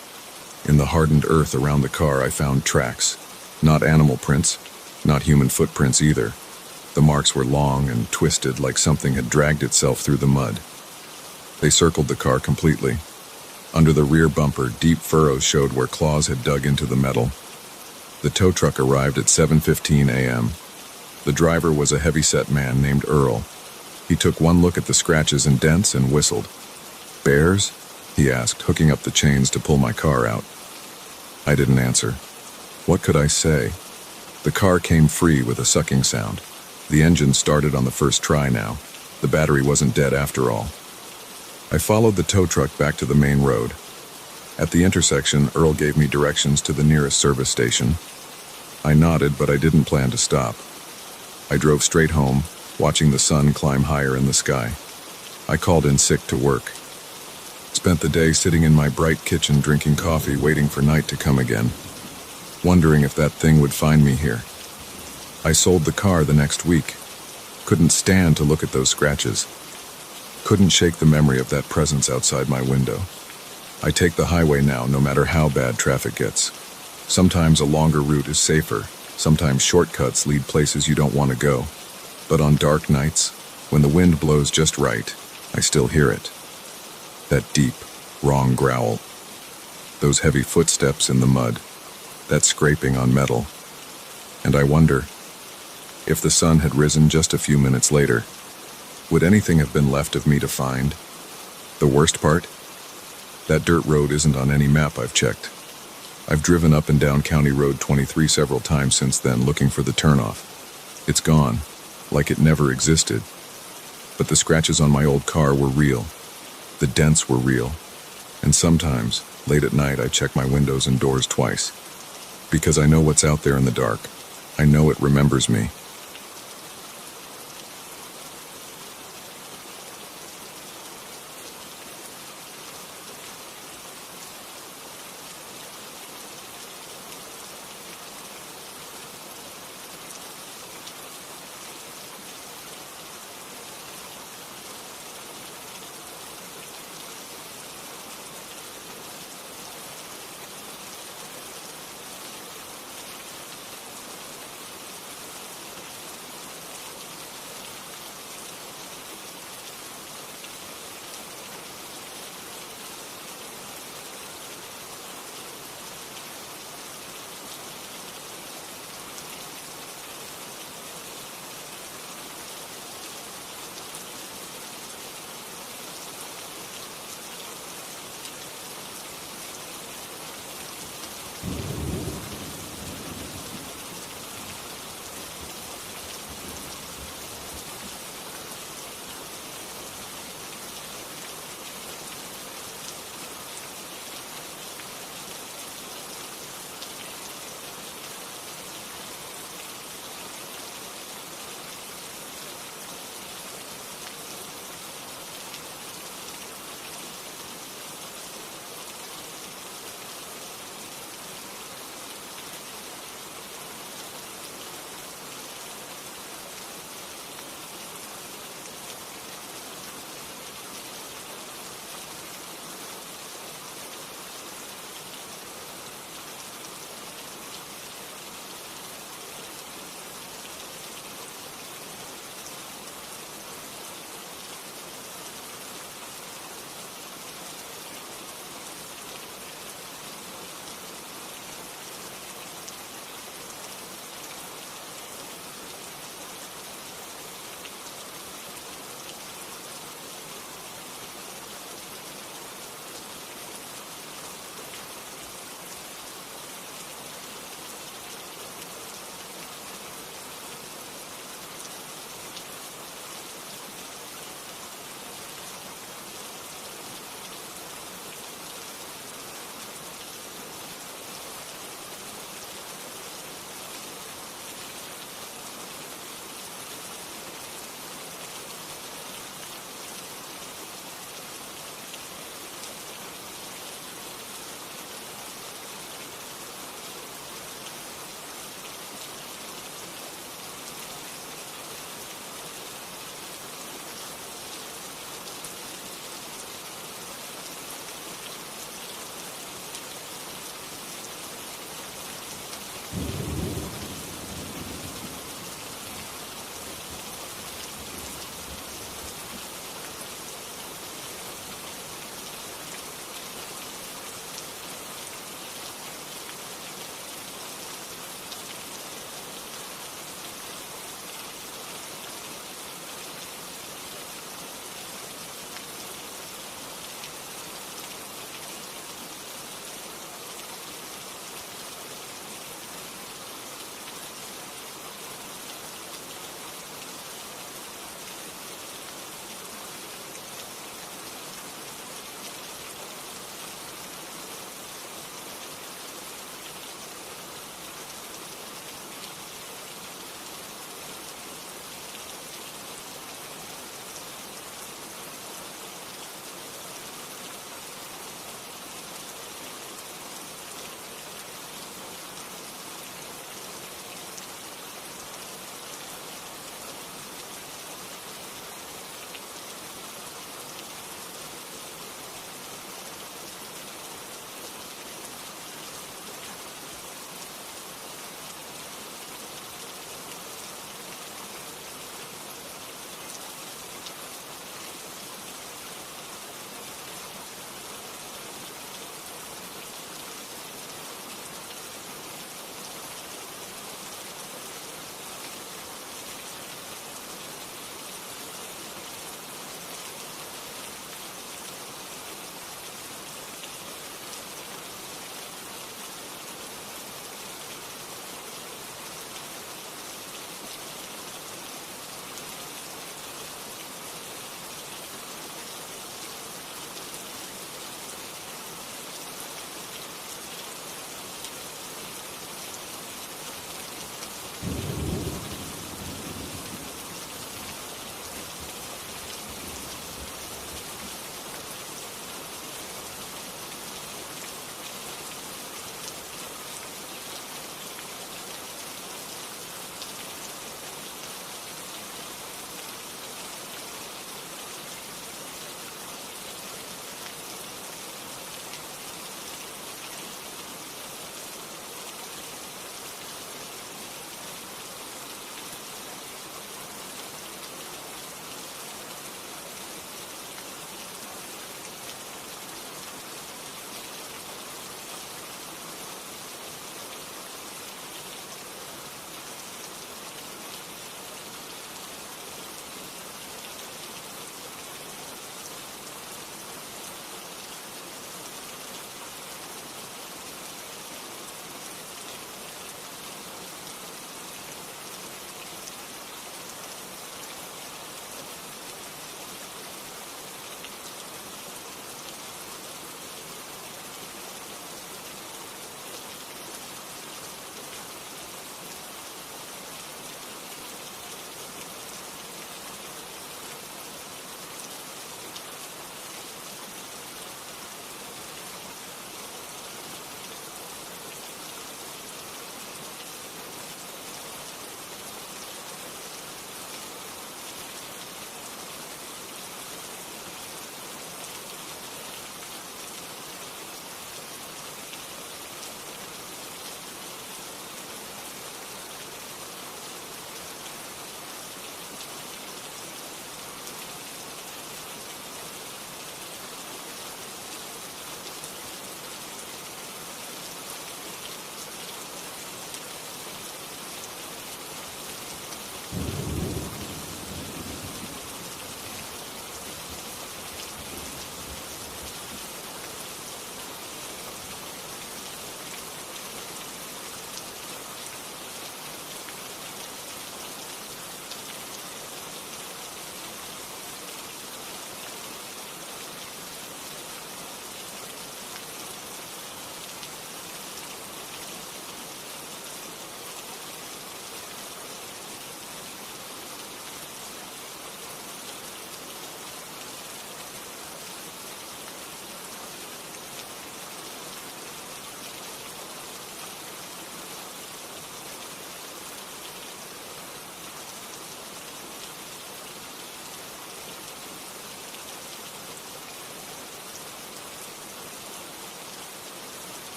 In the hardened earth around the car, I found tracks. Not animal prints, not human footprints either. The marks were long and twisted, like something had dragged itself through the mud. They circled the car completely. Under the rear bumper, deep furrows showed where claws had dug into the metal. The tow truck arrived at 7:15 a.m. The driver was a heavy-set man named Earl. He took one look at the scratches and dents and whistled. "Bears?" he asked, hooking up the chains to pull my car out. I didn't answer. What could I say? The car came free with a sucking sound. The engine started on the first try now. The battery wasn't dead after all. I followed the tow truck back to the main road. At the intersection, Earl gave me directions to the nearest service station. I nodded, but I didn't plan to stop. I drove straight home, watching the sun climb higher in the sky. I called in sick to work. Spent the day sitting in my bright kitchen drinking coffee, waiting for night to come again, wondering if that thing would find me here. I sold the car the next week. Couldn't stand to look at those scratches. Couldn't shake the memory of that presence outside my window. I take the highway now, no matter how bad traffic gets. Sometimes a longer route is safer. Sometimes shortcuts lead places you don't want to go. But on dark nights, when the wind blows just right, I still hear it. That deep, wrong growl. those heavy footsteps in the mud, that scraping on metal. And I wonder, if the sun had risen just a few minutes later, would anything have been left of me to find? The worst part? That dirt road isn't on any map I've checked. I've driven up and down County Road 23 several times since then looking for the turnoff. It's gone, like it never existed. But the scratches on my old car were real. The dents were real. And sometimes, late at night, I check my windows and doors twice. Because I know what's out there in the dark. I know it remembers me.